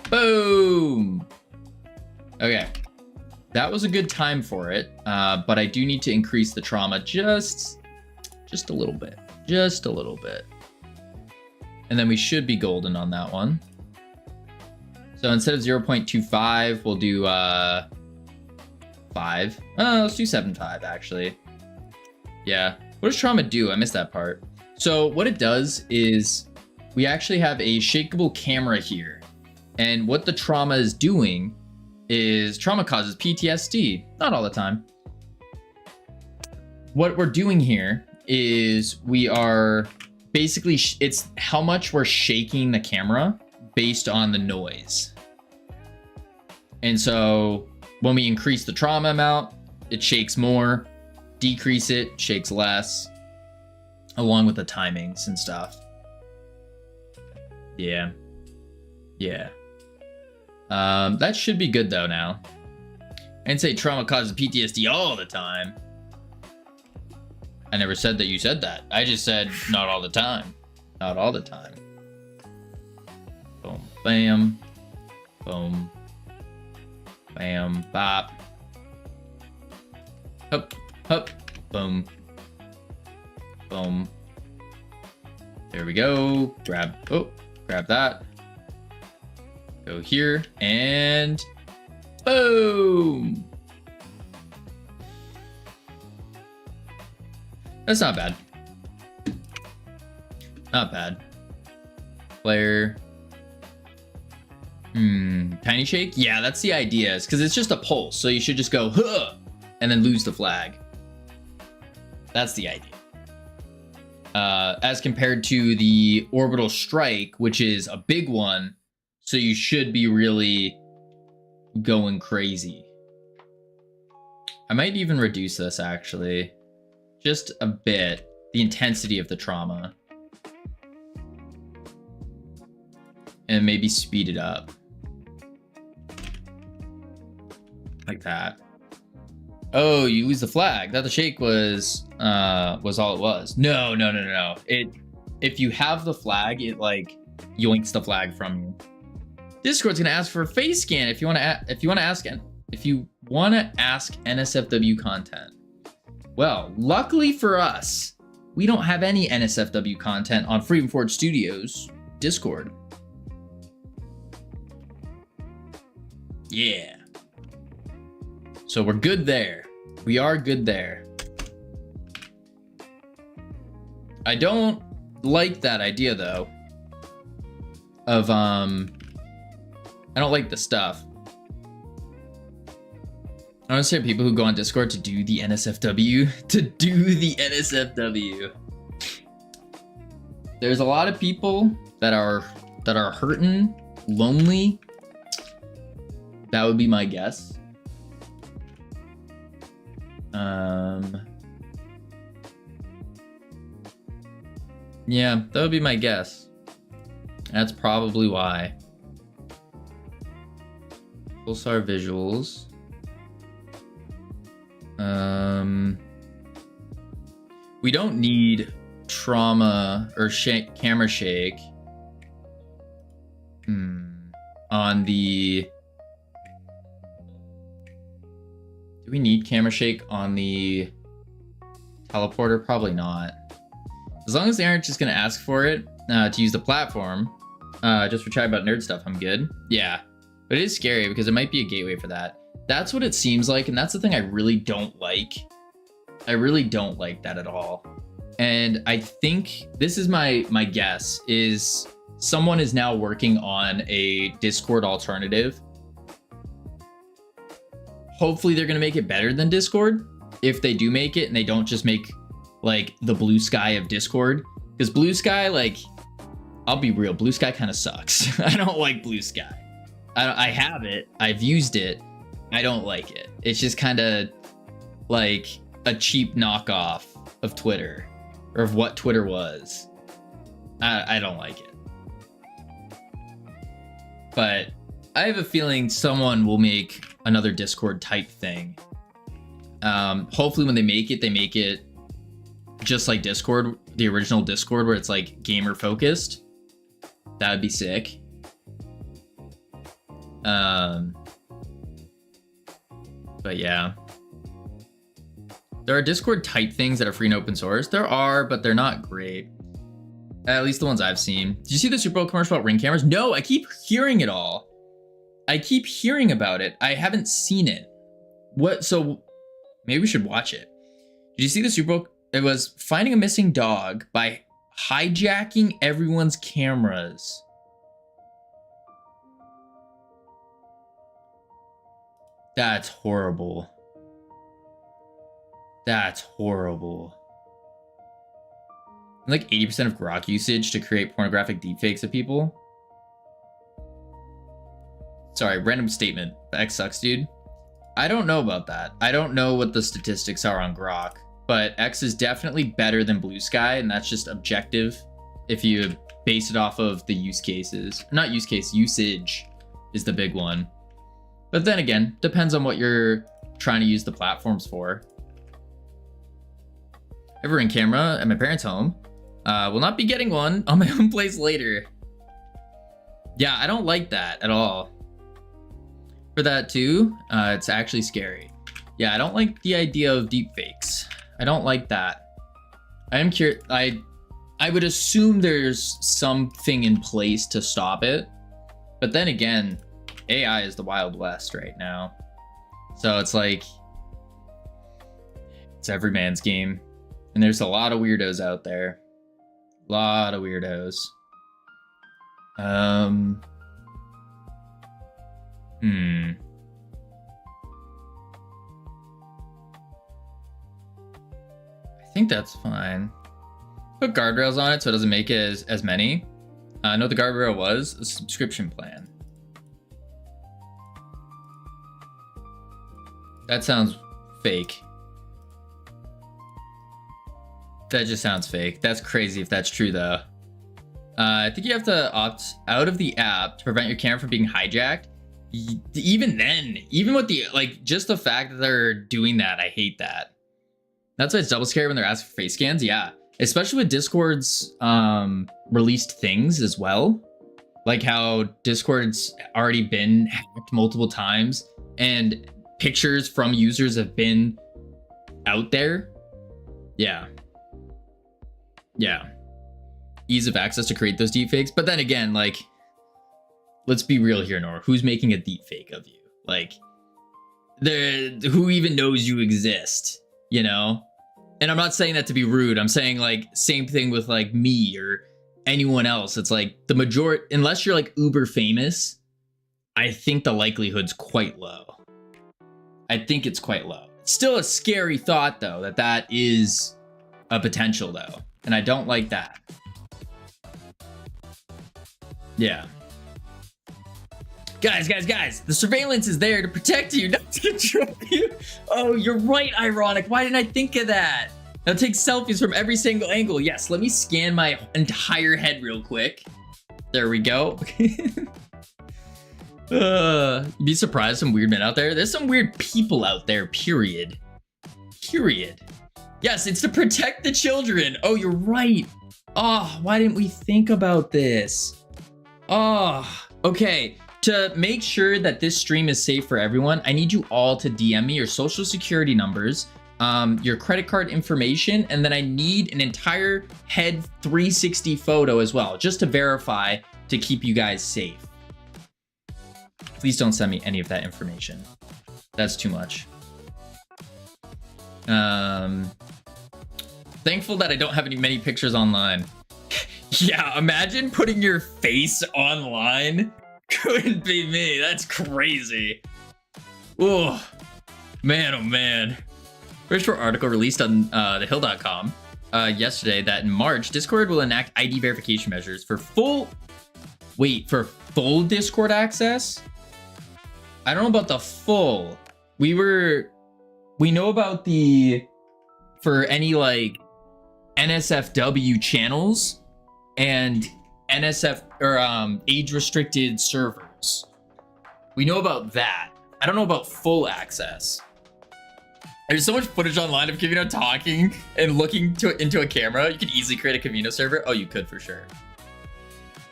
Boom. Okay. That was a good time for it. But I do need to increase the trauma just a little bit. Just a little bit. And then we should be golden on that one. So instead of 0.25, we'll do 5. Let's do 7.5 actually. Yeah. What does trauma do? I missed that part. So what it does is we actually have a shakeable camera here. And what the trauma is doing is trauma causes PTSD. Not all the time. What we're doing here is we are basically, it's how much we're shaking the camera based on the noise. And so when we increase the trauma amount, it shakes more, decrease it, shakes less, along with the timings and stuff. Yeah. Yeah. That should be good though now. And say trauma causes PTSD all the time. I never said that you said that. I just said not all the time. Not all the time. Boom, bam, boom, bam, bop. Hup, hup, boom, boom. There we go. Grab that. Go here and boom. That's not bad. Not bad. Player. Tiny shake? Yeah, that's the idea. It's because it's just a pulse. So you should just go, huh, and then lose the flag. That's the idea. As compared to the orbital strike, which is a big one. So you should be really going crazy. I might even reduce this actually. Just a bit. The intensity of the trauma. And maybe speed it up. Like that. Oh, you lose the flag. That the shake was all it was. No. If you have the flag, it like yoinks the flag from you. Discord's gonna ask for a face scan if you want to ask NSFW content. Well, luckily for us, we don't have any NSFW content on Freedom Forge Studios Discord. Yeah. So we're good there. We are good there. I don't like that idea though. Of I don't like the stuff. I want to say people who go on Discord to do the NSFW. There's a lot of people that are hurting, lonely. That would be my guess. Yeah, that would be my guess. That's probably why. Pulsar visuals. We don't need trauma or camera shake on the... Do we need camera shake on the teleporter? Probably not. As long as they aren't just going to ask for it to use the platform, just for chatting about nerd stuff, I'm good. Yeah, but it is scary because it might be a gateway for that. That's what it seems like, and that's the thing I really don't like. I really don't like that at all. And I think this is my guess, is someone is now working on a Discord alternative. Hopefully they're going to make it better than Discord. If they do make it and they don't just make like the Blue Sky of Discord. Because Blue Sky, like, I'll be real, Blue Sky kind of sucks. I don't like Blue Sky. I have it. I've used it. I don't like it. It's just kind of like a cheap knockoff of Twitter, or of what Twitter was. I don't like it. But I have a feeling someone will make another Discord type thing. Hopefully when they make it just like Discord, the original Discord, where it's like gamer focused. That would be sick. But yeah, there are Discord type things that are free and open source. There are, but they're not great. At least the ones I've seen. Did you see the Super Bowl commercial about Ring cameras? No, I keep hearing it all. I keep hearing about it. I haven't seen it. What? So maybe we should watch it. Did you see the Super Bowl? It was Finding a Missing Dog by Hijacking everyone's cameras. That's horrible. That's horrible. Like 80% of Grok usage to create pornographic deepfakes of people. Sorry, random statement. X sucks, dude. I don't know about that. I don't know what the statistics are on Grok, but X is definitely better than Blue Sky, and that's just objective if you base it off of the use cases. Not use case, usage is the big one. But then again, depends on what you're trying to use the platforms for. Ever in camera at my parents' home. Will not be getting one on my own place later. Yeah, I don't like that at all. For that too, it's actually scary. Yeah, I don't like the idea of deepfakes. I don't like that. I am curious. I would assume there's something in place to stop it. But then again, AI is the Wild West right now. So it's like, it's every man's game. And there's a lot of weirdos out there. A lot of weirdos. I think that's fine. Put guardrails on it so it doesn't make it as many. I know what the guardrail was, a subscription plan. That sounds fake. That just sounds fake. That's crazy if that's true though. I think you have to opt out of the app to prevent your camera from being hijacked. Even then, even with the, like, just the fact that they're doing that, I hate that. That's why it's double scary when they're asking for face scans. Yeah, especially with Discord's released things as well. Like how Discord's already been hacked multiple times and pictures from users have been out there. Yeah. Yeah. Ease of access to create those deepfakes. But then again, like, let's be real here, Nora. Who's making a deepfake of you? Like, who even knows you exist, you know? And I'm not saying that to be rude. I'm saying, like, same thing with, like, me or anyone else. It's like the majority, unless you're, like, uber famous, I think the likelihood's quite low. I think it's quite low. It's still a scary thought, though, that is a potential, though. And I don't like that. Yeah. Guys, the surveillance is there to protect you, not to control you. Oh, you're right, Ironic. Why didn't I think of that? Now take selfies from every single angle. Yes, let me scan my entire head real quick. There we go. You'd be surprised, some weird men out there. There's some weird people out there, period. Period. Yes, it's to protect the children. Oh, you're right. Oh, why didn't we think about this? Oh, okay. To make sure that this stream is safe for everyone, I need you all to DM me your social security numbers, your credit card information, and then I need an entire head 360 photo as well, just to verify to keep you guys safe. Please don't send me any of that information. That's too much. Thankful that I don't have many pictures online. Yeah, imagine putting your face online. Couldn't be me. That's crazy. Oh, man, oh man. First for article released on thehill.com yesterday that in March, Discord will enact ID verification measures for full Discord access? I don't know about the full. We know about for any like NSFW channels and NSF or age restricted servers. We know about that. I don't know about full access. There's so much footage online of Kavino talking and looking into a camera. You could easily create a Kavino server. Oh, you could for sure.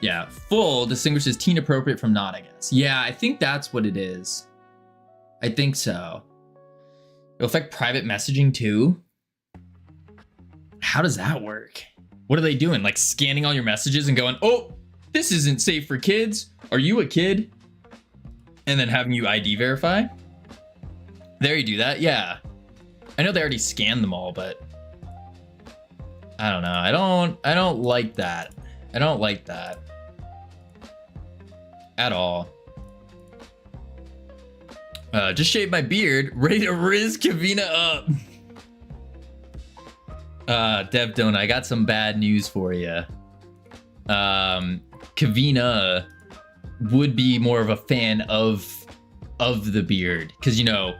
Yeah, full distinguishes teen appropriate from not, I guess. Yeah, I think that's what it is. I think so. It'll affect private messaging too. How does that work? What are they doing? Like scanning all your messages and going, oh, this isn't safe for kids. Are you a kid? And then having you ID verify. There you do that. Yeah. I know they already scanned them all, but I don't know. I don't like that. I don't like that at all. Just shaved my beard, ready to riz Kavina up. Dev Donut, I got some bad news for you. Kavina would be more of a fan of the beard, because you know,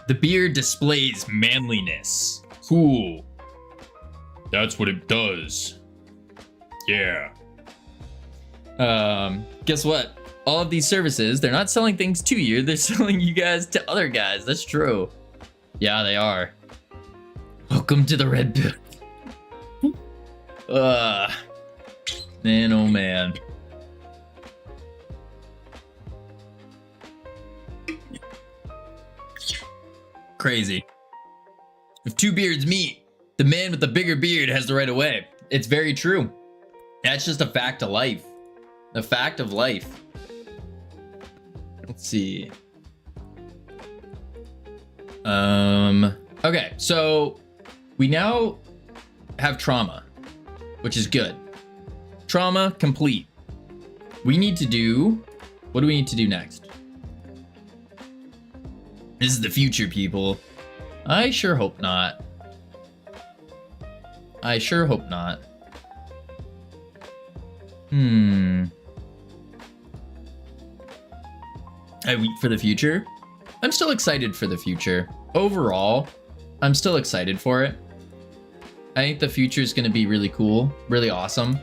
the beard displays manliness. Cool. That's what it does. Yeah. Guess what? All of these services, they're not selling things to you, they're selling you guys to other guys. That's true. Yeah, they are. Welcome to the Red Pill. Man, oh man. Crazy. If two beards meet, the man with the bigger beard has the right of way. It's very true. That's just a fact of life. A fact of life. Let's see. Okay, so we now have trauma, which is good. Trauma complete. We need to do, what do we need to do next? This is the future, people. I sure hope not. I sure hope not. I weep for the future. I'm still excited for the future. Overall, I'm still excited for it. I think the future is going to be really cool, really awesome.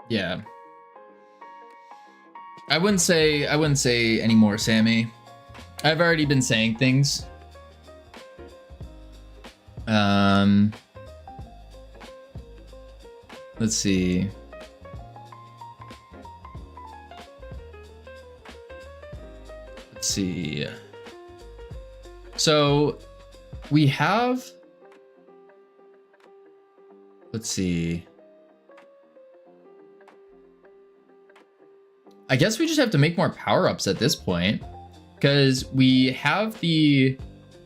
Yeah. I wouldn't say any more, Sammy. I've already been saying things. Let's see. Let's see. So we have, let's see. I guess we just have to make more power-ups at this point, because we have the,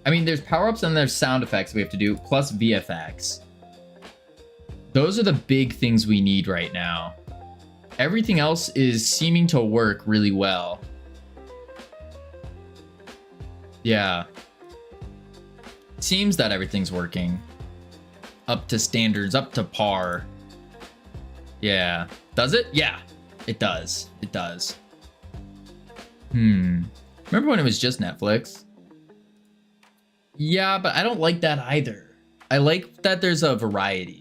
I mean, there's power-ups and there's sound effects we have to do, plus VFX. Those are the big things we need right now. Everything else is seeming to work really well. Yeah. Seems that everything's working. Up to standards, up to par. Yeah. Does it? Yeah. It does. It does. Remember when it was just Netflix? Yeah, but I don't like that either. I like that there's a variety.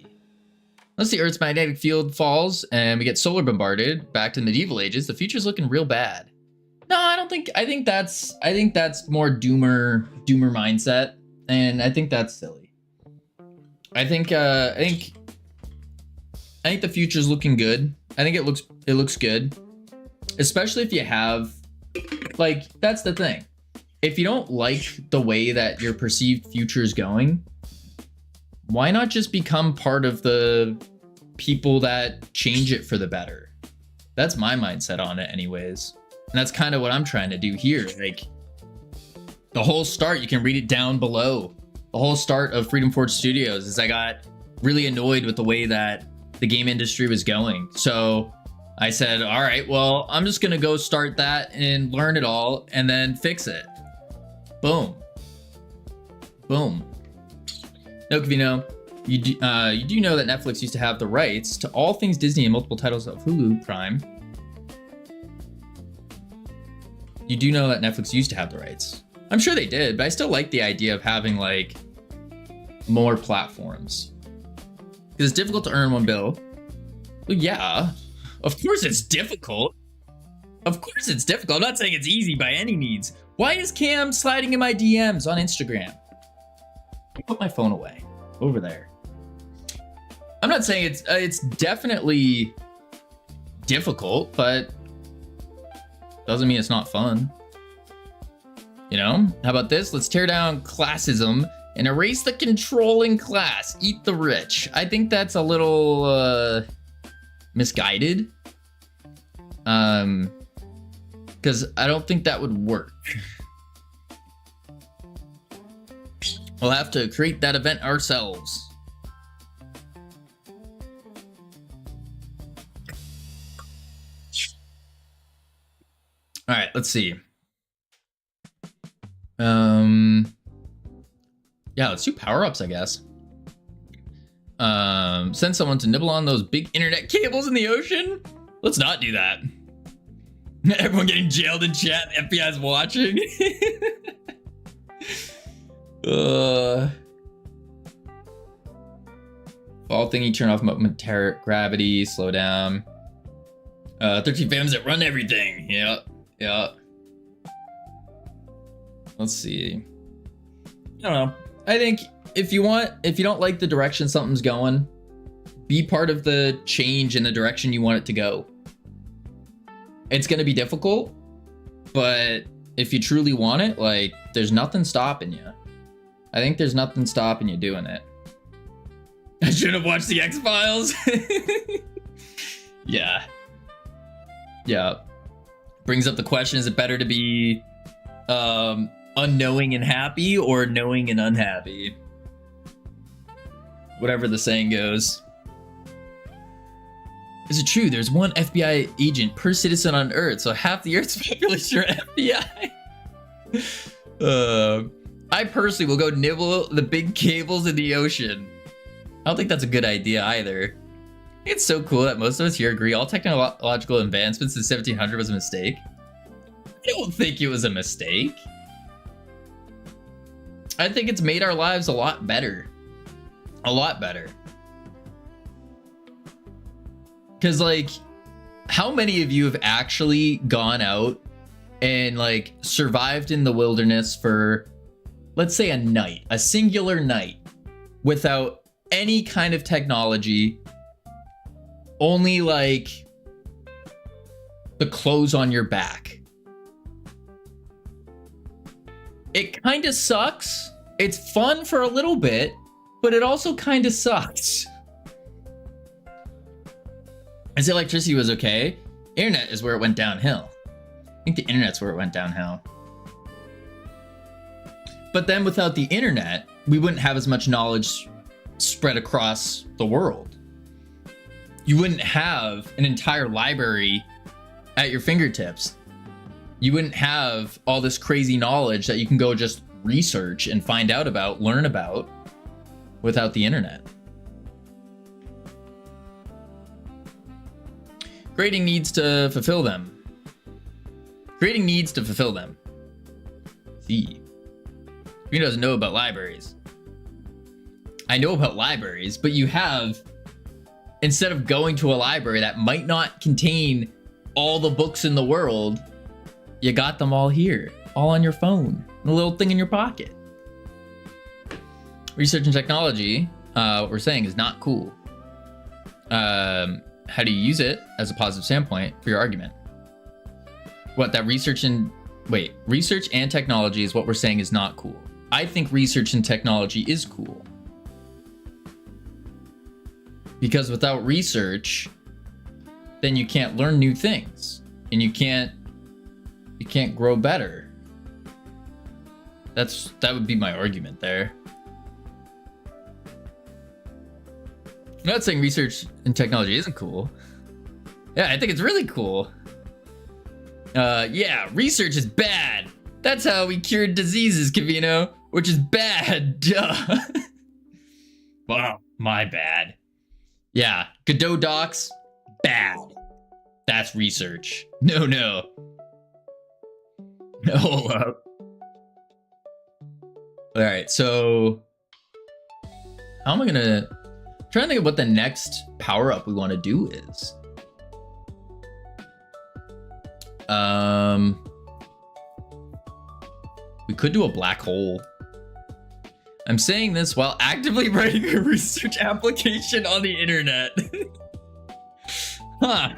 Unless the Earth's magnetic field falls and we get solar bombarded back to medieval ages, the future's looking real bad. No, I don't think, I think that's more doomer mindset, and I think that's silly. I think the future's looking good. I think it looks good. Especially if you have, like, that's the thing. If you don't like the way that your perceived future is going, why not just become part of the people that change it for the better? That's my mindset on it anyways. And that's kind of what I'm trying to do here. Like, the whole start, you can read it down below. The whole start of Freedom Forge Studios is I got really annoyed with the way that the game industry was going. So I said, all right, well, I'm just gonna go start that and learn it all and then fix it. Boom. Boom. No, Kavino, you do know that Netflix used to have the rights to all things Disney and multiple titles of Hulu Prime. You do know that Netflix used to have the rights. I'm sure they did, but I still like the idea of having, like, more platforms. Because it's difficult to earn one bill. Well, yeah, of course it's difficult. Of course it's difficult. I'm not saying it's easy by any means. Why is Cam sliding in my DMs on Instagram? I put my phone away over there. I'm not saying it's definitely difficult, but doesn't mean it's not fun. You know? How about this? Let's tear down classism and erase the controlling class. Eat the rich. I think that's a little misguided. Because I don't think that would work. We'll have to create that event ourselves. All right, let's see. Yeah, let's do power-ups, I guess. Send someone to nibble on those big internet cables in the ocean? Let's not do that. Everyone getting jailed in chat, FBI's watching. Fall thingy, turn off momentary gravity, slow down. 13 fams that run everything. Yeah. Let's see. I don't know. I think if you don't like the direction something's going, be part of the change in the direction you want it to go. It's going to be difficult, but if you truly want it, like, there's nothing stopping you. I think there's nothing stopping you doing it. I should have watched the X-Files. Yeah. Brings up the question, is it better to be unknowing and happy or knowing and unhappy? Whatever the saying goes. Is it true there's one FBI agent per citizen on Earth, so half the Earth's population are FBI? I personally will go nibble the big cables in the ocean. I don't think that's a good idea either. It's so cool that most of us here agree all technological advancements in 1700 was a mistake. I don't think it was a mistake. I think it's made our lives a lot better. A lot better. Because, like, how many of you have actually gone out and, like, survived in the wilderness for, let's say, a night, a singular night, without any kind of technology, only, like, the clothes on your back? It kind of sucks. It's fun for a little bit, but it also kind of sucks. I say electricity was okay. Internet is where it went downhill. I think the internet's where it went downhill. But then without the internet, we wouldn't have as much knowledge spread across the world. You wouldn't have an entire library at your fingertips. You wouldn't have all this crazy knowledge that you can go just research and find out about, learn about, without the internet. Grading needs to fulfill them. Grading needs to fulfill them. See. Who doesn't know about libraries? I know about libraries, but you have, instead of going to a library that might not contain all the books in the world, you got them all here, all on your phone, in a little thing in your pocket. Research and technology, what we're saying, is not cool. How do you use it as a positive standpoint for your argument? What, that research and technology is what we're saying is not cool. I think research and technology is cool. Because without research, then you can't learn new things, and you can't grow better. That would be my argument there. I'm not saying research and technology isn't cool. Yeah, I think it's really cool. Yeah, research is bad. That's how we cured diseases, Cavino, which is bad. Duh. Wow, my bad. Yeah, Godot docs, bad. That's research. No. No. All right, so how am I gonna? I'm trying to think of what the next power up we want to do is. We could do a black hole. I'm saying this while actively writing a research application on the internet. Huh.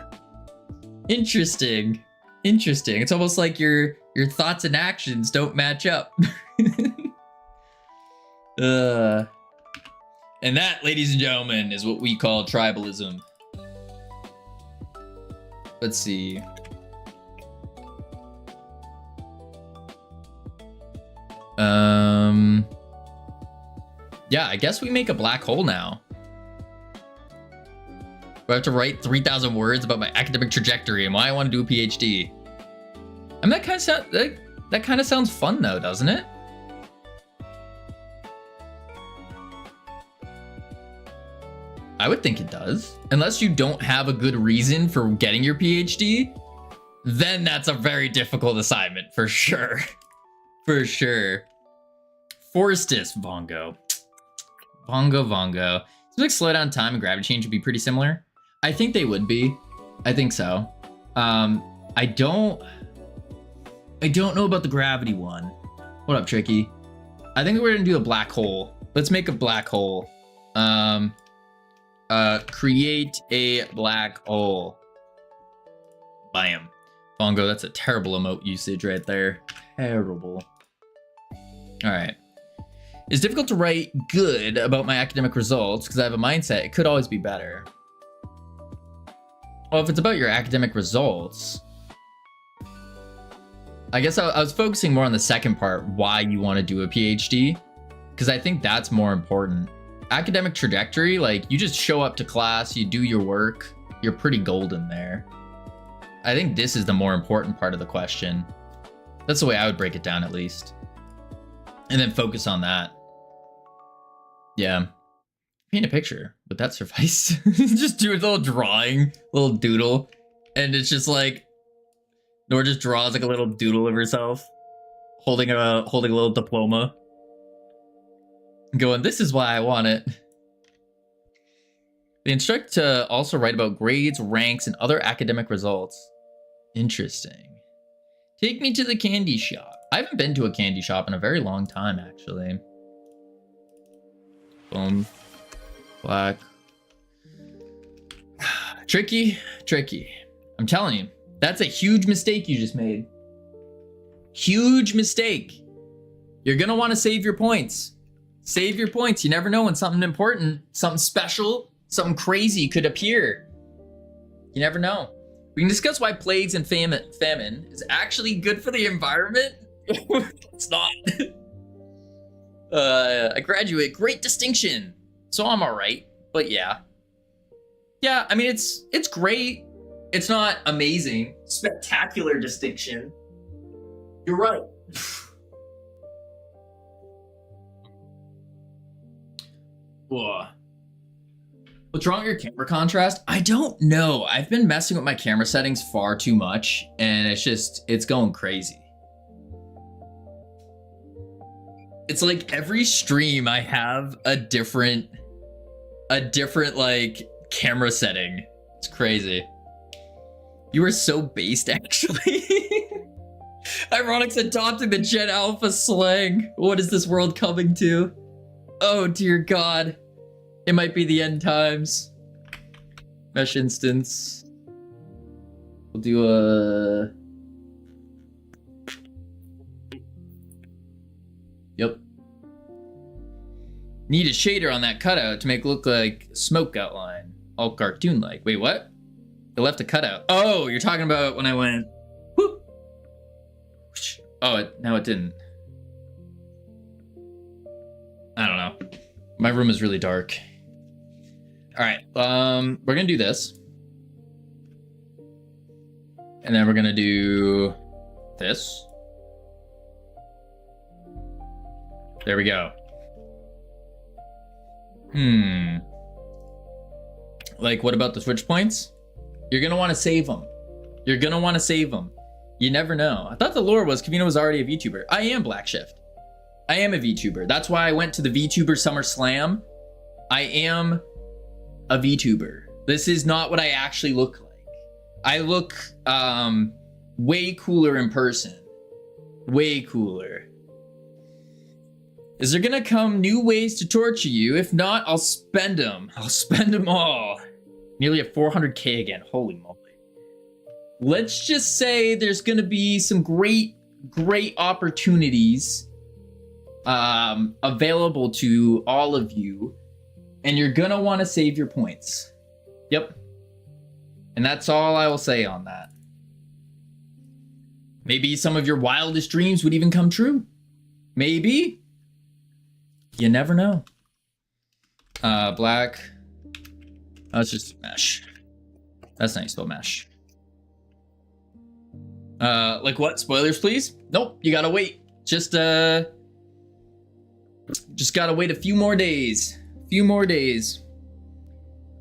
Interesting. It's almost like your thoughts and actions don't match up. And that, ladies and gentlemen, is what we call tribalism. Let's see. Yeah, I guess we make a black hole now. I have to write 3,000 words about my academic trajectory and why I want to do a PhD. I mean, that kind of sounds fun though, doesn't it? I would think it does. Unless you don't have a good reason for getting your PhD, then that's a very difficult assignment for sure. For sure. Forestus Vongo. Vongo. Seems like slow down time and gravity change would be pretty similar. I think they would be. I think so. I don't know about the gravity one. What up, Tricky? I think we're gonna do a black hole. Let's make a black hole. Create a black hole. Bam. Bongo, that's a terrible emote usage right there. Terrible. All right. It's difficult to write good about my academic results because I have a mindset. It could always be better. Well, if it's about your academic results, I guess I was focusing more on the second part, why you want to do a PhD, because I think that's more important. Academic trajectory, like you just show up to class, you do your work, you're pretty golden there. I think this is the more important part of the question. That's the way I would break it down, at least. And then focus on that. Yeah. Paint a picture. Would that suffice? Just do a little drawing, little doodle. And it's just like, Nora just draws like a little doodle of herself, holding a little diploma. Going, this is why I want it. They instruct to also write about grades, ranks, and other academic results. Interesting. Take me to the candy shop. I haven't been to a candy shop in a very long time, actually. Boom. Black. Tricky. I'm telling you, that's a huge mistake you just made. Huge mistake. You're gonna want to save your points. Save your points. You never know when something important, something special, something crazy could appear. You never know. We can discuss why plagues and famine is actually good for the environment. It's not. I graduate, great distinction. So I'm all right, but yeah. Yeah, I mean, it's great. It's not amazing. Spectacular distinction. You're right. Whoa. What's wrong with your camera contrast? I don't know. I've been messing with my camera settings far too much, and it's going crazy. It's like every stream I have a different like camera setting. It's crazy. You are so based, actually. Ironic's adopting the Gen Alpha slang. What is this world coming to? Oh dear God. It might be the end times. Mesh instance. We'll do a... Yep. Need a shader on that cutout to make it look like smoke outline. All cartoon-like. Wait, what? It left a cutout. Oh, you're talking about when I went... Whoop. Oh, no, it didn't. I don't know. My room is really dark. All right, we're gonna do this. And then we're gonna do this. There we go. Like, what about the switch points? You're gonna wanna save them. You're gonna wanna save them. You never know. I thought the lore was Kavino was already a VTuber. I am Black Shift. I am a VTuber. That's why I went to the VTuber Summer Slam. I am a VTuber. This is not what I actually look like. I look way cooler in person. Way cooler. Is there gonna come new ways to torture you? If not, I'll spend them. I'll spend them all. Nearly at 400k again. Holy moly. Let's just say there's gonna be some great opportunities available to all of you, and you're gonna want to save your points. Yep. And that's all I will say on that. Maybe some of your wildest dreams would even come true. Maybe. You never know. Black. Oh, it's just mesh. That's nice, spell mesh. Like what? Spoilers, please? Nope, you gotta wait. Just gotta wait a few more days.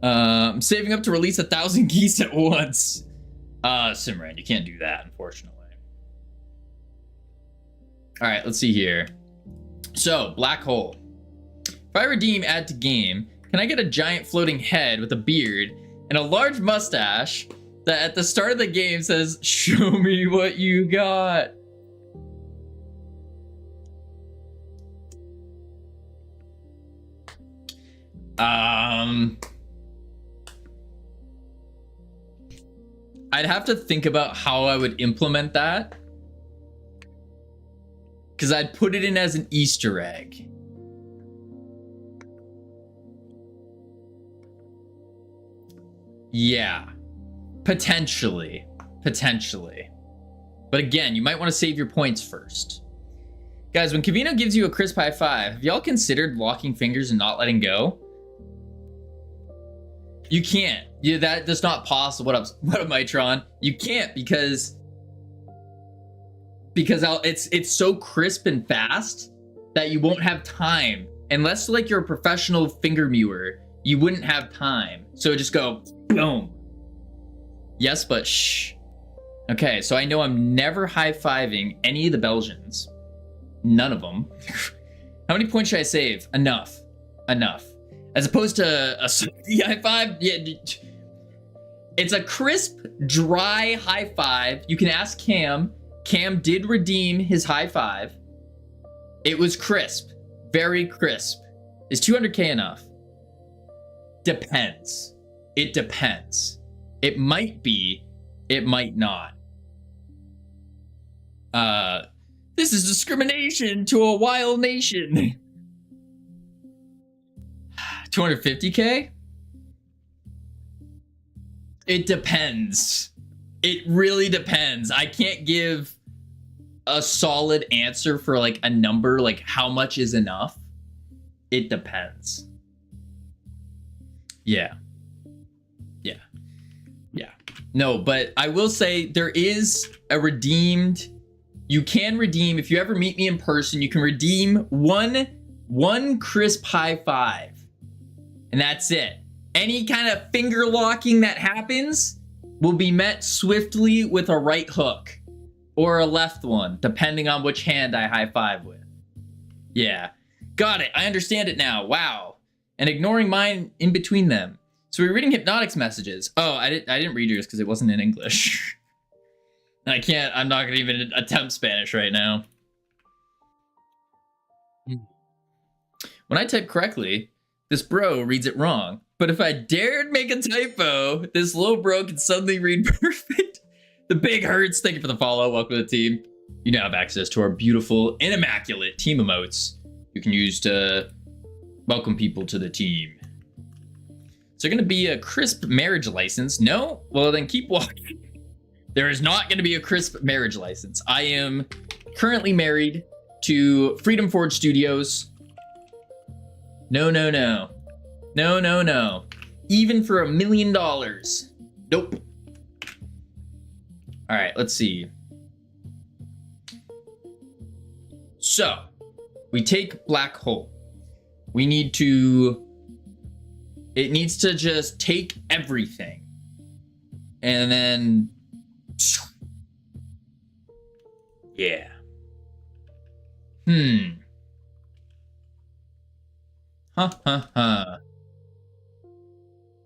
I'm saving up to release 1,000 geese at once. Simran, you can't do that, unfortunately. All right, let's see here. So, black hole. If I redeem add to game, can I get a giant floating head with a beard and a large mustache that at the start of the game says, "Show me what you got"? I'd have to think about how I would implement that, because I'd put it in as an Easter egg. Yeah, potentially. But again, you might want to save your points first. Guys, when Kavino gives you a crisp high five, have y'all considered locking fingers and not letting go? You can't. Yeah, that's not possible. What up, Mitron? You can't because it's so crisp and fast that you won't have time. Unless like you're a professional finger mewer, you wouldn't have time. So just go boom. Yes, but shh. Okay, so I know I'm never high-fiving any of the Belgians. None of them. How many points should I save? Enough. As opposed to a high five, yeah. It's a crisp, dry high five. You can ask Cam. Cam did redeem his high five. It was crisp, very crisp. Is 200k enough? Depends. It depends. It might be, it might not. This is discrimination to a wild nation. 250k? It depends. It really depends. I can't give a solid answer for like a number, like how much is enough. It depends. Yeah. No, but I will say there is a redeemed. You can redeem, if you ever meet me in person, you can redeem one crisp high five. And that's it. Any kind of finger locking that happens will be met swiftly with a right hook or a left one, depending on which hand I high five with. Yeah, got it. I understand it now. Wow. And ignoring mine in between them. So we're reading Hypnotic's messages. Oh, I didn't read yours because it wasn't in English. I'm not gonna even attempt Spanish right now. When I type correctly, this bro reads it wrong. But if I dared make a typo, this little bro can suddenly read perfect. The big hurts. Thank you for the follow. Welcome to the team. You now have access to our beautiful and immaculate team emotes you can use to welcome people to the team. Is there going to be a crisp marriage license? No? Well, then keep walking. There is not going to be a crisp marriage license. I am currently married to Freedom Forge Studios. No. Even for $1 million. Nope. All right, let's see. So, we take black hole. We need to... It needs to just take everything. And then... Yeah.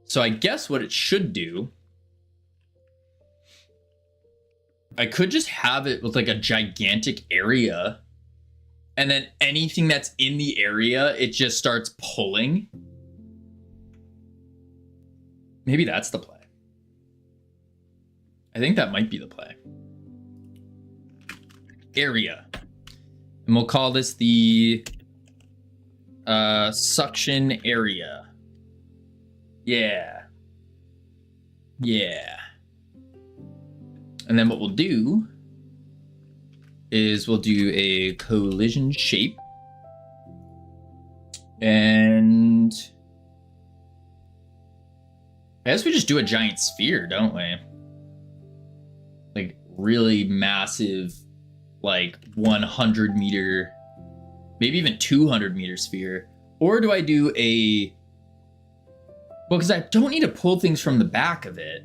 So I guess what it should do... I could just have it with like a gigantic area. And then anything that's in the area, it just starts pulling. Maybe that's the play. I think that might be the play. Area. And we'll call this the suction area. Yeah. And then what we'll do is we'll do a collision shape. And I guess we just do a giant sphere, don't we? Like really massive, like 100 meter, maybe even 200 meter sphere. Or do I do a... Well, because I don't need to pull things from the back of it.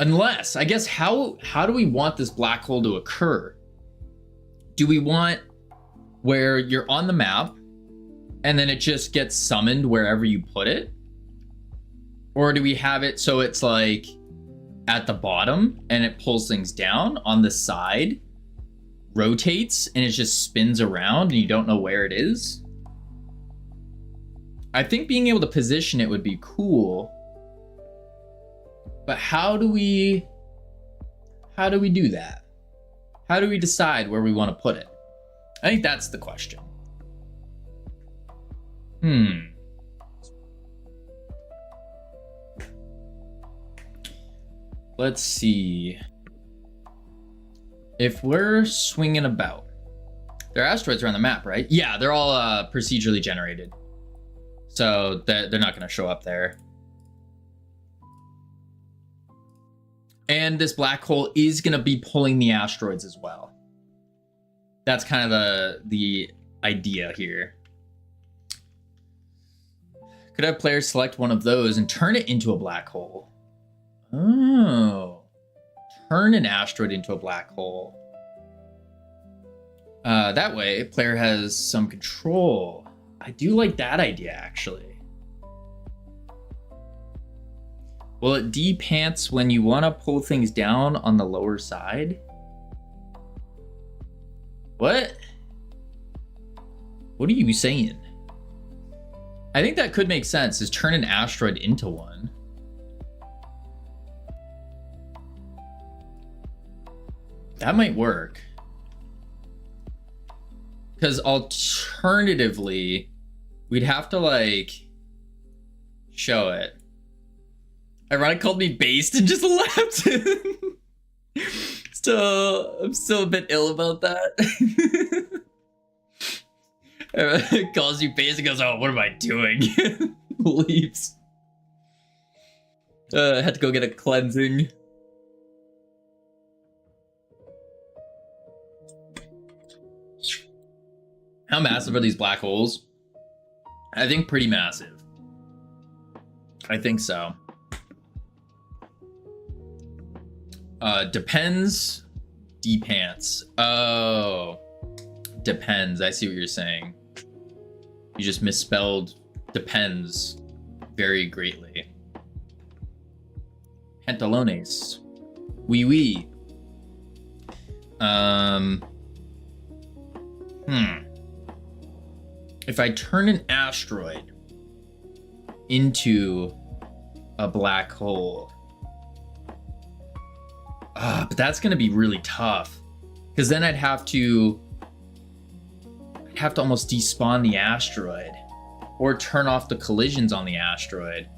Unless, I guess, how do we want this black hole to occur? Do we want where you're on the map and then it just gets summoned wherever you put it? Or do we have it so it's like at the bottom and it pulls things down on the side, rotates, and it just spins around and you don't know where it is? I think being able to position it would be cool. But how do we do that? How do we decide where we want to put it? I think that's the question. Let's see. If we're swinging about, there are asteroids around the map, right? Yeah, they're all procedurally generated. So they're not going to show up there. And this black hole is going to be pulling the asteroids as well. That's kind of the idea here. Could have players select one of those and turn it into a black hole. Oh. Turn an asteroid into a black hole. That way, a player has some control. I do like that idea, actually. Will it de-pants when you want to pull things down on the lower side? What? What are you saying? I think that could make sense, is turn an asteroid into one. That might work. Because alternatively, we'd have to like show it. Ironic called me based and just left. I'm still a bit ill about that. Calls you based and goes, oh, what am I doing? Leaves. Had to go get a cleansing. How massive are these black holes? I think pretty massive. I think so. Depends. De-pants. Oh. Depends. I see what you're saying. You just misspelled depends very greatly. Pantalones. Wee wee. If I turn an asteroid into a black hole, but that's gonna be really tough, because then I'd have to almost despawn the asteroid or turn off the collisions on the asteroid.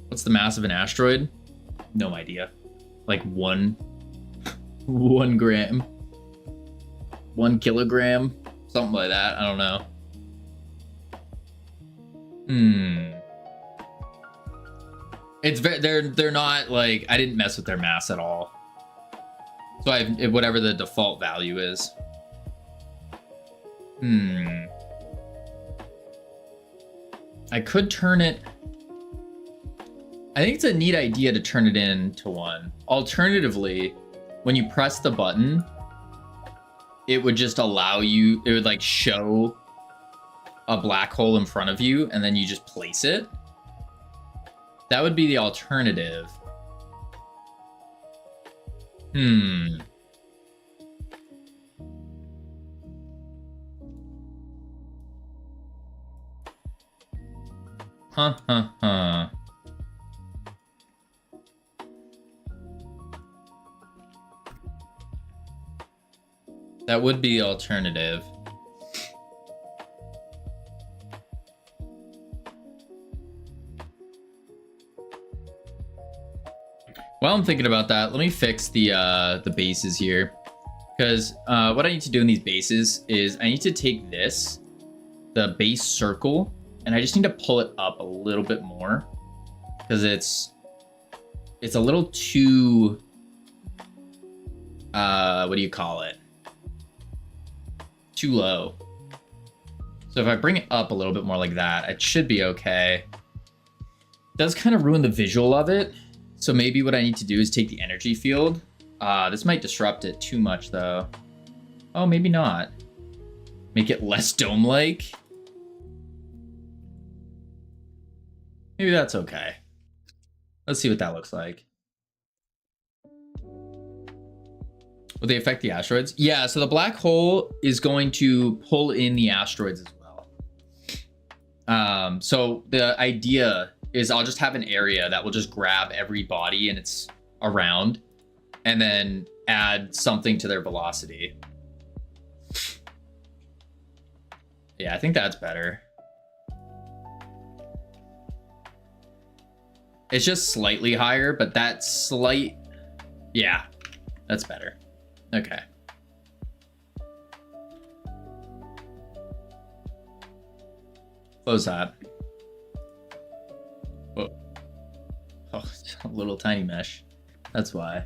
What's the mass of an asteroid? No idea. Like 1 gram, 1 kilogram, something like that. I don't know. It's they're not like, I didn't mess with their mass at all. So whatever the default value is. I could turn it. I think it's a neat idea to turn it into one. Alternatively, when you press the button, it would just allow you, it would like show a black hole in front of you and then you just place it. That would be the alternative. That would be the alternative. While I'm thinking about that, let me fix the bases here, because what I need to do in these bases is I need to take this the base circle, and I just need to pull it up a little bit more because it's a little too what do you call it? Too low. So if I bring it up a little bit more like that, it should be okay. It does kind of ruin the visual of it. So maybe what I need to do is take the energy field. This might disrupt it too much though. Oh, maybe not. Make it less dome-like. Maybe that's okay. Let's see what that looks like. Will they affect the asteroids? Yeah, so the black hole is going to pull in the asteroids as well. So the idea is I'll just have an area that will just grab every body and it's around and then add something to their velocity. Yeah, I think that's better. It's just slightly higher, but that slight, yeah, that's better. Okay. Close that. Whoa. Oh, it's a little tiny mesh. That's why.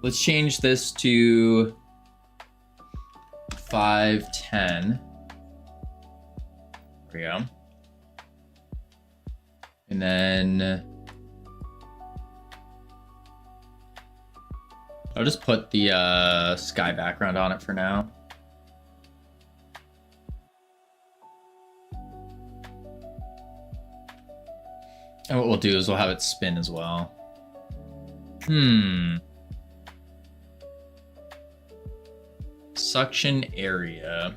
Let's change this to 510. There we go. And then I'll just put the sky background on it for now. And what we'll do is we'll have it spin as well. Suction area.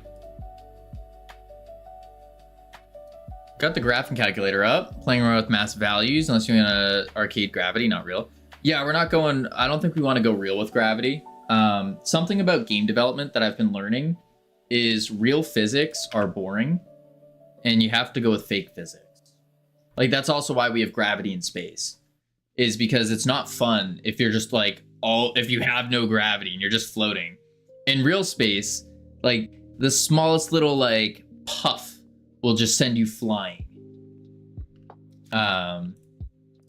Got the graphing calculator up, playing around with mass values, unless you're gonna arcade gravity, not real. Yeah, we're not going, I don't think we want to go real with gravity. Something about game development that I've been learning is real physics are boring and you have to go with fake physics. Like that's also why we have gravity in space, is because it's not fun if you're just like if you have no gravity and you're just floating. In real space, like the smallest little like puff will just send you flying. And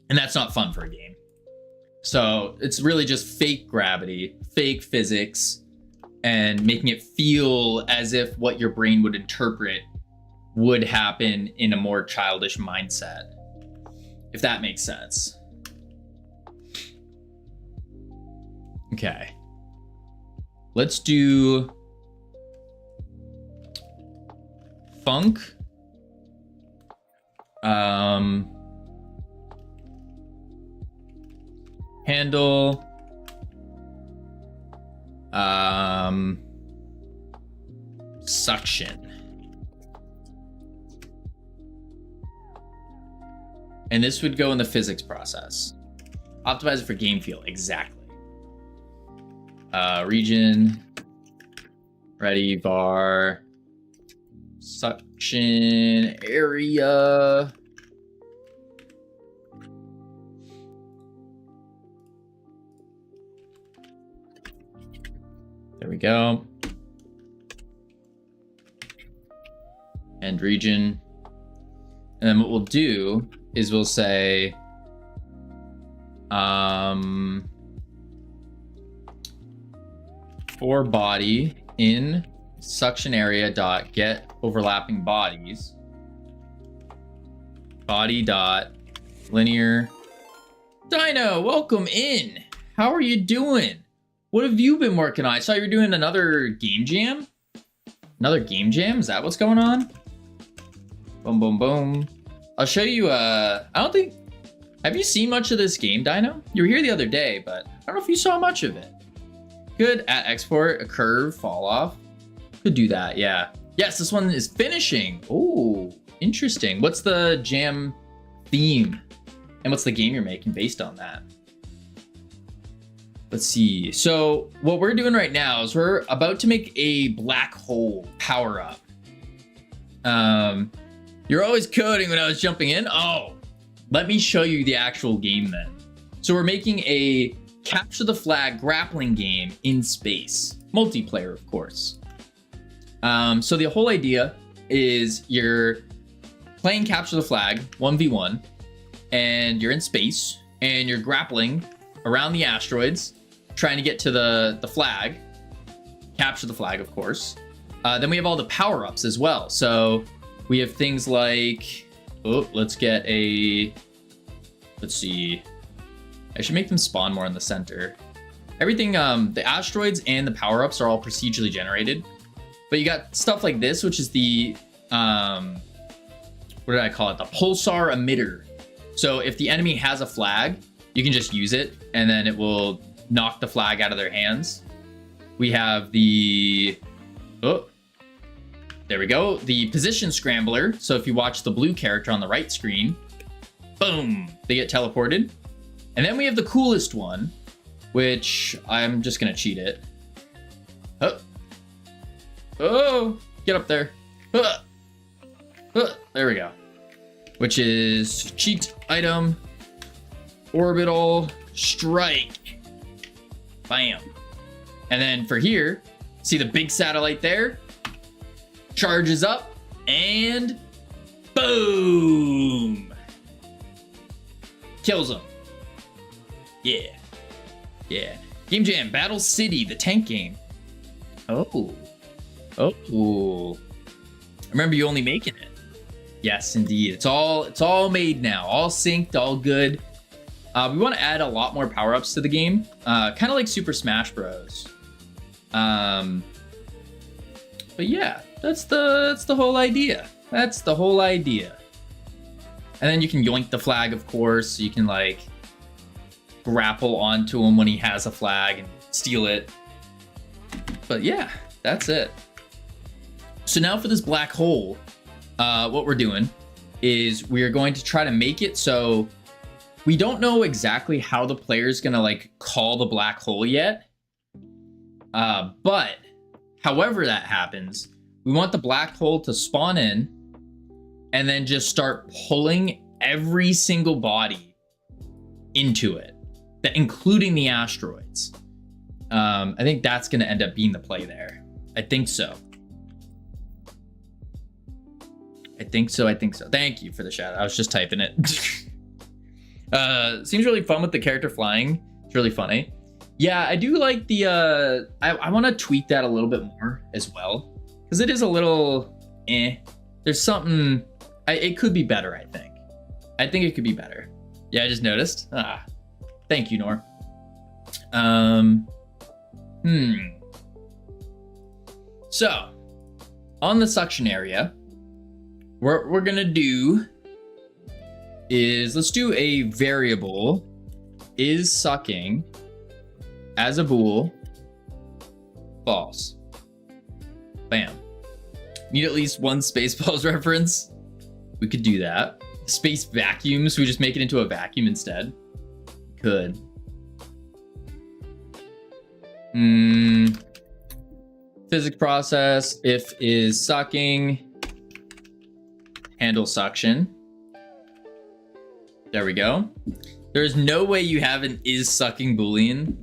that's not fun for a game. So it's really just fake gravity, fake physics, and making it feel as if what your brain would interpret would happen in a more childish mindset, if that makes sense. Okay. Let's do funk. Handle. Suction. And this would go in the physics process. Optimize it for game feel, exactly. Region, ready, var, suction area. There we go. And region. And then what we'll do is we'll say, for body in suction area dot get overlapping bodies, body dot linear. Dino, welcome in. How are you doing? What have you been working on? I saw you were doing another game jam. Another game jam? Is that what's going on? Boom, boom, boom. I'll show you, I don't think, have you seen much of this game, Dino? You were here the other day, but I don't know if you saw much of it. Good at export, a curve, fall off. Could do that, yeah. Yes, this one is finishing. Oh, interesting. What's the jam theme? And what's the game you're making based on that? Let's see. So what we're doing right now is we're about to make a black hole power up. You're always coding when I was jumping in. Oh, let me show you the actual game then. So we're making a capture the flag grappling game in space. Multiplayer, of course. So the whole idea is you're playing Capture the Flag 1v1, and you're in space, and you're grappling around the asteroids, trying to get to the flag, capture the flag, of course. Then we have all the power-ups as well. So we have things like, let's see. I should make them spawn more in the center. Everything, the asteroids and the power-ups are all procedurally generated. But you got stuff like this, which is the, what did I call it? The pulsar emitter. So if the enemy has a flag, you can just use it, and then it will knock the flag out of their hands. We have the, there we go, the position scrambler. So if you watch the blue character on the right screen, boom, they get teleported. And then we have the coolest one, which I'm just gonna cheat it. Oh, get up there. There we go. Which is cheat item, orbital strike. Bam. And then for here, see the big satellite there? Charges up and boom. Kills him. Yeah. Yeah. Game Jam, Battle City, the tank game. Oh. Remember you only making it. Yes, indeed. It's all made now. All synced, all good. We want to add a lot more power-ups to the game. Kind of like Super Smash Bros. But yeah, that's the whole idea. That's the whole idea. And then you can yoink the flag, of course. So you can like grapple onto him when he has a flag and steal it. But yeah, that's it. So now for this black hole, what we're doing is we're going to try to make it so we don't know exactly how the player's gonna like call the black hole yet. But however that happens, we want the black hole to spawn in and then just start pulling every single body into it, including the asteroids. I think that's gonna end up being the play there. I think so. I think so. Thank you for the shout out. I was just typing it. Seems really fun with the character flying. It's really funny. Yeah, I do like the, I want to tweak that a little bit more as well. Because it is a little, There's something, it could be better, I think. I think it could be better. Yeah, I just noticed. Thank you, Nor. So, on the suction area, what we're gonna do is let's do a variable is sucking as a bool false. Bam. Need at least one Spaceballs reference. We could do that. Space vacuum, so we just make it into a vacuum instead. Could. Physics process, if is sucking, handle suction. There we go. There's no way you have an is sucking Boolean.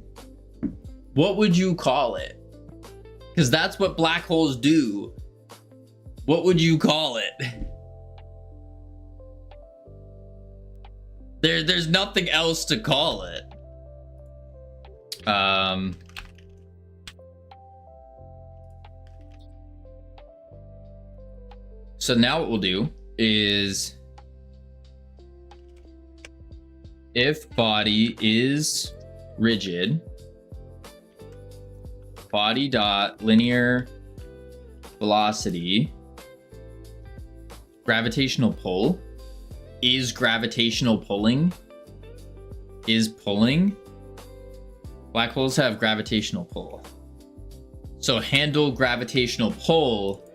What would you call it? Because that's what black holes do. What would you call it? There's nothing else to call it. So now what we'll do is if body is rigid, body dot linear velocity gravitational pull is gravitational pulling is pulling. Black holes have gravitational pull. So handle gravitational pull.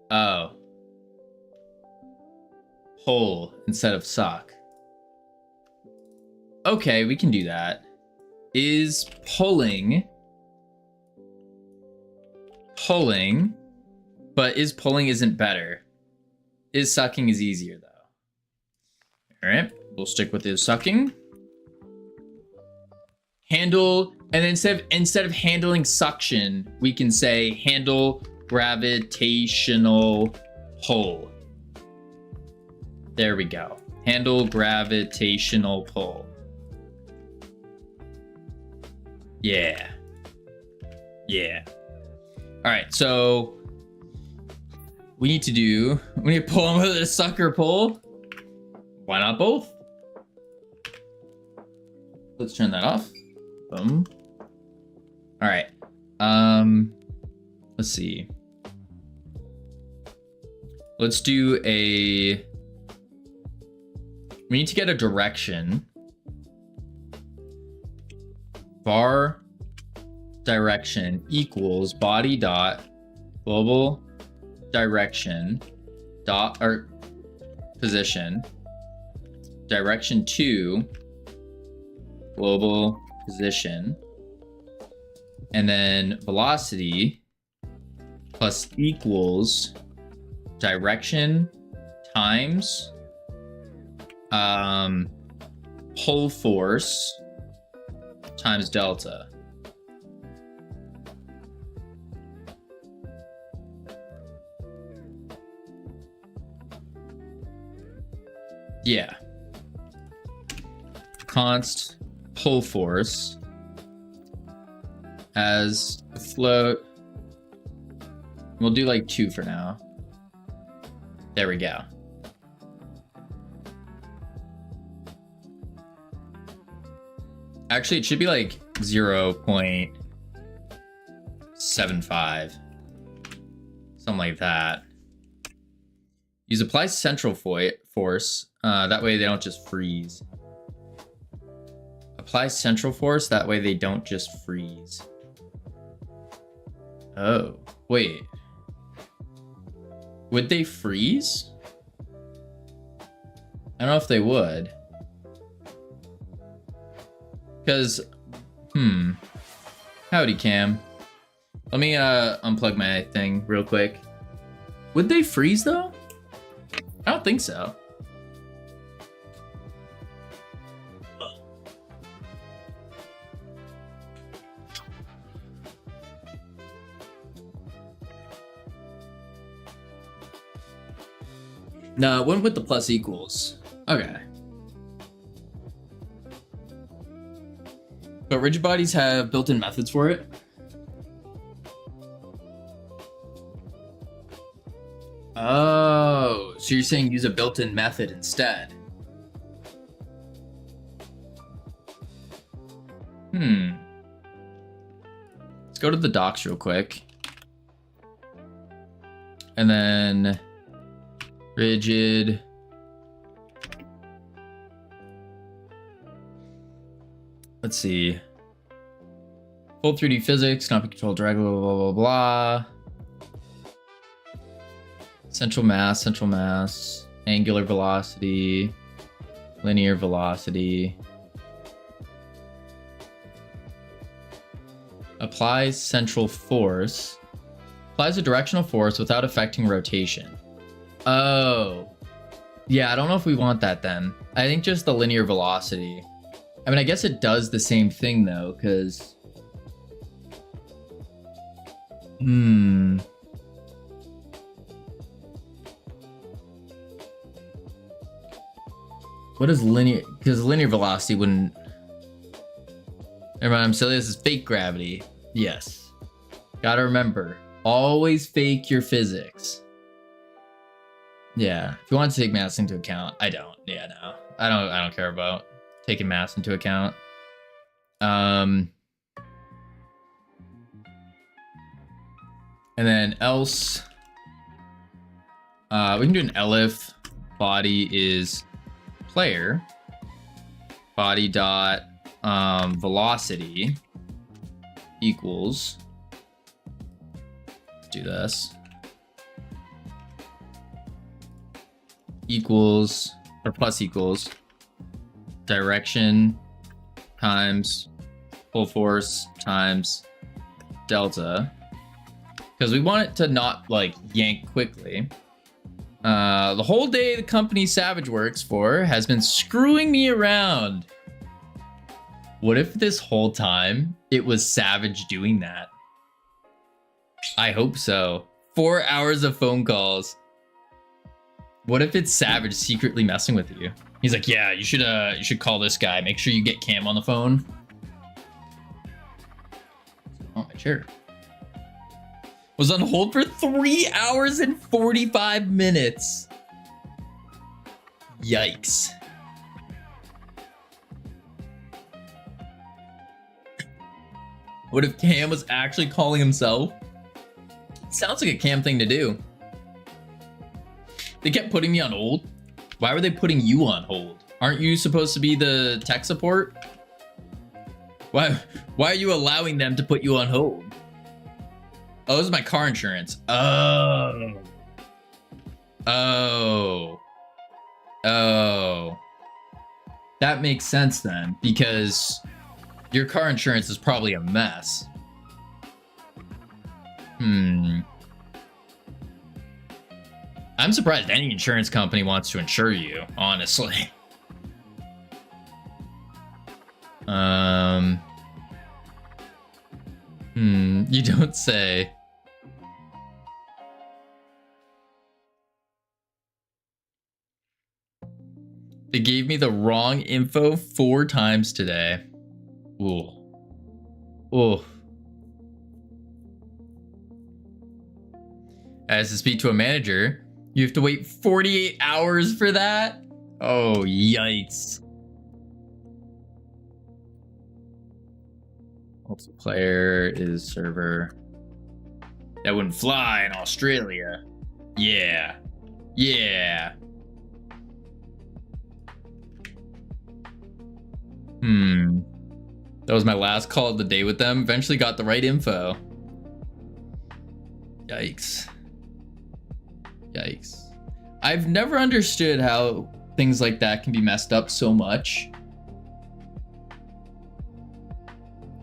Oh. Pull instead of suck. Okay, we can do that. Is pulling, but is pulling isn't better. Is sucking is easier though. All right, we'll stick with is sucking. Handle And then instead of handling suction, we can say handle gravitational pull. There we go. Handle gravitational pull. Yeah. Yeah. All right, so we need to pull them with a sucker pull. Why not both? Let's turn that off. Boom. All right. Let's see. Let's do we need to get a direction. Var direction equals body dot global direction dot or position direction to global position, and then velocity plus equals direction times pull force times delta. Yeah. Const pull force as float. We'll do like 2 for now. There we go. Actually, it should be like 0.75. Something like that. Use apply central force. That way they don't just freeze. Apply central force. That way they don't just freeze. Oh, wait. Would they freeze? I don't know if they would. Because, howdy Cam. Let me unplug my thing real quick. Would they freeze though? I don't think so. No, it went with the plus equals. Okay. But rigid bodies have built-in methods for it. Oh, so you're saying use a built-in method instead? Let's go to the docs real quick. And then rigid. Let's see. Full 3D physics, cannot be controlled directly, blah, blah, blah, blah. Central mass, angular velocity, linear velocity. Applies central force. Applies a directional force without affecting rotation. Oh. Yeah, I don't know if we want that then. I think just the linear velocity. I mean, I guess it does the same thing though, because... What is linear? Because linear velocity wouldn't... Never mind, I'm silly. This is fake gravity. Yes. Gotta remember, always fake your physics. Yeah, if you want to take mass into account, I don't. Yeah, no. I don't care about taking mass into account. And then else, we can do an elif. Body is player. Body dot velocity equals. Let's do this. Equals or plus equals direction times full force times delta, because we want it to not like yank quickly. The whole day the company Savage works for has been screwing me around. What if this whole time it was Savage doing that. I hope so. 4 hours of phone calls. What if it's Savage secretly messing with you? He's like, yeah, you should call this guy. Make sure you get Cam on the phone. Oh, my chair. Was on hold for 3 hours and 45 minutes. Yikes. What if Cam was actually calling himself? Sounds like a Cam thing to do. They kept putting me on hold. Why were they putting you on hold? Aren't you supposed to be the tech support? Why are you allowing them to put you on hold? Oh, this is my car insurance. Oh. That makes sense then, because your car insurance is probably a mess. I'm surprised any insurance company wants to insure you, honestly. You don't say. They gave me the wrong info 4 times today. Ooh. Ooh. As to speak to a manager, you have to wait 48 hours for that? Oh, yikes. Multiplayer is server. That wouldn't fly in Australia. Yeah. Yeah. That was my last call of the day with them. Eventually got the right info. Yikes. Yikes. I've never understood how things like that can be messed up so much.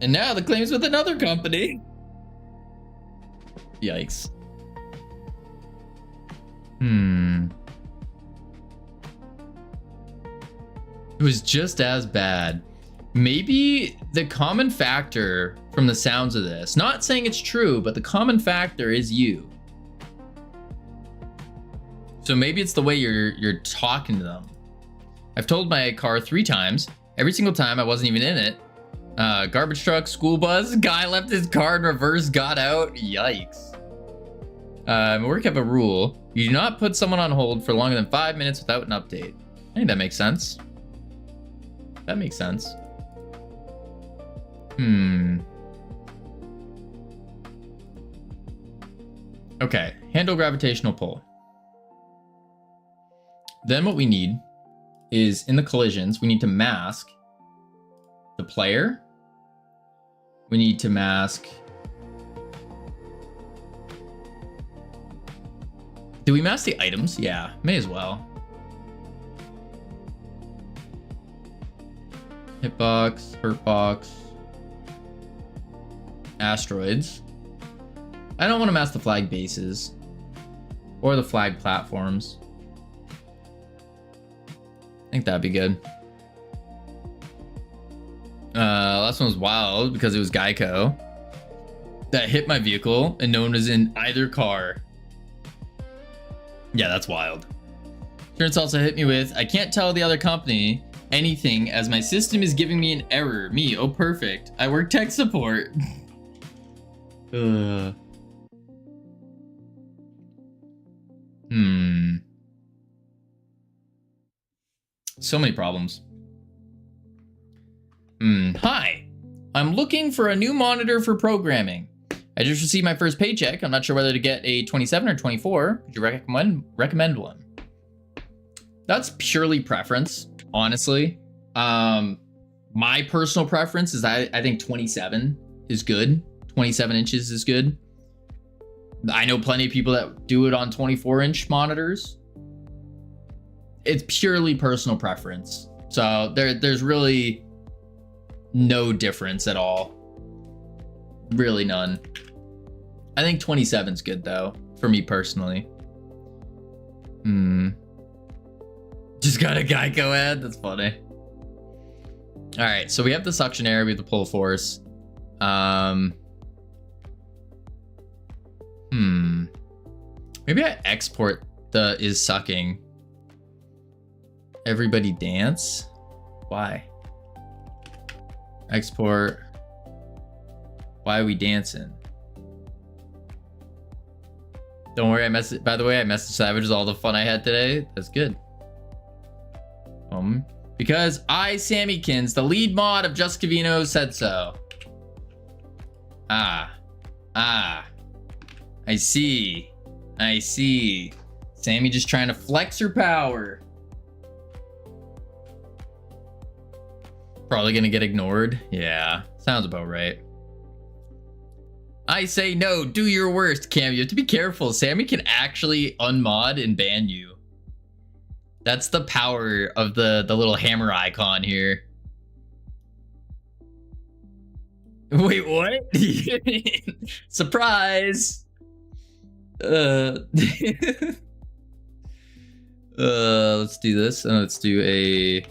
And now the claim's with another company. Yikes. It was just as bad. Maybe the common factor from the sounds of this, not saying it's true, but the common factor is you. So maybe it's the way you're talking to them. I've told my car 3 times. Every single time I wasn't even in it. Garbage truck, school bus, guy left his car in reverse, got out. Yikes. My work have a rule. You do not put someone on hold for longer than 5 minutes without an update. I think that makes sense. That makes sense. Okay, handle gravitational pull. Then what we need is, in the collisions, we need to mask the player. We need to mask... Do we mask the items? Yeah, may as well. Hitbox, hurtbox, asteroids. I don't want to mask the flag bases or the flag platforms. I think that'd be good. Last one was wild because it was Geico that hit my vehicle and no one was in either car. Yeah, that's wild. Insurance also hit me with, I can't tell the other company anything as my system is giving me an error. Me, oh perfect. I work tech support. So many problems. Hi. I'm looking for a new monitor for programming. I just received my first paycheck. I'm not sure whether to get a 27 or 24. Could you recommend one? That's purely preference, honestly. My personal preference is I think 27 is good. 27 inches is good. I know plenty of people that do it on 24-inch monitors. It's purely personal preference. So there's really no difference at all. Really none. I think 27's good though, for me personally. Just got a Geico ad? That's funny. All right, so we have the suction air, we have the pull force. Maybe I export the is sucking. Everybody dance? Why? Export. Why are we dancing? Don't worry, by the way, I messaged Savages all the fun I had today. That's good. Because I, Sammykins, the lead mod of Just Cavino, said so. I see. Sammy just trying to flex her power. Probably gonna get ignored. Yeah, sounds about right. I say no, do your worst, Cam. You have to be careful. Sammy can actually unmod and ban you. That's the power of the little hammer icon here. Wait, what? Surprise! Let's do this, and let's do a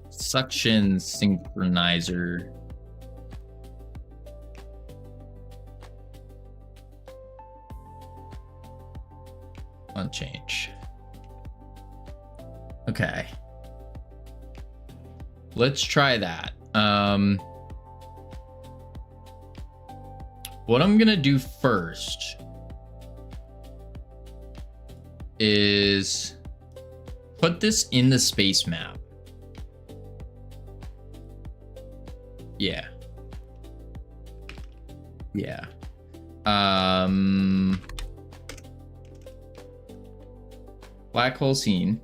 suction synchronizer. One change. Okay. Let's try that. What I'm gonna do first is put this in the space map. Yeah. Black hole scene.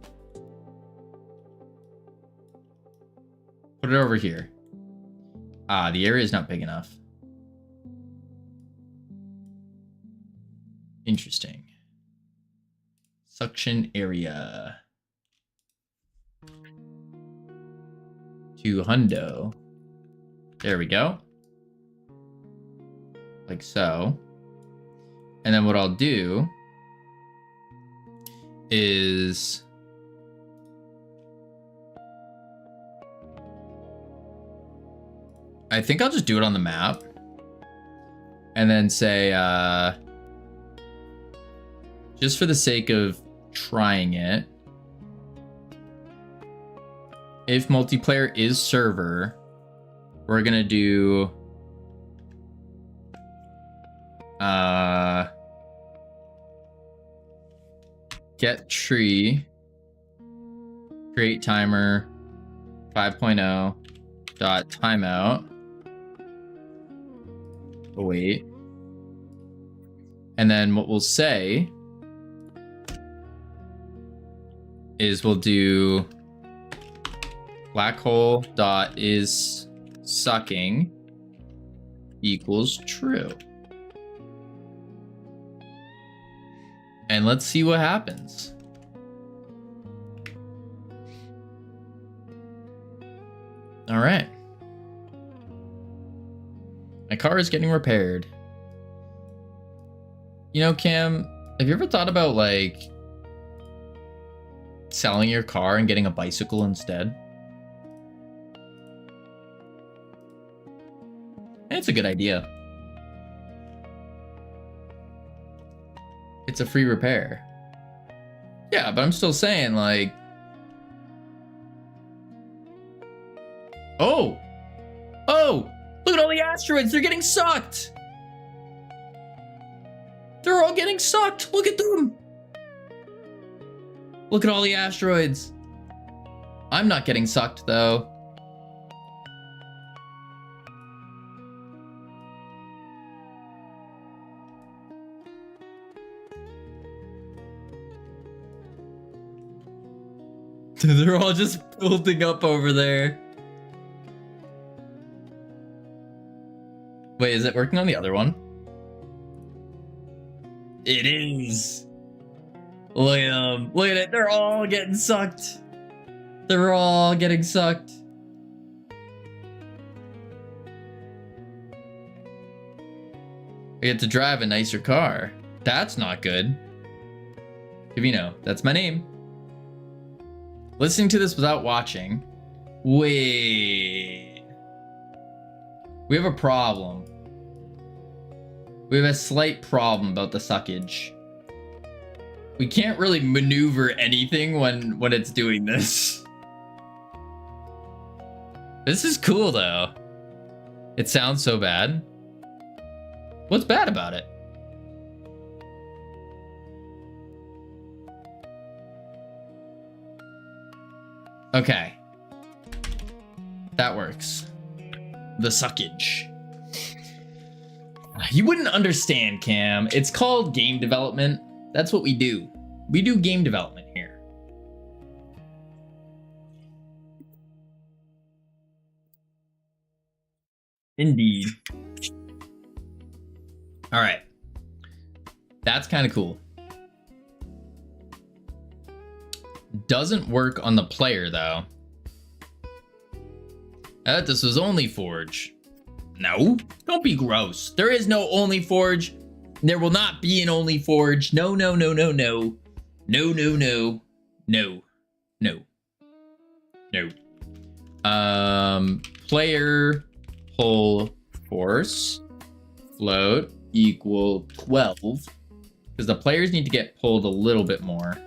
Put it over here. The area is not big enough. Interesting. Suction area. To hundo. There we go. Like so. And then what I'll do is I think I'll just do it on the map and then say just for the sake of trying it, if multiplayer is server, we're gonna do get tree, create timer 5.0 dot timeout. Wait. And then what we'll say is we'll do black hole dot is sucking equals true. And let's see what happens. All right. My car is getting repaired. You know, Cam, have you ever thought about like selling your car and getting a bicycle instead? It's a good idea. It's a free repair. Yeah, but I'm still saying like, oh, look at all the asteroids. They're getting sucked. They're all getting sucked. Look at them. Look at all the asteroids. I'm not getting sucked though. They're all just building up over there. Wait, is it working on the other one? It is. Look at them. Look at it. They're all getting sucked. They're all getting sucked. I get to drive a nicer car. That's not good. Kavino, that's my name. Listening to this without watching. Wait. We have a problem. We have a slight problem about the suckage. We can't really maneuver anything when it's doing this. This is cool though. It sounds so bad. What's bad about it? Okay. That works. The suckage. You wouldn't understand, Cam. It's called game development. That's what we do. We do game development here. Indeed. All right. That's kind of cool. Doesn't work on the player though. This was only Forge. No, don't be gross. There is no only Forge. There will not be an only Forge. No, no, no, no, no. No, no, no. No. No. No. Player pull force float equal 12. Because the players need to get pulled a little bit more.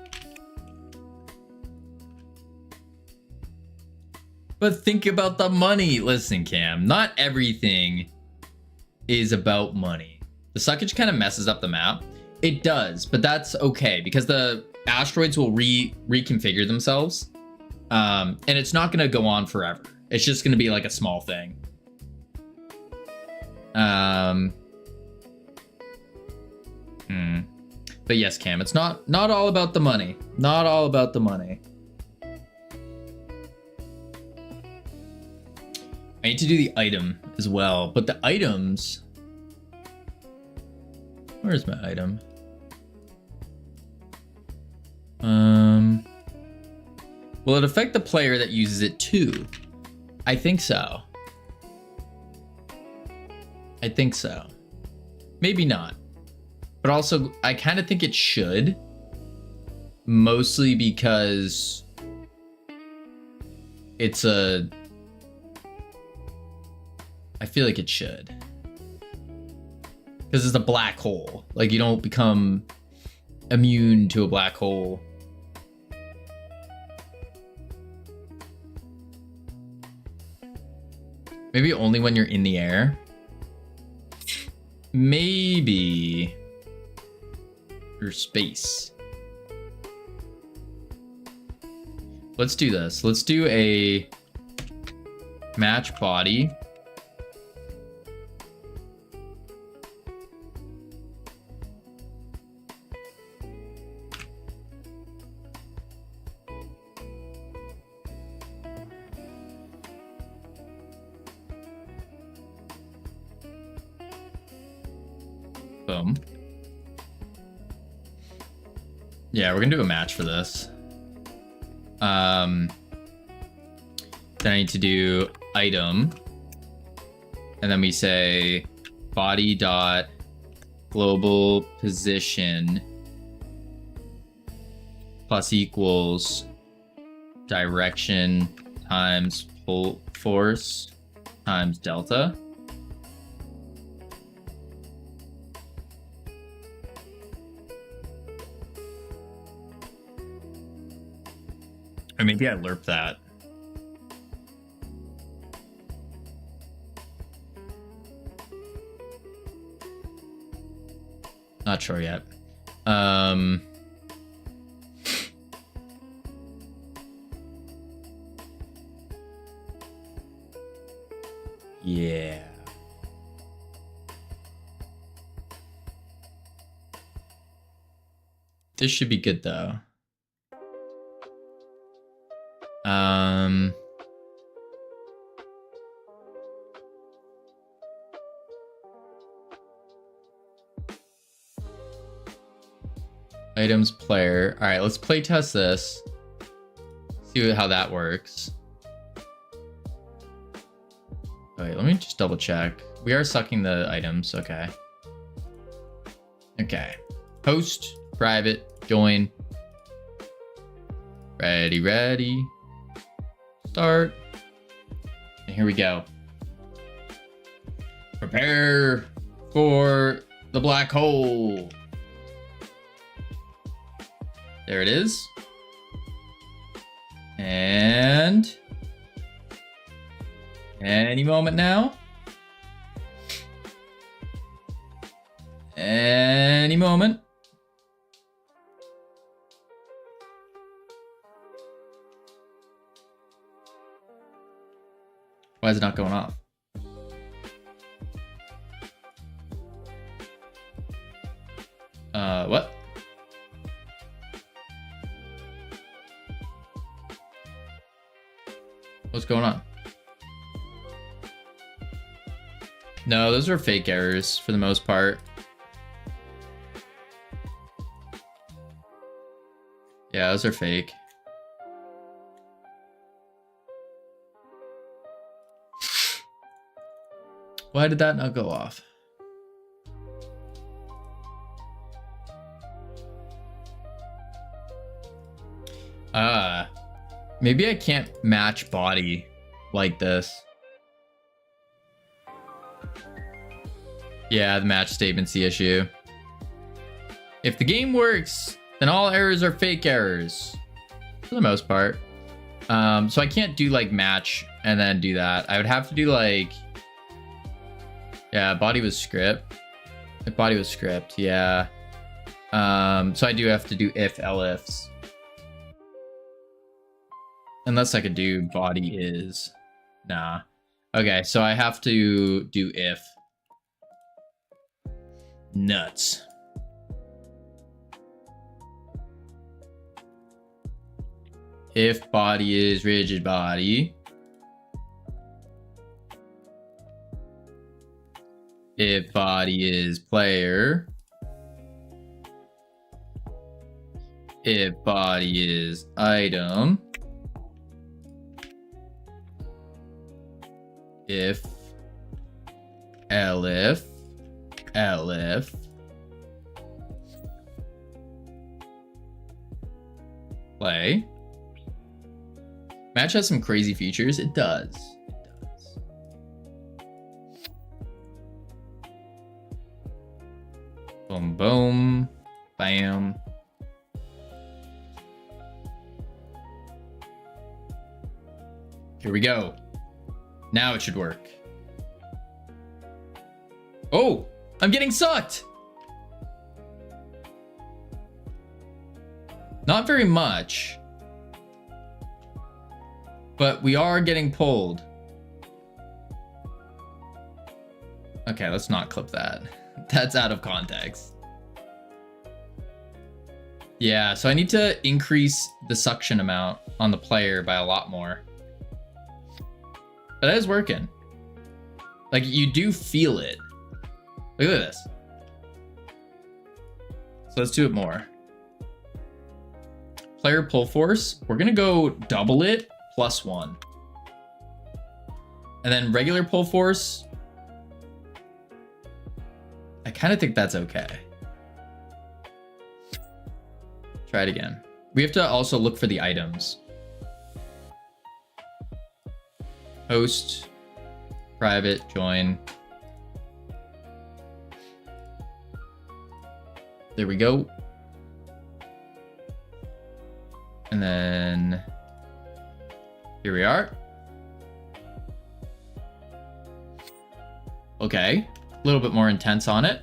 But think about the money. Listen, Cam, not everything is about money. The suckage kind of messes up the map. It does, but that's okay because the asteroids will reconfigure themselves. And it's not going to go on forever. It's just going to be like a small thing. But yes, Cam, it's not all about the money. Not all about the money. I need to do the item as well, but the items... Where's my item? Will it affect the player that uses it too? I think so. I think so. Maybe not. But also, I kind of think it should. Mostly because it's a... I feel like it should. Because it's a black hole. Like, you don't become immune to a black hole. Maybe only when you're in the air. Maybe. Or space. Let's do this. Let's do a match body. Boom. Yeah, we're gonna do a match for this. Then I need to do item, and then we say body dot global position plus equals direction times pull force times delta. Or maybe I lerp that. Not sure yet. Yeah. This should be good though. Items player. All right, let's play test this. See how that works. Wait, let me just double check. We are sucking the items. Okay. Okay. Host, private, join. Ready, start. And here we go. Prepare for the black hole. There it is. And any moment now. Any moment. Why is it not going off? What? What's going on? No, those are fake errors for the most part. Yeah, those are fake. Why did that not go off? Maybe I can't match body like this. Yeah, the match statement's the issue. If the game works, then all errors are fake errors for the most part. So I can't do like match and then do that. I would have to do like, yeah, body was script. If body was script, yeah. So I do have to do if elifs. Unless I could do body is. Nah. Okay, so I have to do if. Nuts. If body is rigid body. If body is player. If body is item. If elif play. Match has some crazy features. It does. Boom, boom, bam. Here we go. Now it should work. Oh, I'm getting sucked. Not very much, but we are getting pulled. Okay, let's not clip that. That's out of context. Yeah, so I need to increase the suction amount on the player by a lot more. But that is working. Like, you do feel it. Look at this. So let's do it more. Player pull force. We're gonna go double it +1. And then regular pull force. I kind of think that's okay. Try it again. We have to also look for the items. Host, private, join. There we go. And then here we are. Okay, a little bit more intense on it.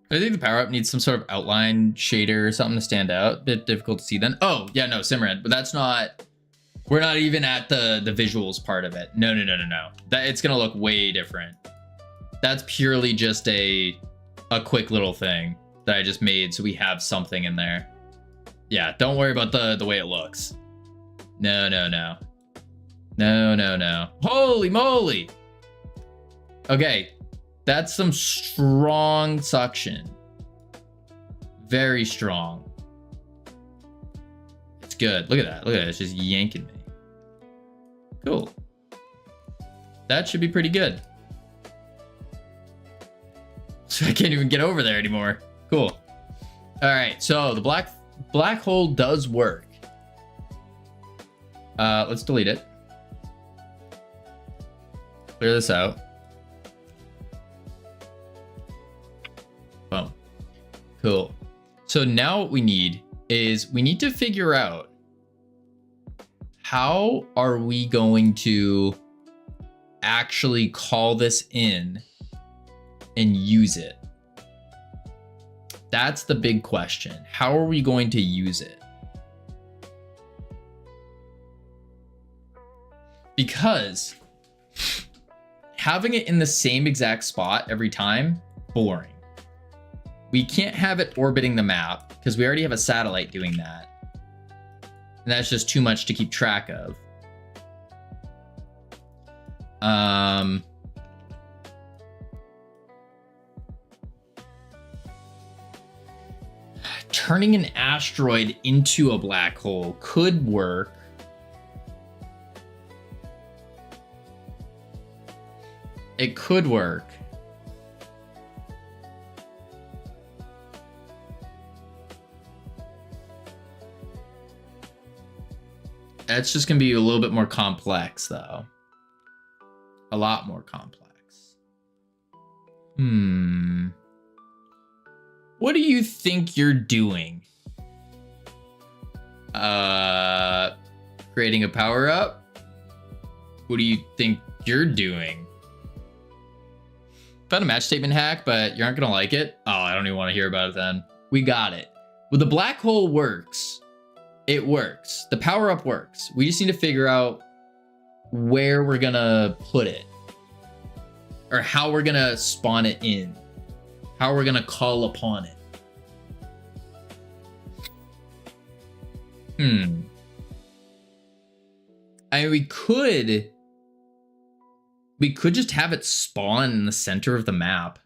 I think the power up needs some sort of outline shader or something to stand out. Bit difficult to see then. Oh, yeah, no, Simran, but that's not, we're not even at the visuals part of it. No. That it's gonna look way different. That's purely just a quick little thing that I just made so we have something in there. Yeah, don't worry about the way it looks. No. Holy moly. Okay. That's some strong suction. Very strong. It's good. Look at that. Look at that. It's just yanking me. Cool. That should be pretty good. So I can't even get over there anymore. Cool. All right. So the black hole does work. Let's delete it. Clear this out. Boom. Cool. So now what we need is we need to figure out how are we going to actually call this in and use it. That's the big question. How are we going to use it? Because having it in the same exact spot every time, boring. We can't have it orbiting the map because we already have a satellite doing that. And that's just too much to keep track of. Turning an asteroid into a black hole could work. It could work. That's just gonna be a little bit more complex, though. A lot more complex. What do you think you're doing? Creating a power-up? What do you think you're doing? Found a match statement hack, but you aren't gonna like it. Oh, I don't even want to hear about it then. We got it. Well, the black hole works. It works. The power up works. We just need to figure out where we're gonna put it. Or how we're gonna spawn it in. How we're gonna call upon it. I mean, we could just have it spawn in the center of the map.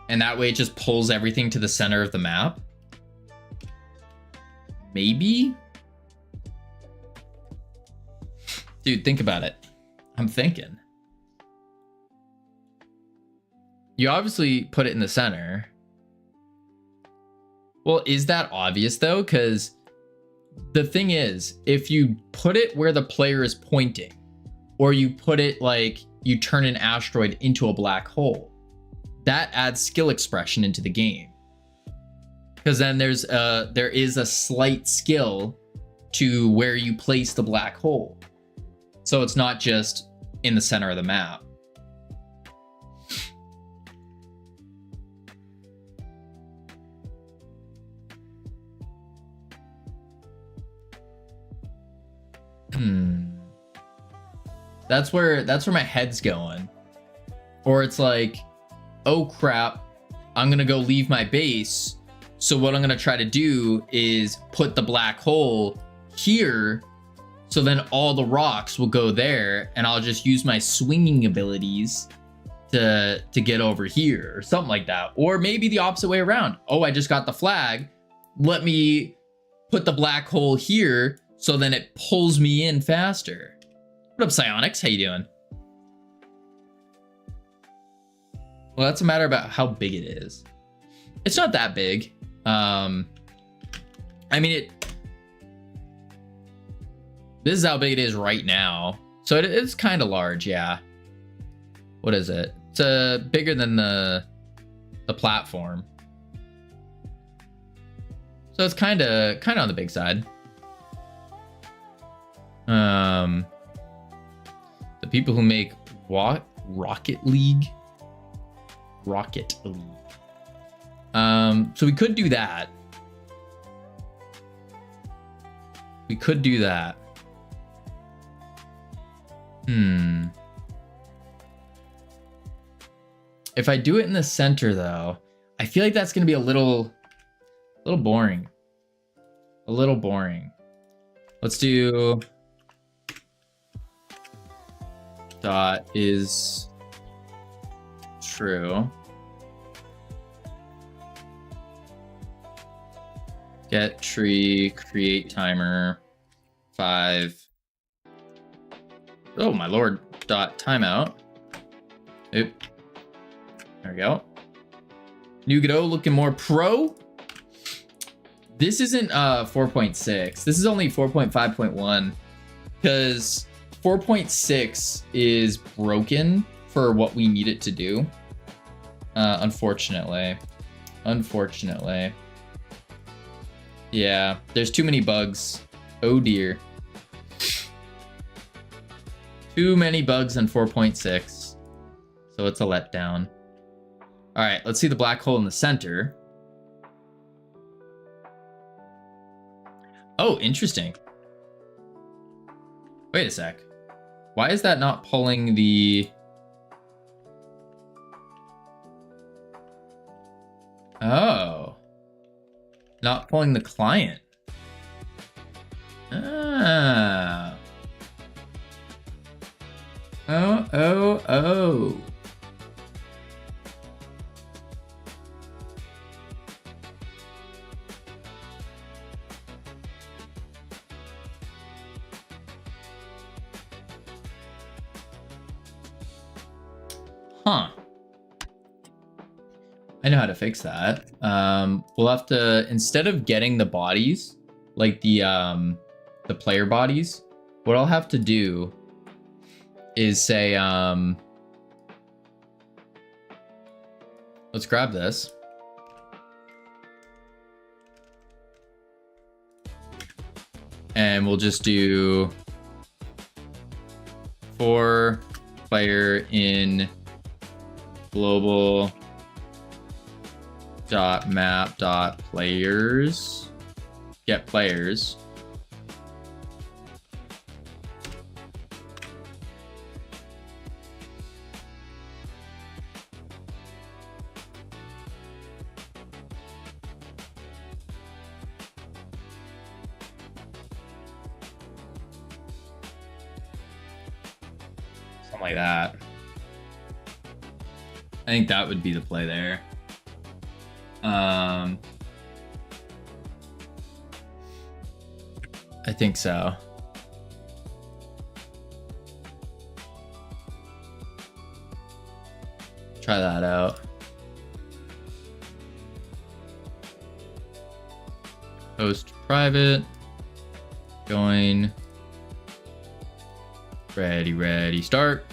And that way it just pulls everything to the center of the map. Maybe? Dude, think about it. I'm thinking. You obviously put it in the center. Well, is that obvious though? Because the thing is, if you put it where the player is pointing, or you put it like you turn an asteroid into a black hole, that adds skill expression into the game. Because then there is a slight skill to where you place the black hole. So it's not just in the center of the map. That's where my head's going. Or it's like, oh crap, I'm gonna go leave my base. So what I'm gonna try to do is put the black hole here, so then all the rocks will go there, and I'll just use my swinging abilities to get over here, or something like that. Or maybe the opposite way around. Oh, I just got the flag. Let me put the black hole here, so then it pulls me in faster. What up, Psionics? How you doing? Well, that's a matter about how big it is. It's not that big. I mean, this is how big it is right now. So it's kind of large, yeah. What is it? It's bigger than the platform. So it's kind of on the big side. The people who make Rocket League. So we could do that. If I do it in the center though, I feel like that's gonna be a little boring. Let's do dot is true. Get tree, create timer, 5. Oh my lord, dot timeout. Oop. There we go. Nugado looking more pro. This isn't 4.6. This is only 4.5.1 because 4.6 is broken for what we need it to do. Unfortunately. Yeah, there's too many bugs. Oh dear. Too many bugs in 4.6. So it's a letdown. All right, let's see the black hole in the center. Oh, interesting. Wait a sec. Why is that not pulling the... Oh. Not pulling the client. Ah. Oh. Huh. I know how to fix that. We'll have to, instead of getting the bodies, like the player bodies, what I'll have to do is say, let's grab this. And we'll just do for player in global dot map dot players, get players. Something like that. I think that would be the play there. I think so. Try that out. Host private. Join. Ready, start.